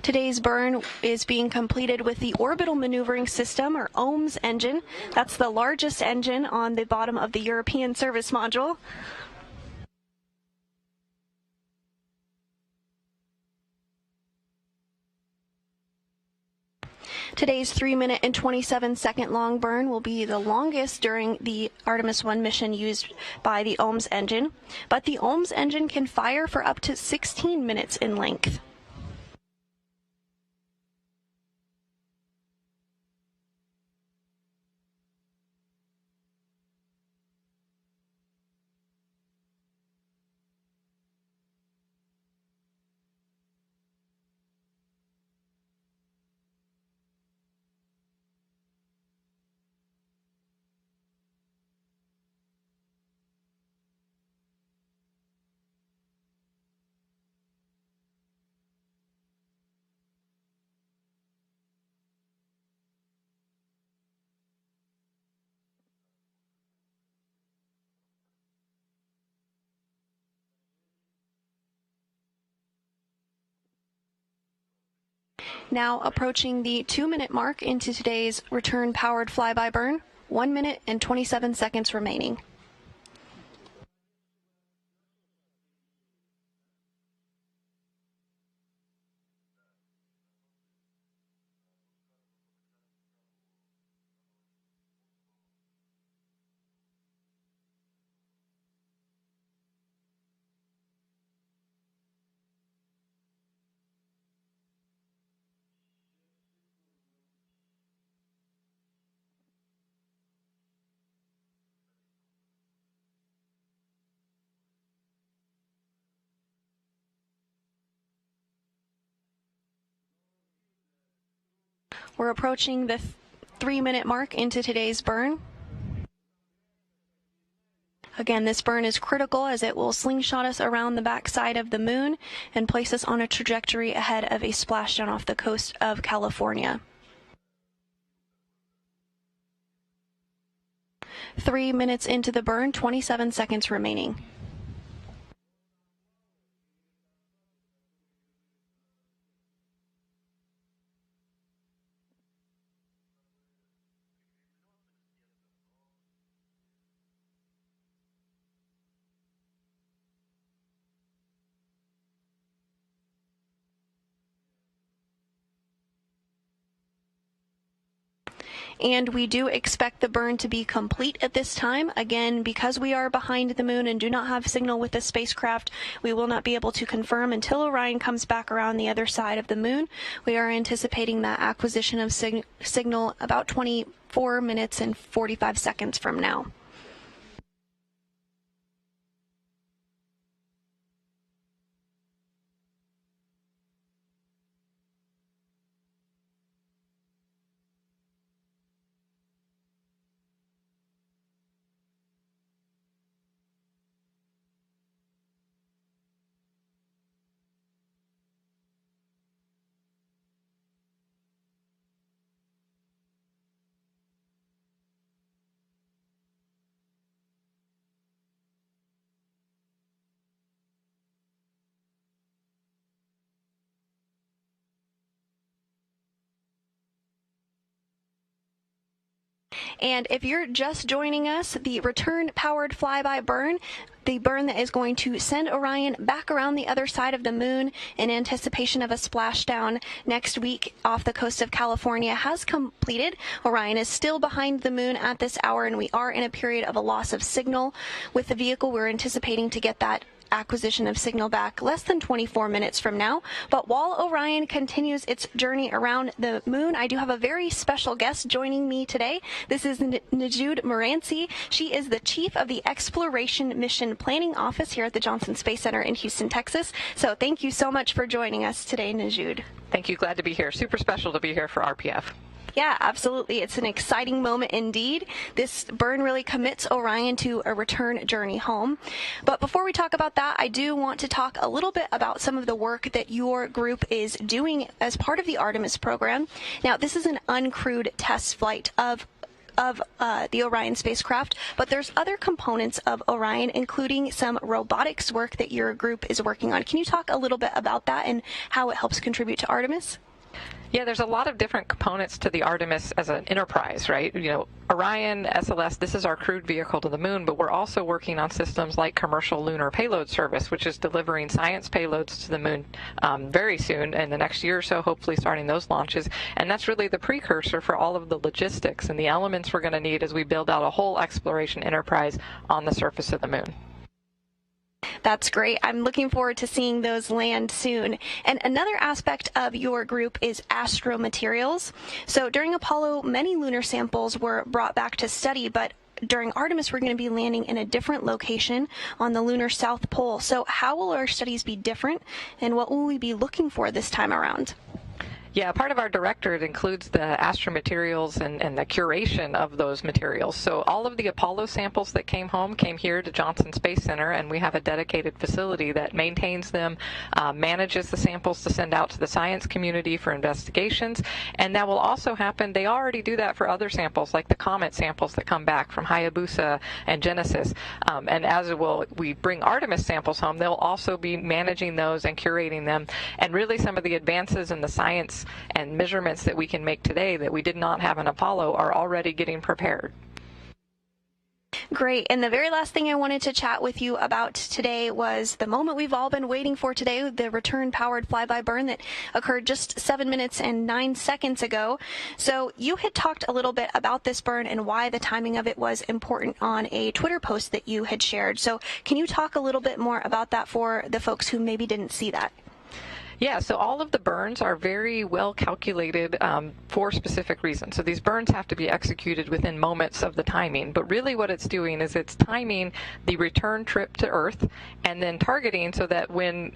Today's burn is being completed with the Orbital Maneuvering System, or OMS engine. That's the largest engine on the bottom of the European Service Module. Today's 3-minute and 27-second long burn will be the longest during the Artemis 1 mission used by the OMS engine, but the OMS engine can fire for up to 16 minutes in length. Now approaching the 2-minute mark into today's return-powered flyby burn, 1 minute and 27 seconds remaining. We're approaching the 3-minute mark into today's burn. Again, this burn is critical as it will slingshot us around the backside of the moon and place us on a trajectory ahead of a splashdown off the coast of California. 3 minutes into the burn, 27 seconds remaining. and we do expect the burn to be complete at this time. Again, because we are behind the moon and do not have signal with the spacecraft, we will not be able to confirm until Orion comes back around the other side of the moon. We are anticipating that acquisition of signal about 24 minutes and 45 seconds from now. And if you're just joining us, the return-powered flyby burn, the burn that is going to send Orion back around the other side of the moon in anticipation of a splashdown next week off the coast of California, has completed. Orion is still behind the moon at this hour, and we are in a period of a loss of signal with the vehicle. We're anticipating to get that acquisition of signal back less than 24 minutes from now. But while Orion continues its journey around the moon, I do have a very special guest joining me today. This is Najud Moranci. She is the chief of the Exploration Mission Planning Office here at the Johnson Space Center in Houston, Texas. So thank you so much for joining us today, Najud. Thank you. Glad to be here. Super special to be here for RPF. Yeah, absolutely. It's an exciting moment indeed. This burn really commits Orion to a return journey home. But before we talk about that, I do want to talk a little bit about some of the work that your group is doing as part of the Artemis program. Now, this is an uncrewed test flight of the Orion spacecraft, but there's other components of Orion, including some robotics work that your group is working on. Can you talk a little bit about that and how it helps contribute to Artemis? Yeah, there's a lot of different components to the Artemis as an enterprise, right? You know, Orion, SLS, this is our crewed vehicle to the moon, but we're also working on systems like commercial lunar payload service, which is delivering science payloads to the moon very soon, in the next year or so, hopefully starting those launches. And that's really the precursor for all of the logistics and the elements we're going to need as we build out a whole exploration enterprise on the surface of the moon. That's great. I'm looking forward to seeing those land soon. And another aspect of your group is astromaterials. So during Apollo, many lunar samples were brought back to study, but during Artemis, we're going to be landing in a different location on the lunar south pole. So how will our studies be different, and what will we be looking for this time around? Yeah, part of our directorate includes the astromaterials and the curation of those materials. So all of the Apollo samples that came home came here to Johnson Space Center, and we have a dedicated facility that maintains them, manages the samples to send out to the science community for investigations. And that will also happen, they already do that for other samples, like the comet samples that come back from Hayabusa and Genesis. And as we bring Artemis samples home, they'll also be managing those and curating them. And really some of the advances in the science and measurements that we can make today that we did not have in Apollo are already getting prepared. Great. And the very last thing I wanted to chat with you about today was the moment we've all been waiting for today, the return-powered flyby burn that occurred just 7 minutes and 9 seconds ago. So you had talked a little bit about this burn and why the timing of it was important on a Twitter post that you had shared. So can you talk a little bit more about that for the folks who maybe didn't see that? Yeah, so all of the burns are very well calculated for specific reasons. So these burns have to be executed within moments of the timing. But really what it's doing is it's timing the return trip to Earth and then targeting so that when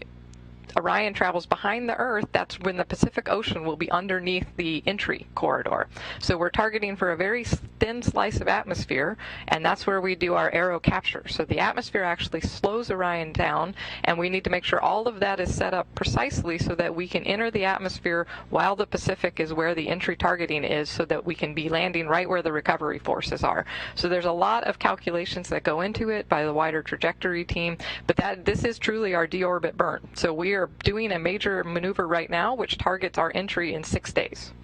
Orion travels behind the Earth, that's when the Pacific Ocean will be underneath the entry corridor. So we're targeting for a very thin slice of atmosphere, and that's where we do our aero capture. So the atmosphere actually slows Orion down, and we need to make sure all of that is set up precisely so that we can enter the atmosphere while the Pacific is where the entry targeting is, so that we can be landing right where the recovery forces are. So there's a lot of calculations that go into it by the wider trajectory team, but this is truly our deorbit burn. So we are doing a major maneuver right now which targets our entry in 6 days.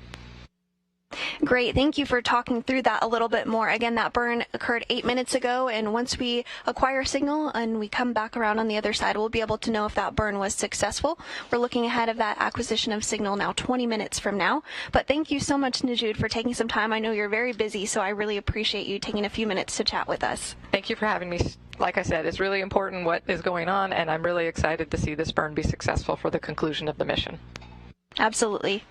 Great. Thank you for talking through that a little bit more. Again, that burn occurred 8 minutes ago, and once we acquire signal and we come back around on the other side, we'll be able to know if that burn was successful. We're looking ahead of that acquisition of signal now 20 minutes from now. But thank you so much, Najud, for taking some time. I know you're very busy, so I really appreciate you taking a few minutes to chat with us. Thank you for having me. Like I said, it's really important what is going on, and I'm really excited to see this burn be successful for the conclusion of the mission. Absolutely.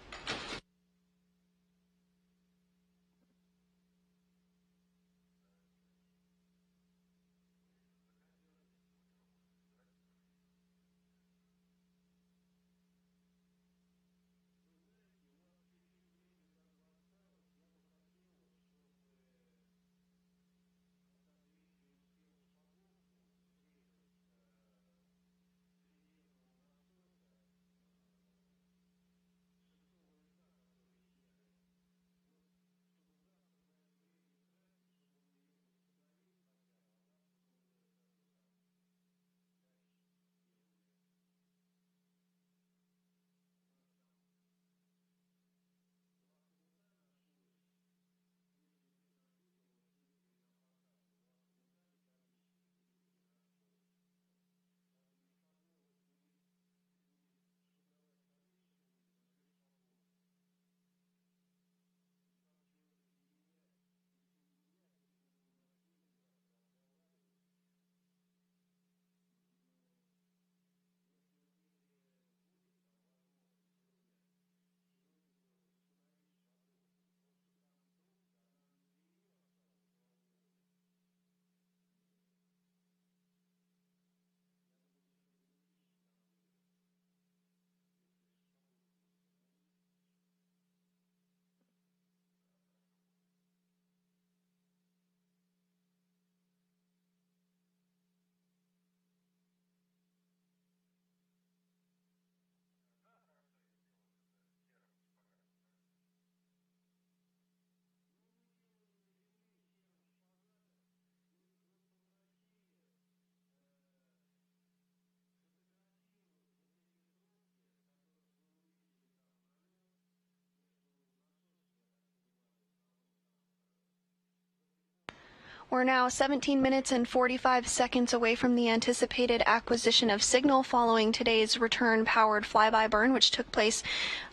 We're now 17 minutes and 45 seconds away from the anticipated acquisition of signal following today's return-powered flyby burn, which took place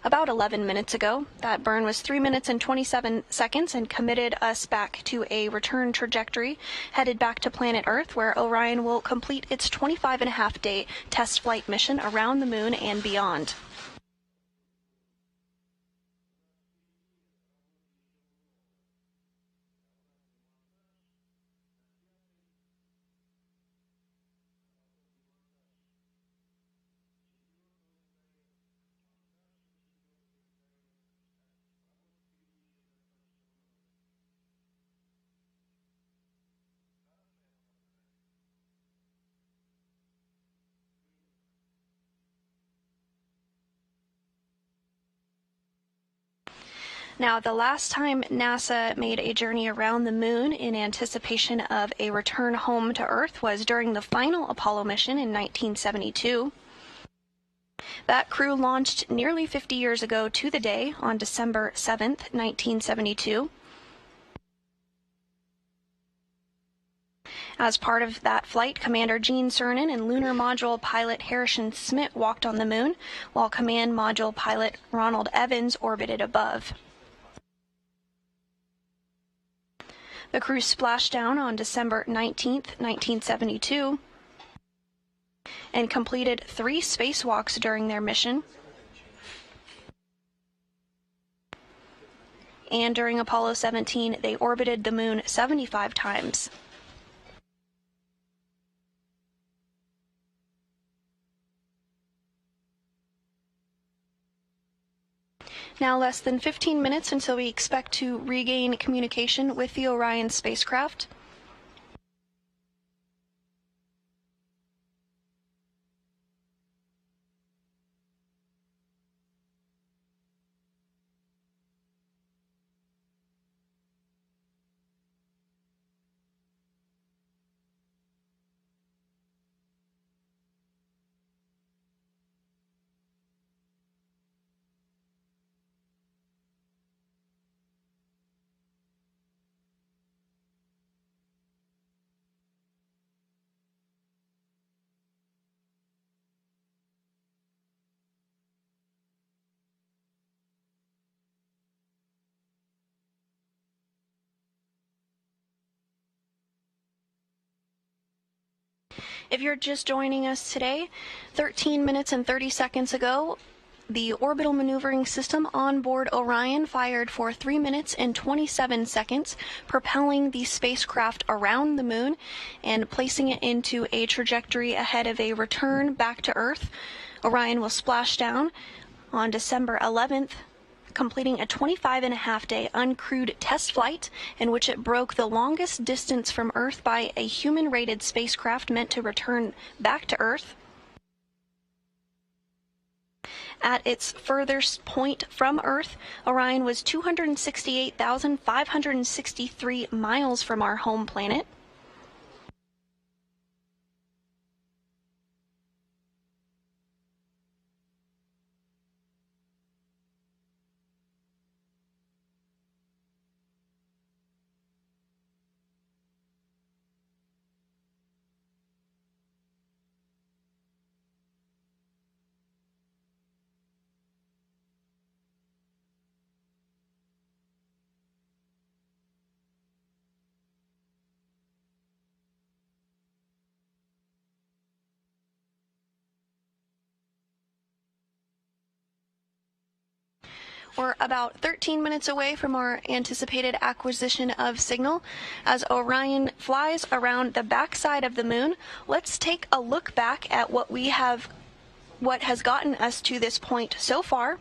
about 11 minutes ago. That burn was 3 minutes and 27 seconds and committed us back to a return trajectory, headed back to planet Earth, where Orion will complete its 25-and-a-half-day test flight mission around the moon and beyond. Now, the last time NASA made a journey around the moon in anticipation of a return home to Earth was during the final Apollo mission in 1972. That crew launched nearly 50 years ago to the day on December 7th, 1972. As part of that flight, Commander Gene Cernan and Lunar Module pilot Harrison Smith walked on the moon, while Command Module pilot Ronald Evans orbited above. The crew splashed down on December 19th, 1972, and completed 3 spacewalks during their mission. And during Apollo 17, they orbited the moon 75 times. Now less than 15 minutes until we expect to regain communication with the Orion spacecraft. If you're just joining us today, 13 minutes and 30 seconds ago, the orbital maneuvering system on board Orion fired for 3 minutes and 27 seconds, propelling the spacecraft around the moon and placing it into a trajectory ahead of a return back to Earth. Orion will splash down on December 11th, completing a 25-and-a-half-day uncrewed test flight in which it broke the longest distance from Earth by a human-rated spacecraft meant to return back to Earth. At its furthest point from Earth, Orion was 268,563 miles from our home planet. We're about 13 minutes away from our anticipated acquisition of signal. As Orion flies around the backside of the moon, let's take a look back at what has gotten us to this point so far.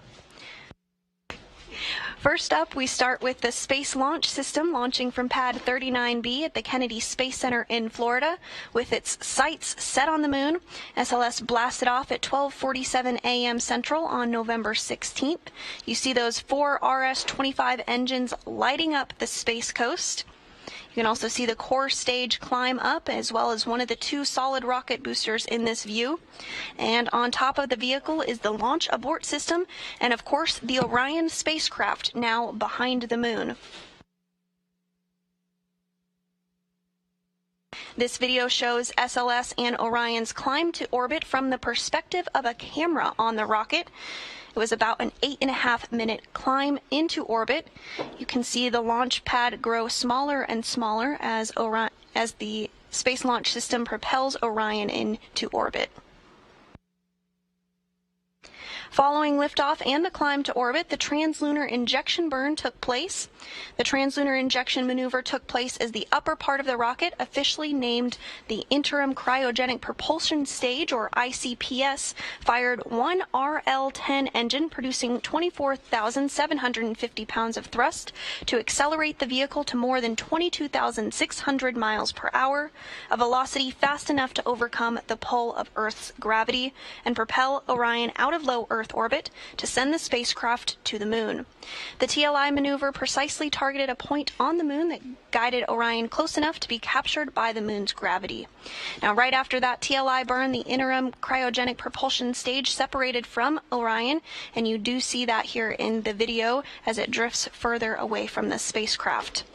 First up, we start with the Space Launch System launching from Pad 39B at the Kennedy Space Center in Florida with its sights set on the moon. SLS blasted off at 12:47 a.m. Central on November 16th. You see those 4 RS-25 engines lighting up the Space Coast. You can also see the core stage climb up, as well as one of the 2 solid rocket boosters in this view. And on top of the vehicle is the launch abort system, and of course the Orion spacecraft now behind the moon. This video shows SLS and Orion's climb to orbit from the perspective of a camera on the rocket. It was about an 8.5-minute climb into orbit. You can see the launch pad grow smaller and smaller as the Space Launch System propels Orion into orbit. Following liftoff and the climb to orbit, the translunar injection burn took place. The translunar injection maneuver took place as the upper part of the rocket, officially named the Interim Cryogenic Propulsion Stage, or ICPS, fired one RL-10 engine producing 24,750 pounds of thrust to accelerate the vehicle to more than 22,600 miles per hour, a velocity fast enough to overcome the pull of Earth's gravity and propel Orion out of low Earth orbit to send the spacecraft to the moon. The TLI maneuver precisely targeted a point on the moon that guided Orion close enough to be captured by the moon's gravity. Now, right after that TLI burn, the interim cryogenic propulsion stage separated from Orion, and you do see that here in the video as it drifts further away from the spacecraft.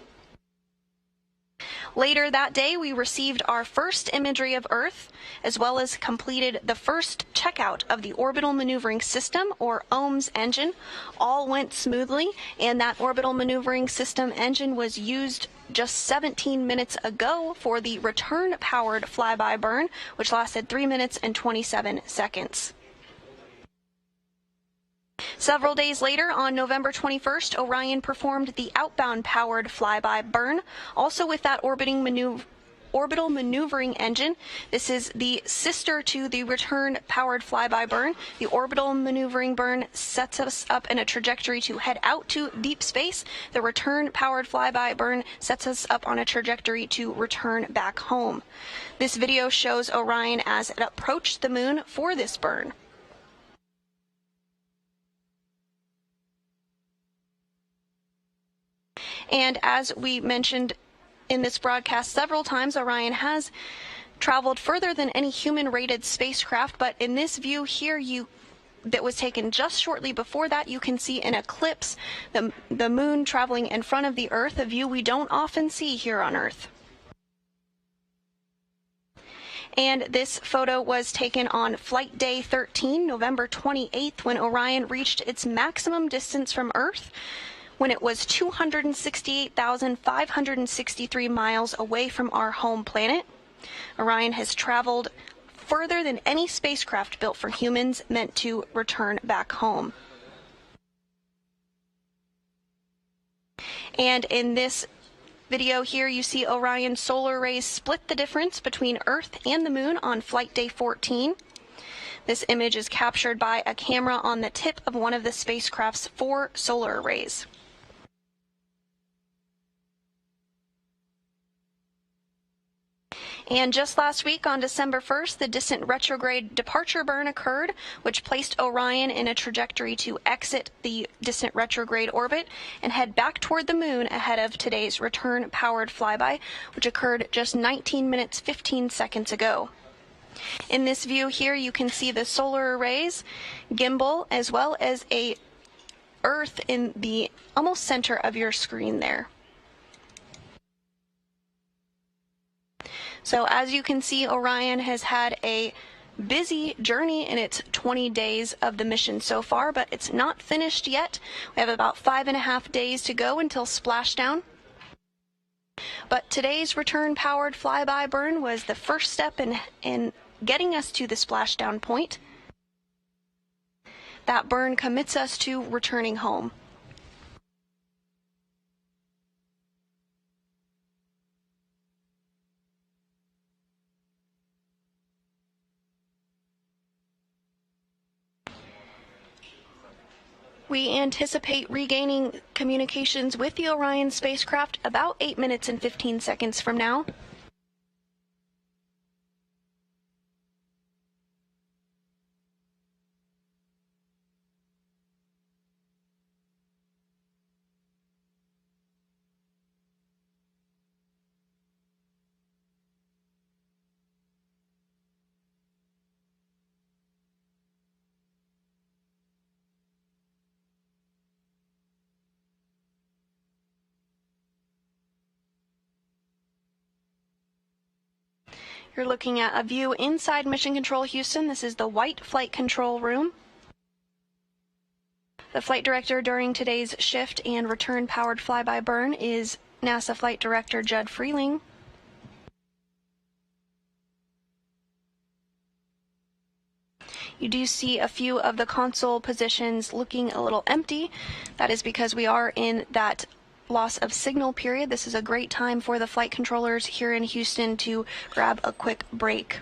Later that day, we received our first imagery of Earth, as well as completed the first checkout of the Orbital Maneuvering System, or OMS engine. All went smoothly, and that Orbital Maneuvering System engine was used just 17 minutes ago for the return-powered flyby burn, which lasted 3 minutes and 27 seconds. Several days later, on November 21st, Orion performed the outbound-powered flyby burn, also with that orbital maneuvering engine. This is the sister to the return-powered flyby burn. The orbital maneuvering burn sets us up in a trajectory to head out to deep space. The return-powered flyby burn sets us up on a trajectory to return back home. This video shows Orion as it approached the moon for this burn. And as we mentioned in this broadcast several times, Orion has traveled further than any human-rated spacecraft, but in this view here that was taken just shortly before that, you can see an eclipse, the moon traveling in front of the Earth, a view we don't often see here on Earth. And this photo was taken on Flight Day 13, November 28th, when Orion reached its maximum distance from Earth, when it was 268,563 miles away from our home planet. Orion has traveled further than any spacecraft built for humans meant to return back home. And in this video here, you see Orion's solar arrays split the difference between Earth and the Moon on flight day 14. This image is captured by a camera on the tip of one of the spacecraft's 4 solar arrays. And just last week, on December 1st, the distant retrograde departure burn occurred, which placed Orion in a trajectory to exit the distant retrograde orbit and head back toward the Moon ahead of today's return-powered flyby, which occurred just 19 minutes 15 seconds ago. In this view here, you can see the solar arrays, gimbal, as well as a Earth in the almost center of your screen there. So as you can see, Orion has had a busy journey in its 20 days of the mission so far, but it's not finished yet. We have about 5.5 days to go until splashdown. But today's return-powered flyby burn was the first step in getting us to the splashdown point. That burn commits us to returning home. We anticipate regaining communications with the Orion spacecraft about 8 minutes and 15 seconds from now. You're looking at a view inside Mission Control Houston. This is the white flight control room. The flight director during today's shift and return-powered flyby burn is NASA Flight Director Judd Freeling. You do see a few of the console positions looking a little empty. That is because we are in that loss of signal period. This is a great time for the flight controllers here in Houston to grab a quick break.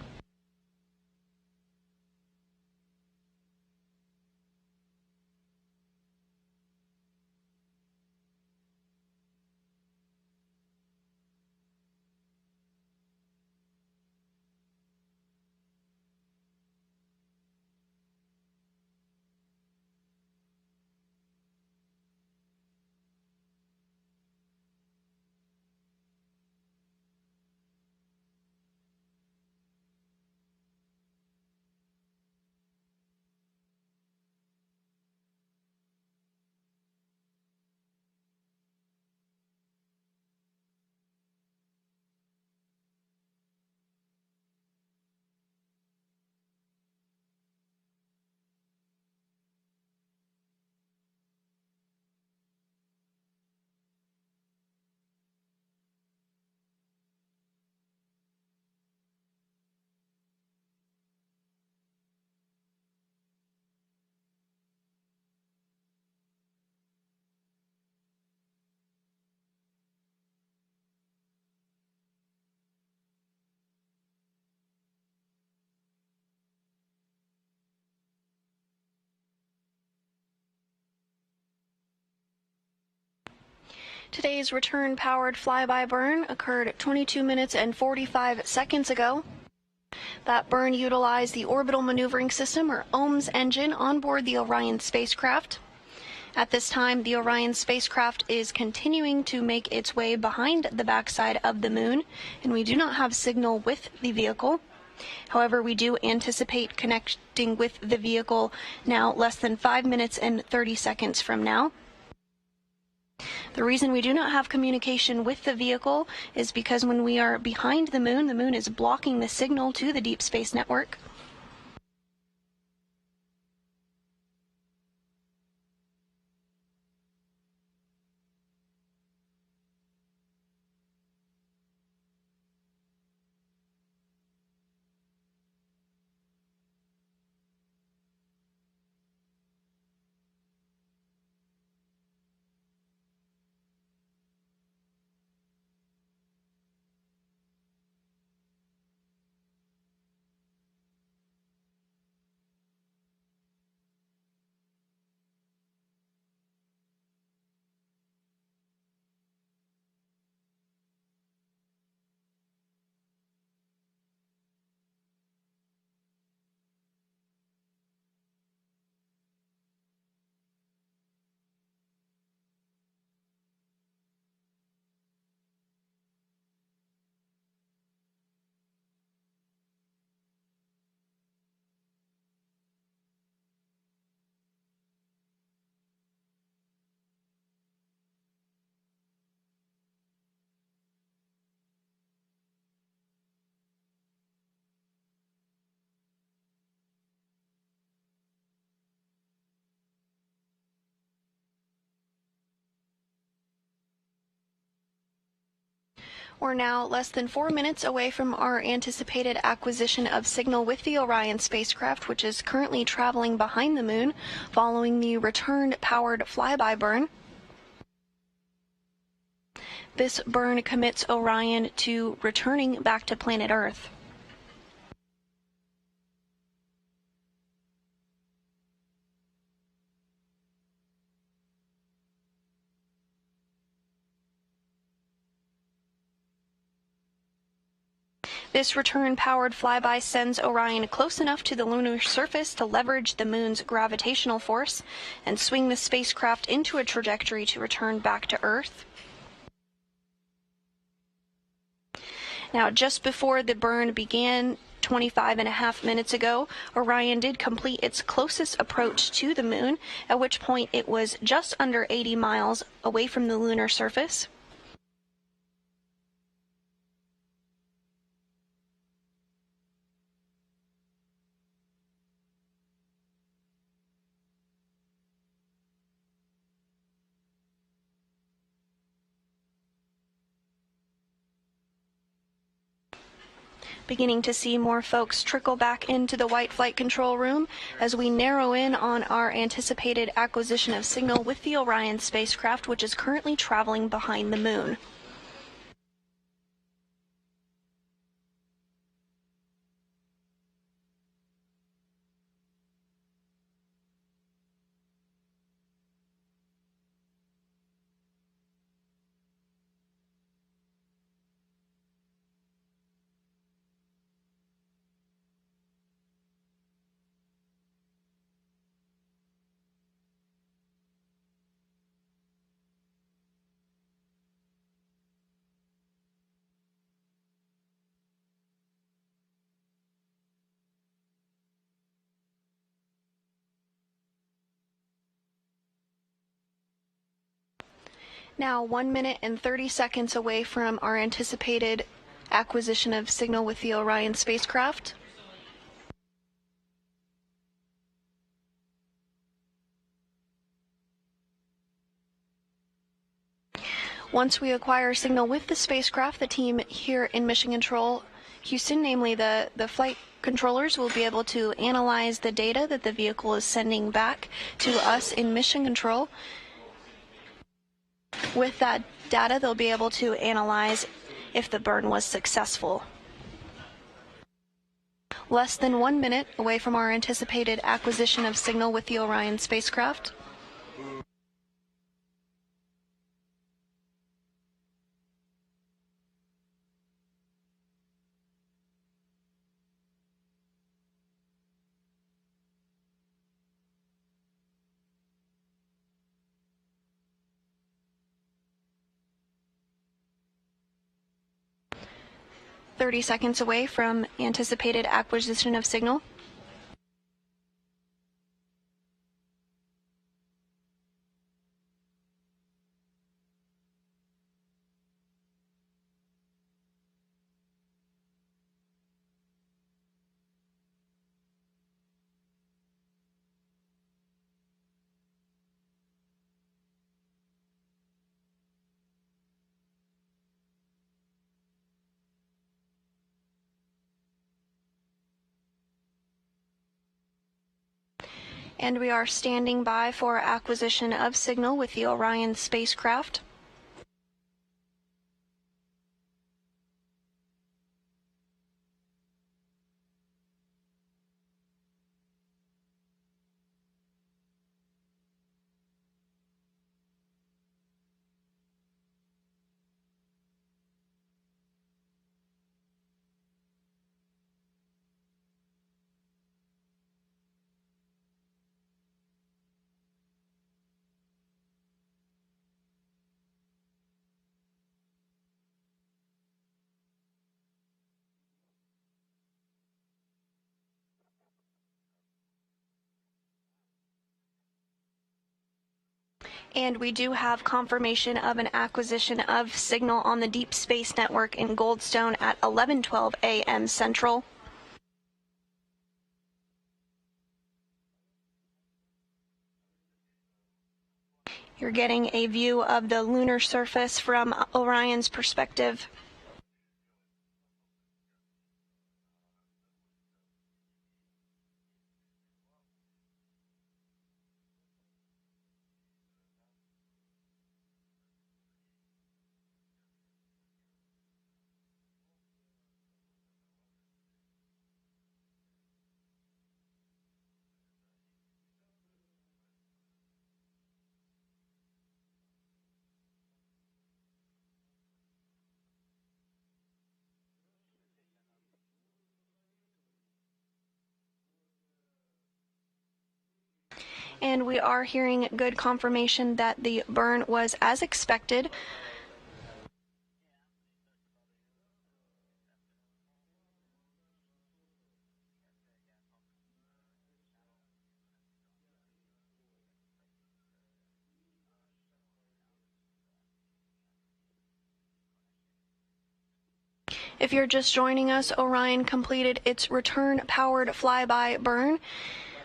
Today's return-powered flyby burn occurred 22 minutes and 45 seconds ago. That burn utilized the Orbital Maneuvering System, or OMS engine, on board the Orion spacecraft. At this time, the Orion spacecraft is continuing to make its way behind the backside of the Moon, and we do not have signal with the vehicle. However, we do anticipate connecting with the vehicle now less than 5 minutes and 30 seconds from now. The reason we do not have communication with the vehicle is because when we are behind the Moon is blocking the signal to the Deep Space Network. We're now less than 4 minutes away from our anticipated acquisition of signal with the Orion spacecraft, which is currently traveling behind the moon following the return-powered flyby burn. This burn commits Orion to returning back to planet Earth. This return-powered flyby sends Orion close enough to the lunar surface to leverage the moon's gravitational force and swing the spacecraft into a trajectory to return back to Earth. Now, just before the burn began 25.5 minutes ago, Orion did complete its closest approach to the moon, at which point it was just under 80 miles away from the lunar surface. Beginning to see more folks trickle back into the White Flight Control Room as we narrow in on our anticipated acquisition of signal with the Orion spacecraft, which is currently traveling behind the moon. Now 1 minute and 30 seconds away from our anticipated acquisition of signal with the Orion spacecraft. Once we acquire signal with the spacecraft, the team here in Mission Control Houston, namely the flight controllers, will be able to analyze the data that the vehicle is sending back to us in Mission Control. With that data, they'll be able to analyze if the burn was successful. Less than 1 minute away from our anticipated acquisition of signal with the Orion spacecraft. .30 seconds away from anticipated acquisition of signal. And we are standing by for acquisition of signal with the Orion spacecraft. And we do have confirmation of an acquisition of signal on the Deep Space Network in Goldstone at 11:12 a.m. Central. You're getting a view of the lunar surface from Orion's perspective. And we are hearing good confirmation that the burn was as expected. If you're just joining us, Orion completed its return-powered flyby burn,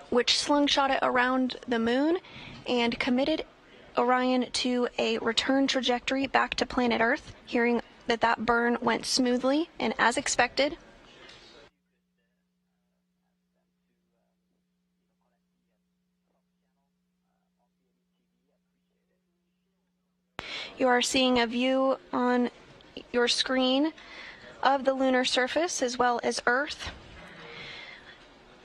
which slingshot it around the moon and committed Orion to a return trajectory back to planet Earth, hearing that that burn went smoothly and as expected. You are seeing a view on your screen of the lunar surface as well as Earth.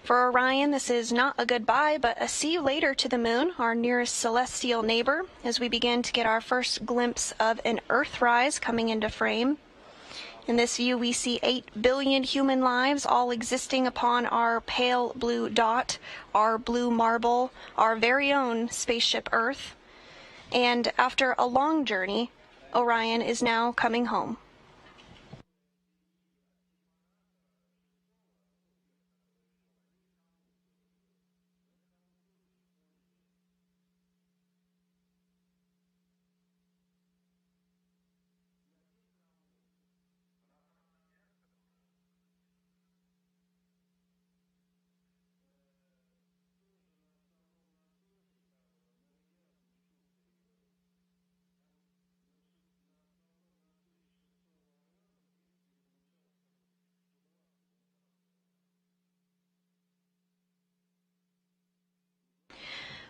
For Orion, this is not a goodbye, but a see you later to the moon, our nearest celestial neighbor, as we begin to get our first glimpse of an Earthrise coming into frame. In this view, we see 8 billion human lives all existing upon our pale blue dot, our blue marble, our very own spaceship Earth. And after a long journey, Orion is now coming home.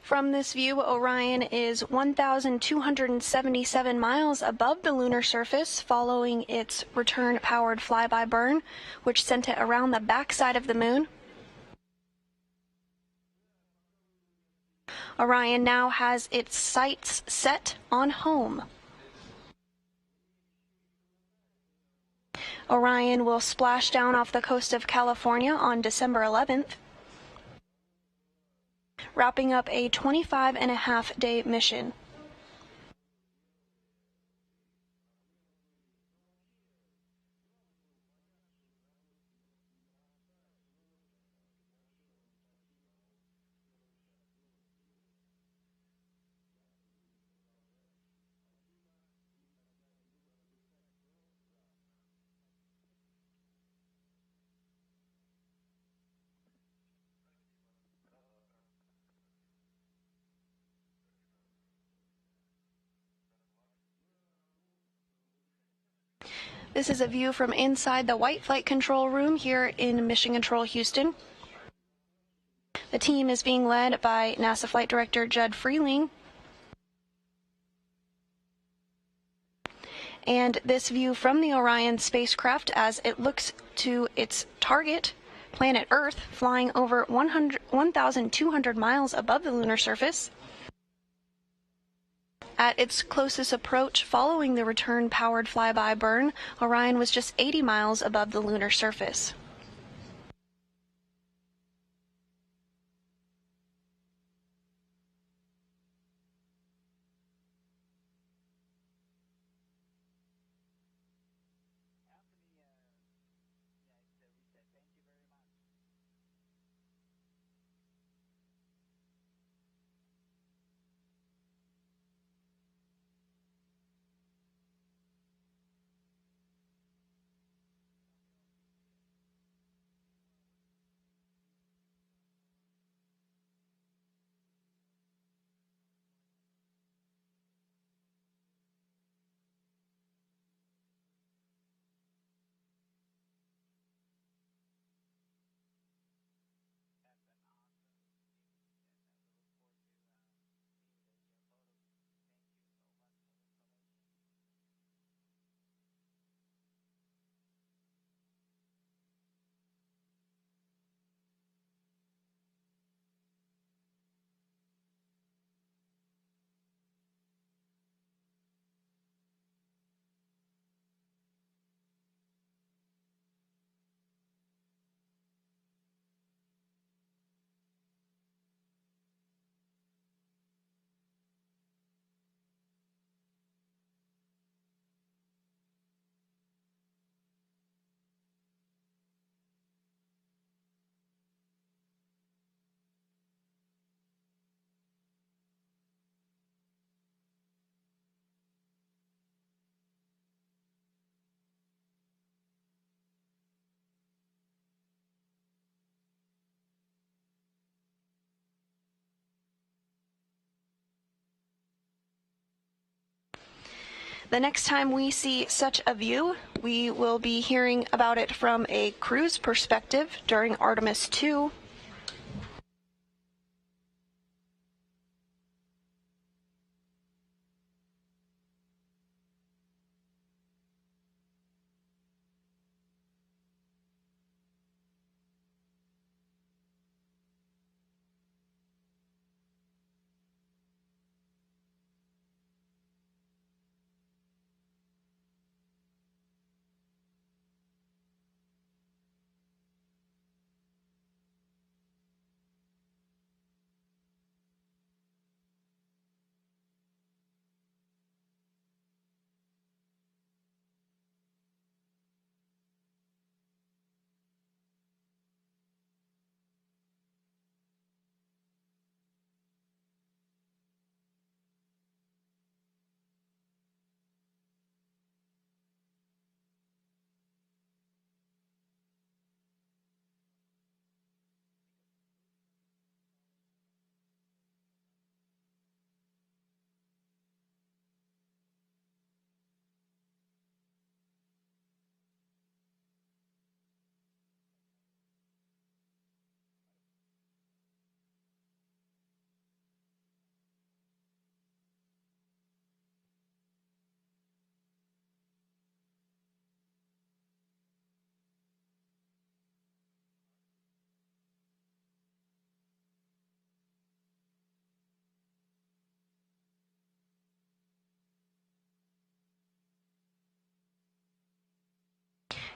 From this view, Orion is 1,277 miles above the lunar surface following its return-powered flyby burn, which sent it around the backside of the moon. Orion now has its sights set on home. Orion will splash down off the coast of California on December 11th. Wrapping up a 25-and-a-half-day mission. This is a view from inside the White Flight Control Room here in Mission Control Houston. The team is being led by NASA Flight Director Judd Freeling. And this view from the Orion spacecraft as it looks to its target, planet Earth, flying over 1,200 miles above the lunar surface. At its closest approach following the return-powered flyby burn, Orion was just 80 miles above the lunar surface. The next time we see such a view, we will be hearing about it from a crew's perspective during Artemis 2.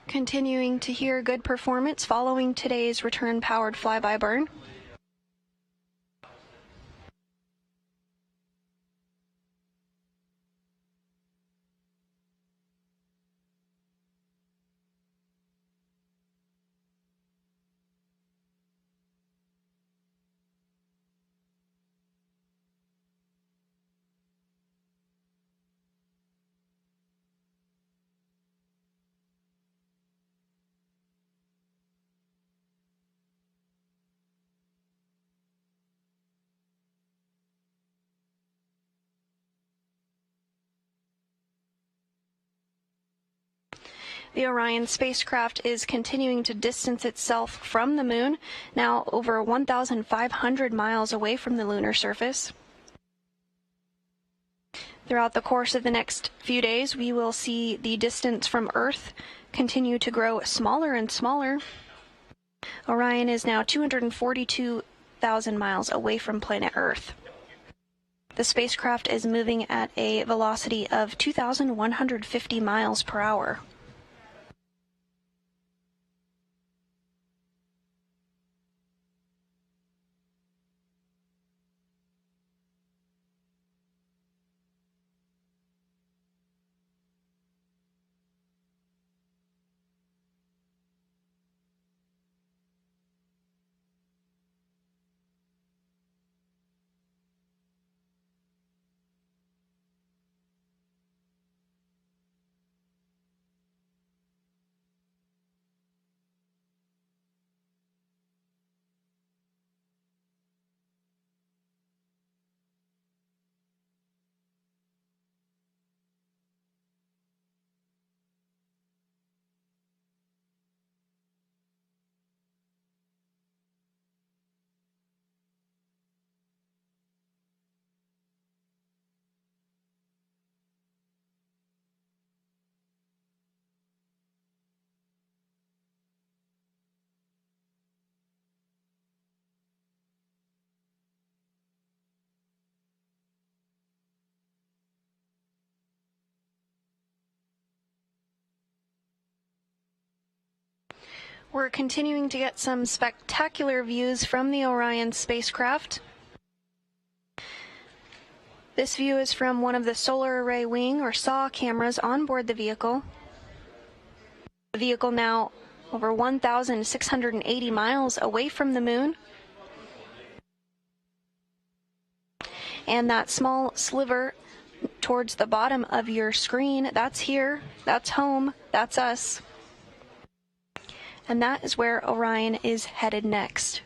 Continuing to hear good performance following today's return-powered flyby burn. The Orion spacecraft is continuing to distance itself from the moon, now over 1,500 miles away from the lunar surface. Throughout the course of the next few days, we will see the distance from Earth continue to grow smaller and smaller. Orion is now 242,000 miles away from planet Earth. The spacecraft is moving at a velocity of 2,150 miles per hour. We're continuing to get some spectacular views from the Orion spacecraft. This view is from one of the solar array wing or SAW cameras on board the vehicle. The vehicle now over 1,680 miles away from the moon. And that small sliver towards the bottom of your screen, that's here, that's home, that's us. And that is where Orion is headed next.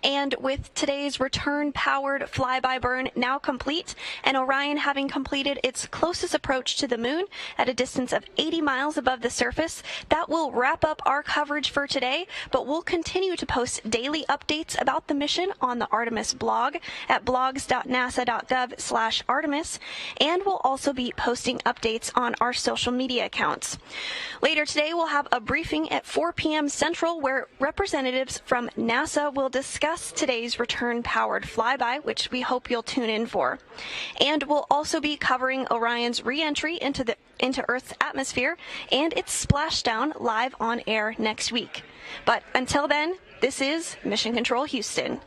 And with today's return-powered flyby burn now complete, and Orion having completed its closest approach to the moon at a distance of 80 miles above the surface, that will wrap up our coverage for today, but we'll continue to post daily updates about the mission on the Artemis blog at blogs.nasa.gov/Artemis, and we'll also be posting updates on our social media accounts. Later today, we'll have a briefing at 4 p.m. Central where representatives from NASA will discuss today's return-powered flyby, which we hope you'll tune in for. And we'll also be covering Orion's re-entry into Earth's atmosphere and its splashdown live on air next week. But until then, this is Mission Control Houston.